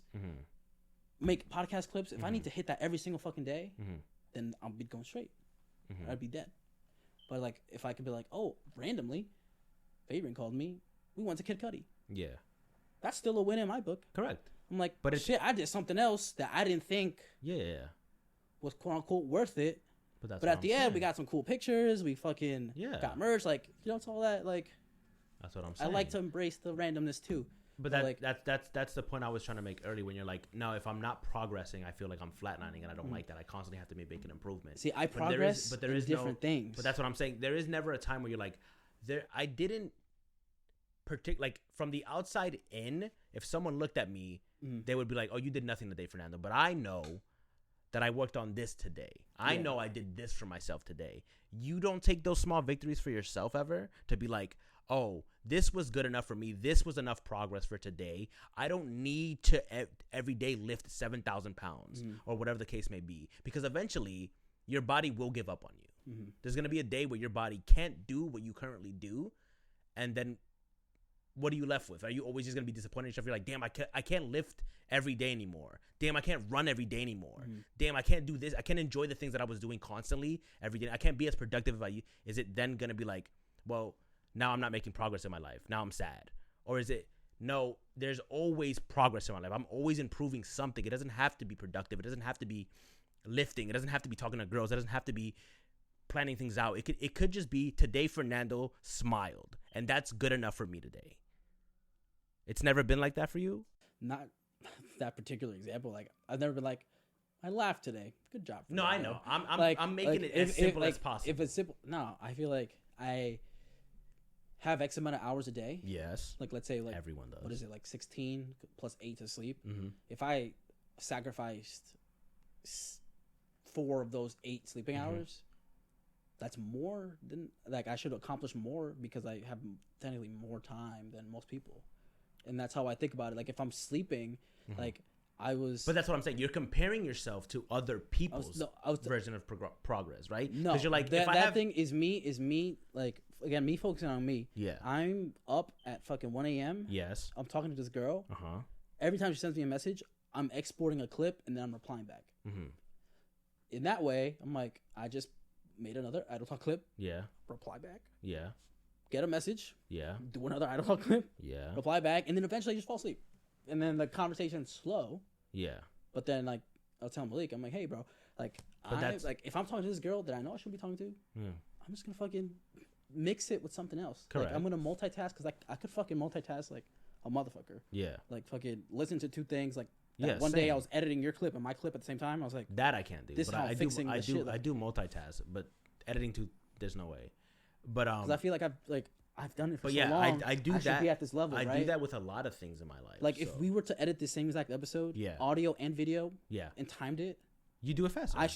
make podcast clips. If I need to hit that every single fucking day, then I'll be going straight. I'd be dead. But, like, if I could be like, oh, randomly, Fabian called me, we went to Kid Cudi. Yeah. That's still a win in my book. Correct. I'm like, but shit, I did something else that I didn't think was quote unquote worth it. But at the end, we got some cool pictures. We fucking got merch. Like, you know, it's all that. Like, that's what I'm saying. I like to embrace the randomness too. But that's the point I was trying to make earlier. When you're like, no, if I'm not progressing, I feel like I'm flatlining, and I don't like that. I constantly have to make an improvement. See, I progress, but there is different things. But that's what I'm saying. There is never a time where you're like, I didn't like from the outside in. If someone looked at me, they would be like, oh, you did nothing today, Fernando. But I know that I worked on this today. I know I did this for myself today. You don't take those small victories for yourself ever to be like, oh, this was good enough for me. This was enough progress for today. I don't need to every day lift 7,000 pounds or whatever the case may be, because eventually your body will give up on you. There's going to be a day where your body can't do what you currently do. And then what are you left with? Are you always just going to be disappointed in yourself? You're like, damn, I can't lift every day anymore. Damn, I can't run every day anymore. Damn, I can't do this. I can't enjoy the things that I was doing constantly every day. I can't be as productive if I... Is it then going to be like, well, now I'm not making progress in my life. Now I'm sad. Or is it, no, there's always progress in my life. I'm always improving something. It doesn't have to be productive. It doesn't have to be lifting. It doesn't have to be talking to girls. It doesn't have to be planning things out. It could just be today Fernando smiled. And that's good enough for me today. It's never been like that for you? Not that particular example. Like, I've never been like, I laughed today. Good job. No, I know. I'm making it as simple as possible. If it's simple, no, I feel like I have X amount of hours a day. Yes. Like, let's say, like, everyone does. What is it, like 16 plus 8 to sleep? If I sacrificed 4 of those 8 sleeping hours, that's more than, like, I should accomplish more because I have technically more time than most people. And that's how I think about it. Like, if I'm sleeping, like, But that's what I'm saying. You're comparing yourself to other people's version of progress, right? No. Because you're like, that thing is me, like, again, me focusing on me. Yeah. I'm up at fucking 1 a.m. Yes. I'm talking to this girl. Every time she sends me a message, I'm exporting a clip and then I'm replying back. In that way, I'm like, I just made another Idle Talk clip. Yeah. Reply back. Yeah. Get a message. Yeah. Do another Idle Talk clip. Yeah. Reply back. And then eventually I just fall asleep. And then the conversation's slow. Yeah. But then, like, I'll tell Malik, I'm like, hey, bro, like, if I'm talking to this girl that I know I shouldn't be talking to, I'm just gonna fucking mix it with something else. Correct. Like, I'm gonna multitask because I could fucking multitask like a motherfucker. Yeah. Like, fucking listen to 2 things. Like, one day I was editing your clip and my clip at the same time. I was like, that I can't do. This but is how I'm fixing the shit. I do multitask, but editing 2, there's no way. But because I feel like I've done it for so long. I do that. Should be at this level, I right? do that with a lot of things in my life. Like, if we were to edit the same exact episode, audio and video, and timed it, you do it faster. I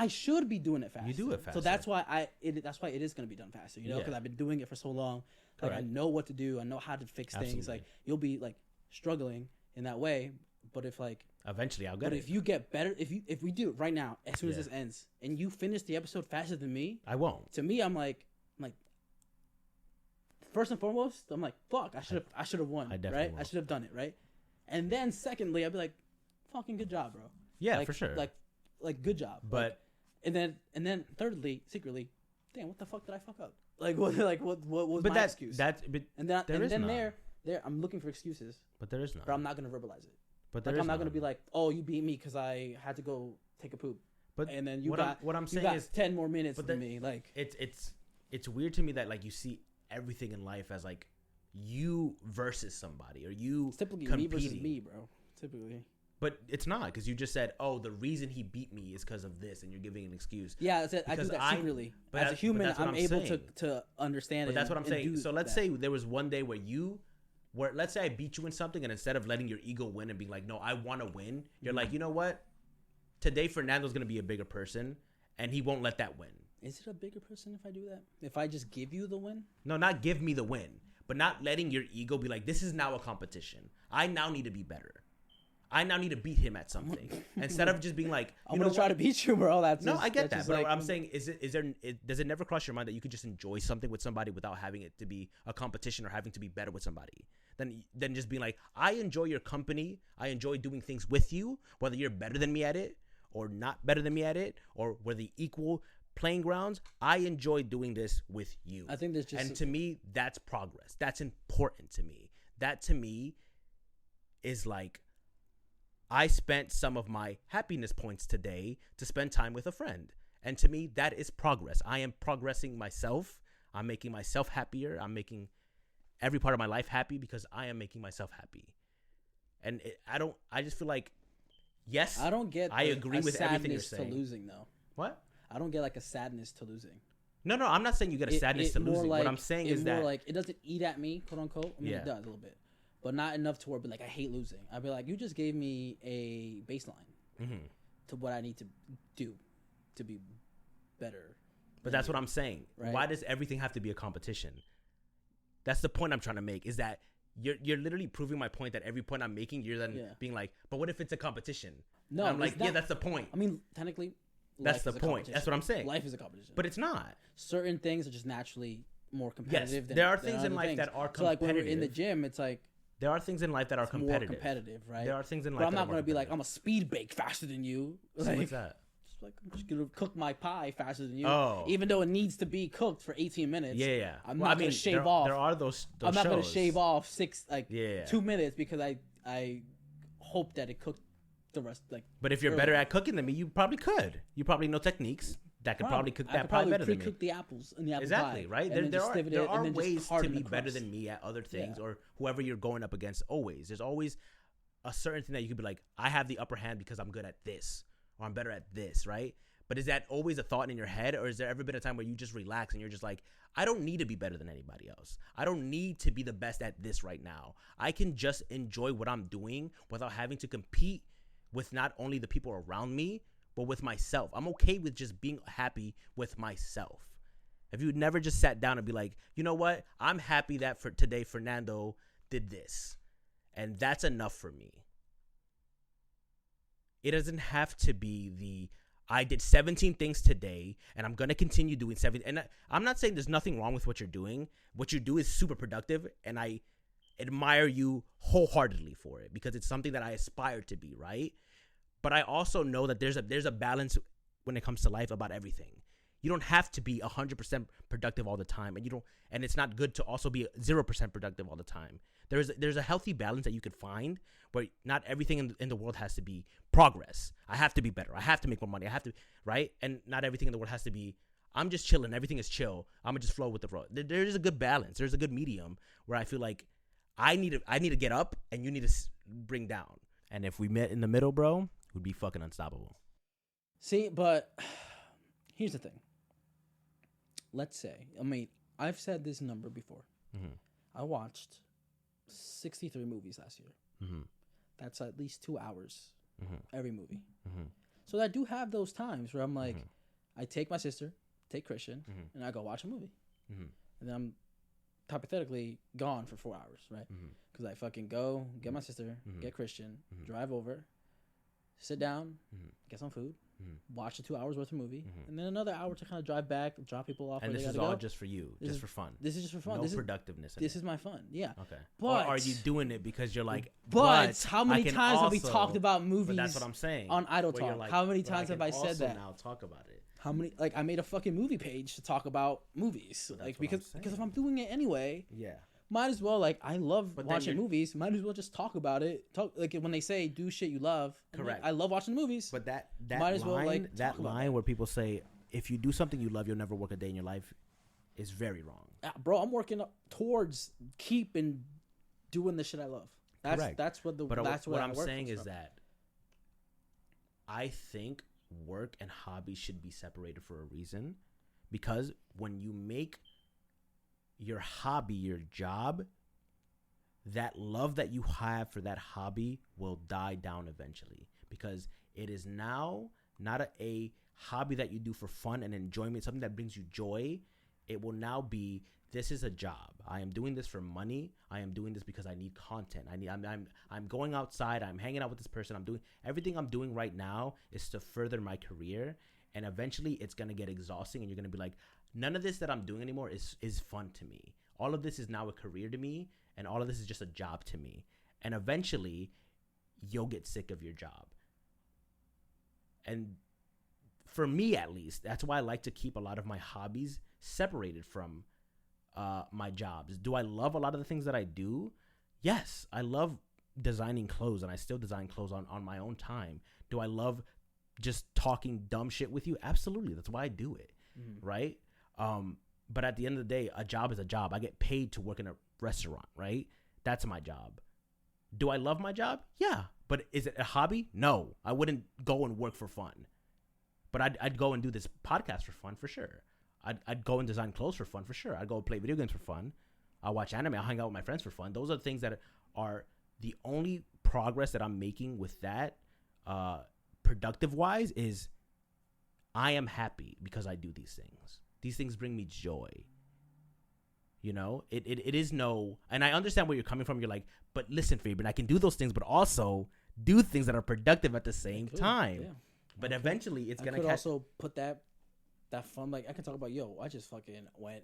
should be doing it faster. You do it faster. So that's why it is going to be done faster, you know, because I've been doing it for so long. Like, I know what to do. I know how to fix things. Like, you'll be like struggling in that way, but if like eventually I'll get it. But if you get better, if we do it right now, as soon as this ends, and you finish the episode faster than me, I won't. To me, I'm like. First and foremost, I'm like, fuck, I should have won, right? Will. I should have done it, right? And then secondly, I'd be like, fucking good job, bro. Yeah, like, for sure. Like good job. But like, and then thirdly, secretly, damn, what the fuck did I fuck up? Like what was my excuse? And then I'm looking for excuses. But there is none. But I'm not gonna verbalize it. But I'm not gonna be like, oh, you beat me because I had to go take a poop. But and then you got 10 more minutes than me. Like it's weird to me that like you see everything in life as like you versus somebody or you it's typically competing. Me versus me, bro. Typically. But it's not, because you just said, "Oh, the reason he beat me is because of this," and you're giving an excuse. Yeah, that's it. I do that secretly. As a human, I'm able to understand it. But that's what I'm saying. So let's say there was one day where let's say I beat you in something, and instead of letting your ego win and being like, "No, I want to win," you're like, "You know what? Today Fernando's gonna be a bigger person, and he won't let that win." Is it a bigger person if I do that? If I just give you the win? No, not give me the win, but not letting your ego be like, "This is now a competition. I now need to be better. I now need to beat him at something," instead of just being like, "I'm gonna try to beat you, bro." I get that. But what I'm saying is, does it never cross your mind that you could just enjoy something with somebody without having it to be a competition or having to be better with somebody? Then just being like, I enjoy your company. I enjoy doing things with you, whether you're better than me at it or not better than me at it, or we're the equal playing grounds. I enjoy doing this with you. I think there's just, and to me, that's progress. That's important to me. That to me is like, I spent some of my happiness points today to spend time with a friend. And to me, that is progress. I am progressing myself. I'm making myself happier. I'm making every part of my life happy because I am making myself happy. And I just feel like, yes, I agree with everything you're saying. To losing, though. What? I don't get like a sadness to losing. No, I'm not saying you get a sadness to losing. What I'm saying is that, like, it doesn't eat at me, quote unquote. I mean, it does a little bit. But not enough to where I'd be like, I hate losing. I'd be like, you just gave me a baseline to what I need to do to be better. But that's what I'm saying. Right? Why does everything have to be a competition? That's the point I'm trying to make, is that you're literally proving my point that every point I'm making, you're then being like, but what if it's a competition? No, and I'm like, that's the point. I mean, technically, that's the point. That's what I'm saying. Life is a competition. But it's not. Certain things are just naturally more competitive. Yes, there are things in life that are competitive. So like when we're in the gym, it's like, there are things in life that are competitive. More competitive, right? There are things in life. But I'm not going to be like, I'm a speed bake faster than you. So like, what's that? I'm just going to cook my pie faster than you. Oh. Even though it needs to be cooked for 18 minutes. Yeah. I'm not going to shave off. There are those I'm not going to shave off 2 minutes because I hope that it cooked the rest. But if you're better at cooking than me, you probably could. You probably know techniques that could probably cook that pie better than me. Pre-cook the apples in the apple pie. Right? There are ways to be better than me at other things, Yeah. or whoever you're going up against. Always, there's always a certain thing that you could be like, I have the upper hand because I'm good at this, or I'm better at this, right? But is that always a thought in your head, or is there ever been a time where you just relax and you're just like, I don't need to be better than anybody else. I don't need to be the best at this right now. I can just enjoy what I'm doing without having to compete with not only the people around me, but with myself. I'm okay with just being happy with myself. If you never just sat down and be like, you know what? I'm happy that for today Fernando did this. And that's enough for me. It doesn't have to be I did 17 things today and I'm going to continue doing 17. And I'm not saying there's nothing wrong with what you're doing. What you do is super productive, and I admire you wholeheartedly for it because it's something that I aspire to be, right? But I also know that there's a balance when it comes to life about everything. You don't have to be 100% productive all the time, and it's not good to also be 0% productive all the time. There's a healthy balance that you could find where not everything in the world has to be progress. I have to be better. I have to make more money. I have to, right? And not everything in the world has to be, I'm just chilling. Everything is chill. I'm gonna just flow with the flow. There's a good balance. There's a good medium where I feel like I need to get up and you need to bring down. And if we met in the middle, bro, we'd be fucking unstoppable. See, but here's the thing. Let's say, I've said this number before. Mm-hmm. I watched 63 movies last year. Mm-hmm. That's at least 2 hours every movie. Mm-hmm. So I do have those times where I'm like, I take my sister, take Christian, and I go watch a movie. Mm-hmm. And then I'm hypothetically gone for 4 hours, right? Because I fucking go, get my sister, get Christian, drive over, sit down, get some food, watch the 2 hours worth of movie, and then another hour to kind of drive back, drop people off. And this is all just for you, just for fun. This is just for fun. No productiveness. This is my fun. Yeah. Okay. But or are you doing it because you're like? But how many times have we talked about movies? But that's what I'm saying. On Idle Talk, like, how many times have I said that? Now talk about it. How many? Like, I made a fucking movie page to talk about movies, like because if I'm doing it anyway, might as well, like, I love watching movies. Might as well just talk about it. Like when they say do shit you love. Correct. Like, I love watching the movies. But that might as line, well, like, that line where people say if you do something you love, you'll never work a day in your life, is very wrong. Bro, I'm working towards keep and doing the shit I love. Correct. That's what the. But that's what I'm saying is that I think work and hobby should be separated for a reason, because when you make your hobby your job, that love that you have for that hobby will die down eventually, because it is now not a hobby that you do for fun and enjoyment, something that brings you joy. It will now be, this is a job. I am doing this for money. I am doing this because I need content. I'm going outside. I'm hanging out with this person. I'm doing everything I'm doing right now is to further my career, and eventually it's gonna get exhausting, and you're gonna be like, none of this that I'm doing anymore is fun to me. All of this is now a career to me, and all of this is just a job to me. And eventually, you'll get sick of your job. And for me, at least, that's why I like to keep a lot of my hobbies separated from my jobs. Do I love a lot of the things that I do? Yes, I love designing clothes, and I still design clothes on my own time. Do I love just talking dumb shit with you? Absolutely. That's why I do it, right? But at the end of the day, a job is a job. I get paid to work in a restaurant, right? That's my job. Do I love my job? Yeah. But is it a hobby? No. I wouldn't go and work for fun. But I'd go and do this podcast for fun, for sure. I'd go and design clothes for fun, for sure. I'd go play video games for fun. I'll watch anime. I'll hang out with my friends for fun. Those are the things that are the only progress that I'm making with that, productive-wise, is I am happy because I do these things. These things bring me joy. You know, it is no, and I understand where you're coming from. You're like, but listen, Fabian, I can do those things, but also do things that are productive at the same time. Yeah. But eventually, it's gonna also put that fun. Like, I can talk about, I just fucking went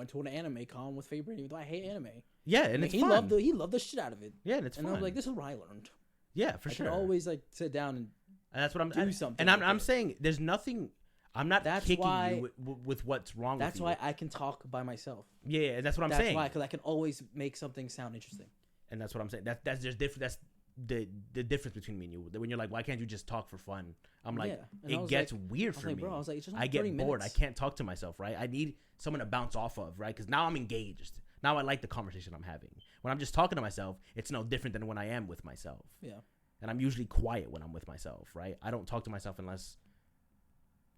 to an anime con with Fabian, even though I hate anime. Yeah, and like, it's fun. He loved the shit out of it. Yeah, and it's fun. And I was like, this is what I learned. Yeah, for sure. I can always like sit down and that's what I'm do something. And I'm saying there's nothing. I'm not kicking you with what's wrong with you. That's why I can talk by myself. Yeah, that's what I'm saying. That's why, because I can always make something sound interesting. And that's what I'm saying. That's just different. That's the difference between me and you. When you're like, why can't you just talk for fun? I'm like, it gets weird for me. Bro, I was like, it's just I get bored. I can't talk to myself, right? I need someone to bounce off of, right? Because now I'm engaged. Now I like the conversation I'm having. When I'm just talking to myself, it's no different than when I am with myself. Yeah. And I'm usually quiet when I'm with myself, right? I don't talk to myself unless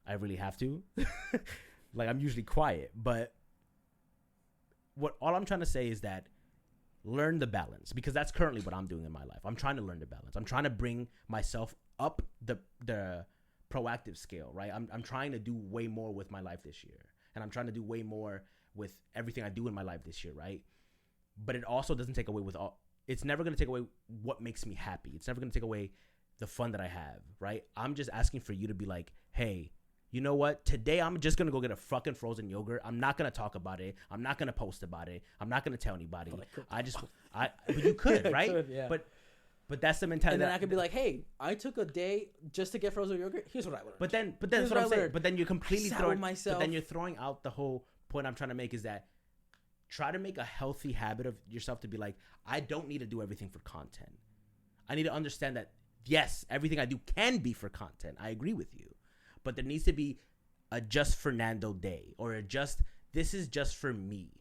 I really have to. Like, I'm usually quiet. But all I'm trying to say is that learn the balance, because that's currently what I'm doing in my life. I'm trying to learn the balance. I'm trying to bring myself up the proactive scale, right? I'm trying to do way more with my life this year. And I'm trying to do way more with everything I do in my life this year, right? But it also doesn't take away it's never going to take away what makes me happy. It's never going to take away the fun that I have, right? I'm just asking for you to be like, hey, you know what? Today I'm just going to go get a fucking frozen yogurt. I'm not going to talk about it. I'm not going to post about it. I'm not going to tell anybody. But you could, right? Could, yeah. But that's the mentality. And then I could be like, hey, I took a day just to get frozen yogurt. Here's what I learned. But then that's what I'm saying. But then you're completely throwing out the whole point I'm trying to make, is that try to make a healthy habit of yourself to be like, I don't need to do everything for content. I need to understand that, yes, everything I do can be for content. I agree with you. But there needs to be a just Fernando day, or this is just for me,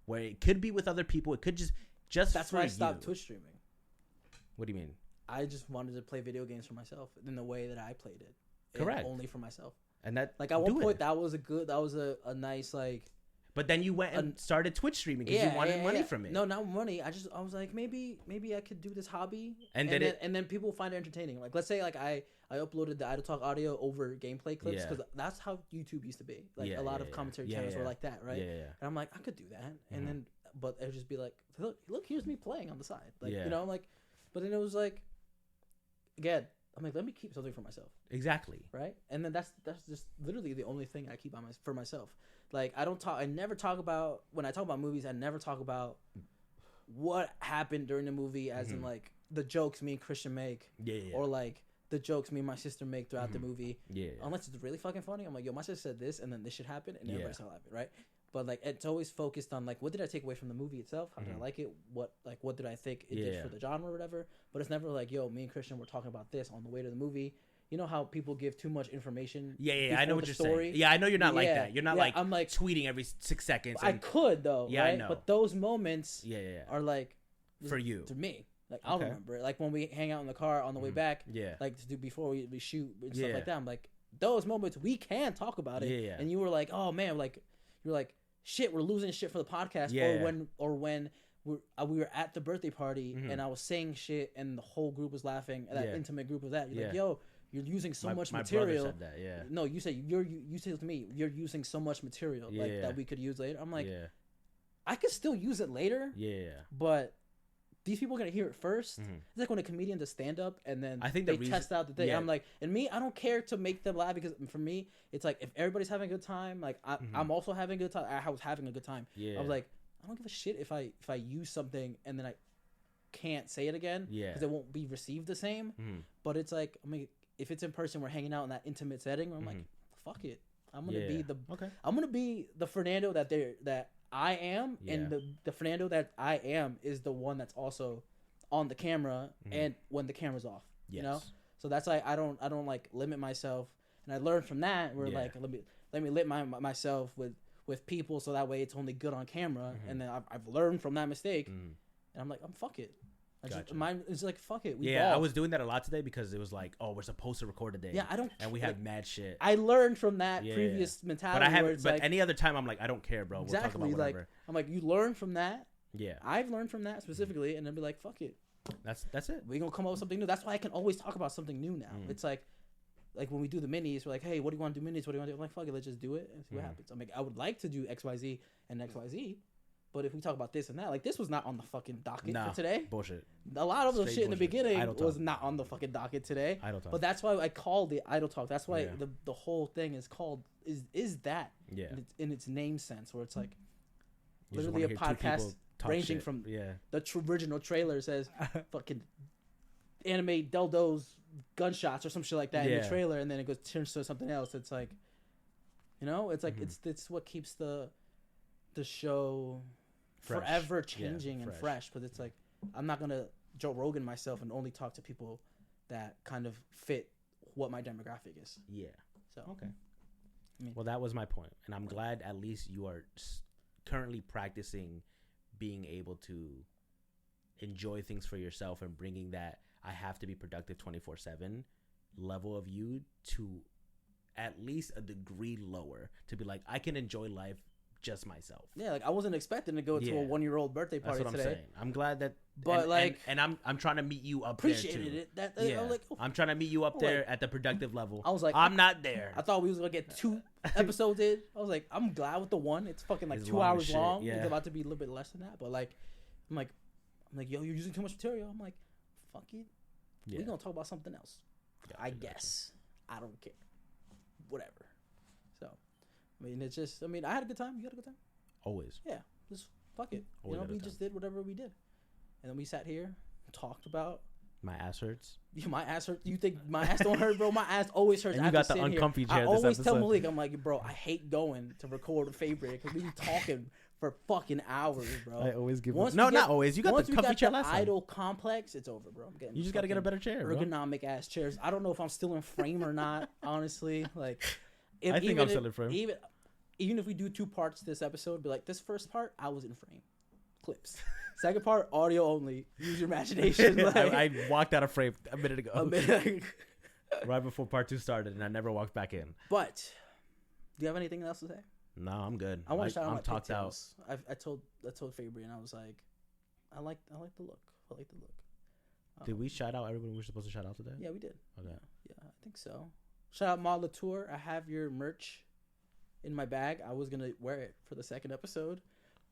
where it could be with other people. It could just That's for why I stopped Twitch streaming. What do you mean? I just wanted to play video games for myself in the way that I played it. Correct. Only for myself. And that, like, at one point, that was a nice, like. But then you went and started Twitch streaming because you wanted money from it. No, not money. I was like, maybe I could do this hobby, and then people find it entertaining. Like, let's say, like, I uploaded the Idle Talk audio over gameplay clips, because that's how YouTube used to be. Like, a lot of commentary channels were like that, right? Yeah. And I'm like, I could do that, and then but it would just be like, look, here's me playing on the side, like, you know, I'm like, but then it was like, again, I'm like, let me keep something for myself. Exactly. Right? And then that's just literally the only thing I keep for myself. Like, I never talk about, when I talk about movies, I never talk about what happened during the movie, as in, like, the jokes me and Christian make. Or, like, the jokes me and my sister make throughout the movie. Unless it's really fucking funny. I'm like, yo, my sister said this, and then this should happen, and everybody's gonna laugh it, right? But, like, it's always focused on, like, what did I take away from the movie itself? How did I like it? What did I think it did for the genre or whatever? But it's never like, yo, me and Christian were talking about this on the way to the movie. You know how people give too much information? Yeah, I know what you're saying. Yeah, I know you're not like that. You're not like, I'm like tweeting every 6 seconds. I could, though. Yeah, right? I know. But those moments are like, for you. To me. Like, I'll remember it. Like, when we hang out in the car on the way back. Yeah. Like, to do before we shoot and stuff like that. I'm like, those moments, we can talk about it. Yeah. And you were like, oh, man. Like, you're like, shit, we're losing shit for the podcast. Yeah. Or when we were at the birthday party and I was saying shit and the whole group was laughing. And that intimate group was that. You're like, yo, you're using so much material. My brother said that, yeah. No, you said to me, you're using so much material like that we could use later. I'm like, I could still use it later. Yeah. But these people are gonna hear it first. It's like when a comedian does stand up and then I think they test out the thing. I'm like, and me, I don't care to make them laugh because for me, it's like if everybody's having a good time, like I'm also having a good time. I was having a good time. Yeah. I was like, I don't give a shit if I use something and then I can't say it again because it won't be received the same. But it's like, I mean, if it's in person, we're hanging out in that intimate setting. I'm like, fuck it. I'm gonna be I'm gonna be the Fernando that I am, and the Fernando that I am is the one that's also on the camera and when the camera's off. Yes. You know, so that's like I don't like limit myself, and I learned from that. Where like let me limit myself with people, so that way it's only good on camera. And then I've learned from that mistake, and I'm like, fuck it. It's like fuck it. I was doing that a lot today because it was like, oh, we're supposed to record today. Yeah, I don't. And we had mad shit. I learned from that previous mentality. But any other time, I'm like, I don't care, bro. Exactly. We'll talk about whatever. Like, I'm like, you learn from that. Yeah. I've learned from that specifically, and then be like, fuck it. That's it. We're gonna come up with something new. That's why I can always talk about something new now. It's like when we do the minis, we're like, hey, what do you want to do minis? What do you want to do? I'm like, fuck it, let's just do it and see what happens. I'm like, I would like to do XYZ and XYZ. But if we talk about this and that, like this was not on the fucking docket for today. Bullshit. A lot of the shit in the beginning was not on the fucking docket today. Idle talk. But that's why I called it idle talk. That's why the whole thing is called is that. Yeah. In its name sense, where it's like literally a podcast ranging from the original trailer says fucking anime dildos gunshots or some shit like that in the trailer, and then it goes turns to something else. It's like, you know, it's like it's what keeps the show forever changing and fresh. But it's like I'm not gonna Joe Rogan myself and only talk to people that kind of fit what my demographic is. Yeah. So okay. I mean, well, that was my point, and I'm glad at least you are currently practicing being able to enjoy things for yourself and bringing that I have to be productive 24/7 level of you to at least a degree lower, to be like, I can enjoy life just myself. Yeah, like I wasn't expecting to go to a 1-year-old birthday party today. That's what I'm saying. I'm glad that, but and I'm trying to meet you up there too. Appreciated it. I was like, I'm trying to meet you up there at the productive level. I was like, I'm not there. I thought we was gonna get 2 episodes in. I was like, I'm glad with the one. It's fucking like 2 hours long. Yeah. It's about to be a little bit less than that, but like, I'm like, yo, you're using too much material. I'm like, fuck it. Yeah. We're gonna talk about something else. I guess. I don't care. Whatever. So, I mean, it's just. I mean, I had a good time. You had a good time. Always. Yeah. Just fuck it. Always, you know, we just did whatever we did, and then we sat here, talked about. My ass hurts. Yeah, my ass hurts. You think my ass don't hurt, bro? My ass always hurts. And you got the uncomfy chair. I always tell Malik, I'm like, bro, I hate going to record a favorite because we be talking for fucking hours, bro. I always give. Not always. You got the comfy chair last time. Idle complex, it's over, bro. I'm getting. You just got to get a better chair, bro. Ergonomic ass chairs. I don't know if I'm still in frame or not. Honestly, like, I think I'm still in frame. Even if we do 2 parts this episode, be like, this first part, I was in frame. Clips. Second part, audio only. Use your imagination. Like, I walked out of frame a minute ago. Right before part 2 started, and I never walked back in. But, do you have anything else to say? No, I'm good. I want to shout out my talked out. I told Fabian, I was like, I like the look. I like the look. Did we shout out everybody we were supposed to shout out today? Yeah, we did. Okay. Yeah, I think so. Shout out Ma Latour. I have your merch in my bag. I was gonna wear it for the second episode,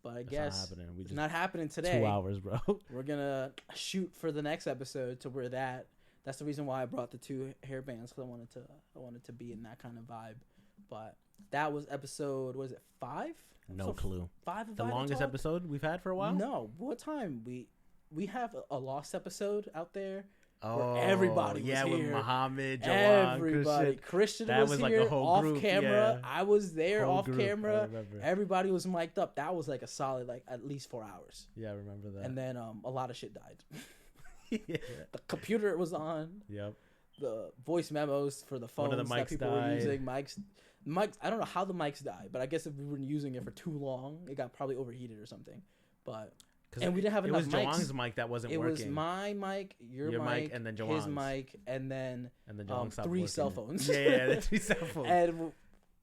but I guess it's not happening today. 2 hours, bro. We're gonna shoot for the next episode to wear that. That's the reason why I brought the 2 hair bands, because I wanted to be in that kind of vibe. But that was episode. Was it 5? No clue. 5 of the longest episode we've had for a while. No, what time we have a lost episode out there. Oh, where everybody was here. With Muhammad, Jawan, everybody. Christian was here, like a whole off group, camera. Yeah. I was there whole off group, camera. Everybody was mic'd up. That was like a solid, like at least 4 hours. Yeah, I remember that. And then a lot of shit died. Yeah. The computer was on. Yep. The voice memos for the phones that people were using. Mics. I don't know how the mics died, but I guess if we were using it for too long, it got probably overheated or something. But And we didn't have enough mics. It was Joang's mic that wasn't working. It was my mic, your mic, and then Joang's. His mic, and then three cell phones. Yeah, 3 cell phones. And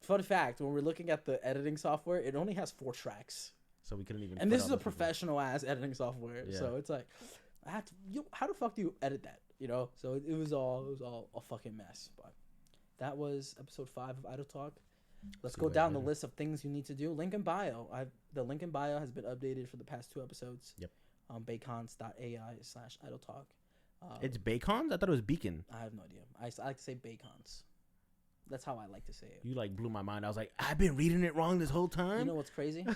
fun fact, when we're looking at the editing software, it only has 4 tracks. So we couldn't even. And this is a professional ass editing software. Yeah. So it's like, how the fuck do you edit that? You know? So it was all a fucking mess. But that was episode 5 of Idle Talk. Let's go down the list of things you need to do. Link in bio. The link in bio has been updated for the past 2 episodes. Yep. Bacons.ai/idletalk. It's Bacons? I thought it was Beacon. I have no idea. I like to say Bacons. That's how I like to say it. You like blew my mind. I was like, I've been reading it wrong this whole time. You know what's crazy?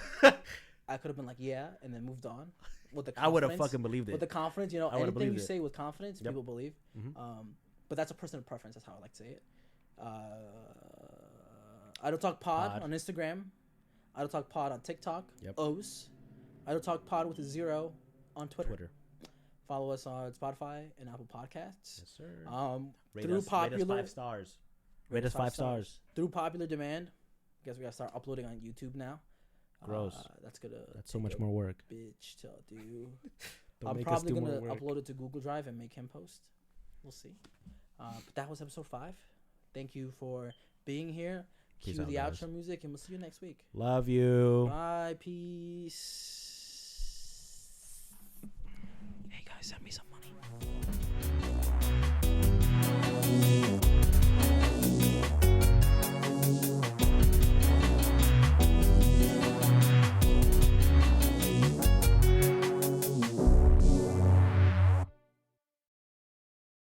I could have been like, yeah, and then moved on. With the I would have fucking believed it. With the confidence, anything you say with confidence, people believe. Mm-hmm. But that's a personal preference. That's how I like to say it. Idle Talk Pod on Instagram. Idle Talk Pod on TikTok. Yep. O's. Idle Talk Pod with a 0 on Twitter. Follow us on Spotify and Apple Podcasts. Yes, sir. Rate us 5 stars. Rate us 5 stars. Through popular demand. I guess we gotta start uploading on YouTube now. Gross. That's so much more work. Bitch, tell you. I'm probably gonna upload it to Google Drive and make him post. We'll see. But that was episode 5. Thank you for being here. Cue the outro music, and we'll see you next week. Love you. Bye. Peace. Hey guys, send me some money.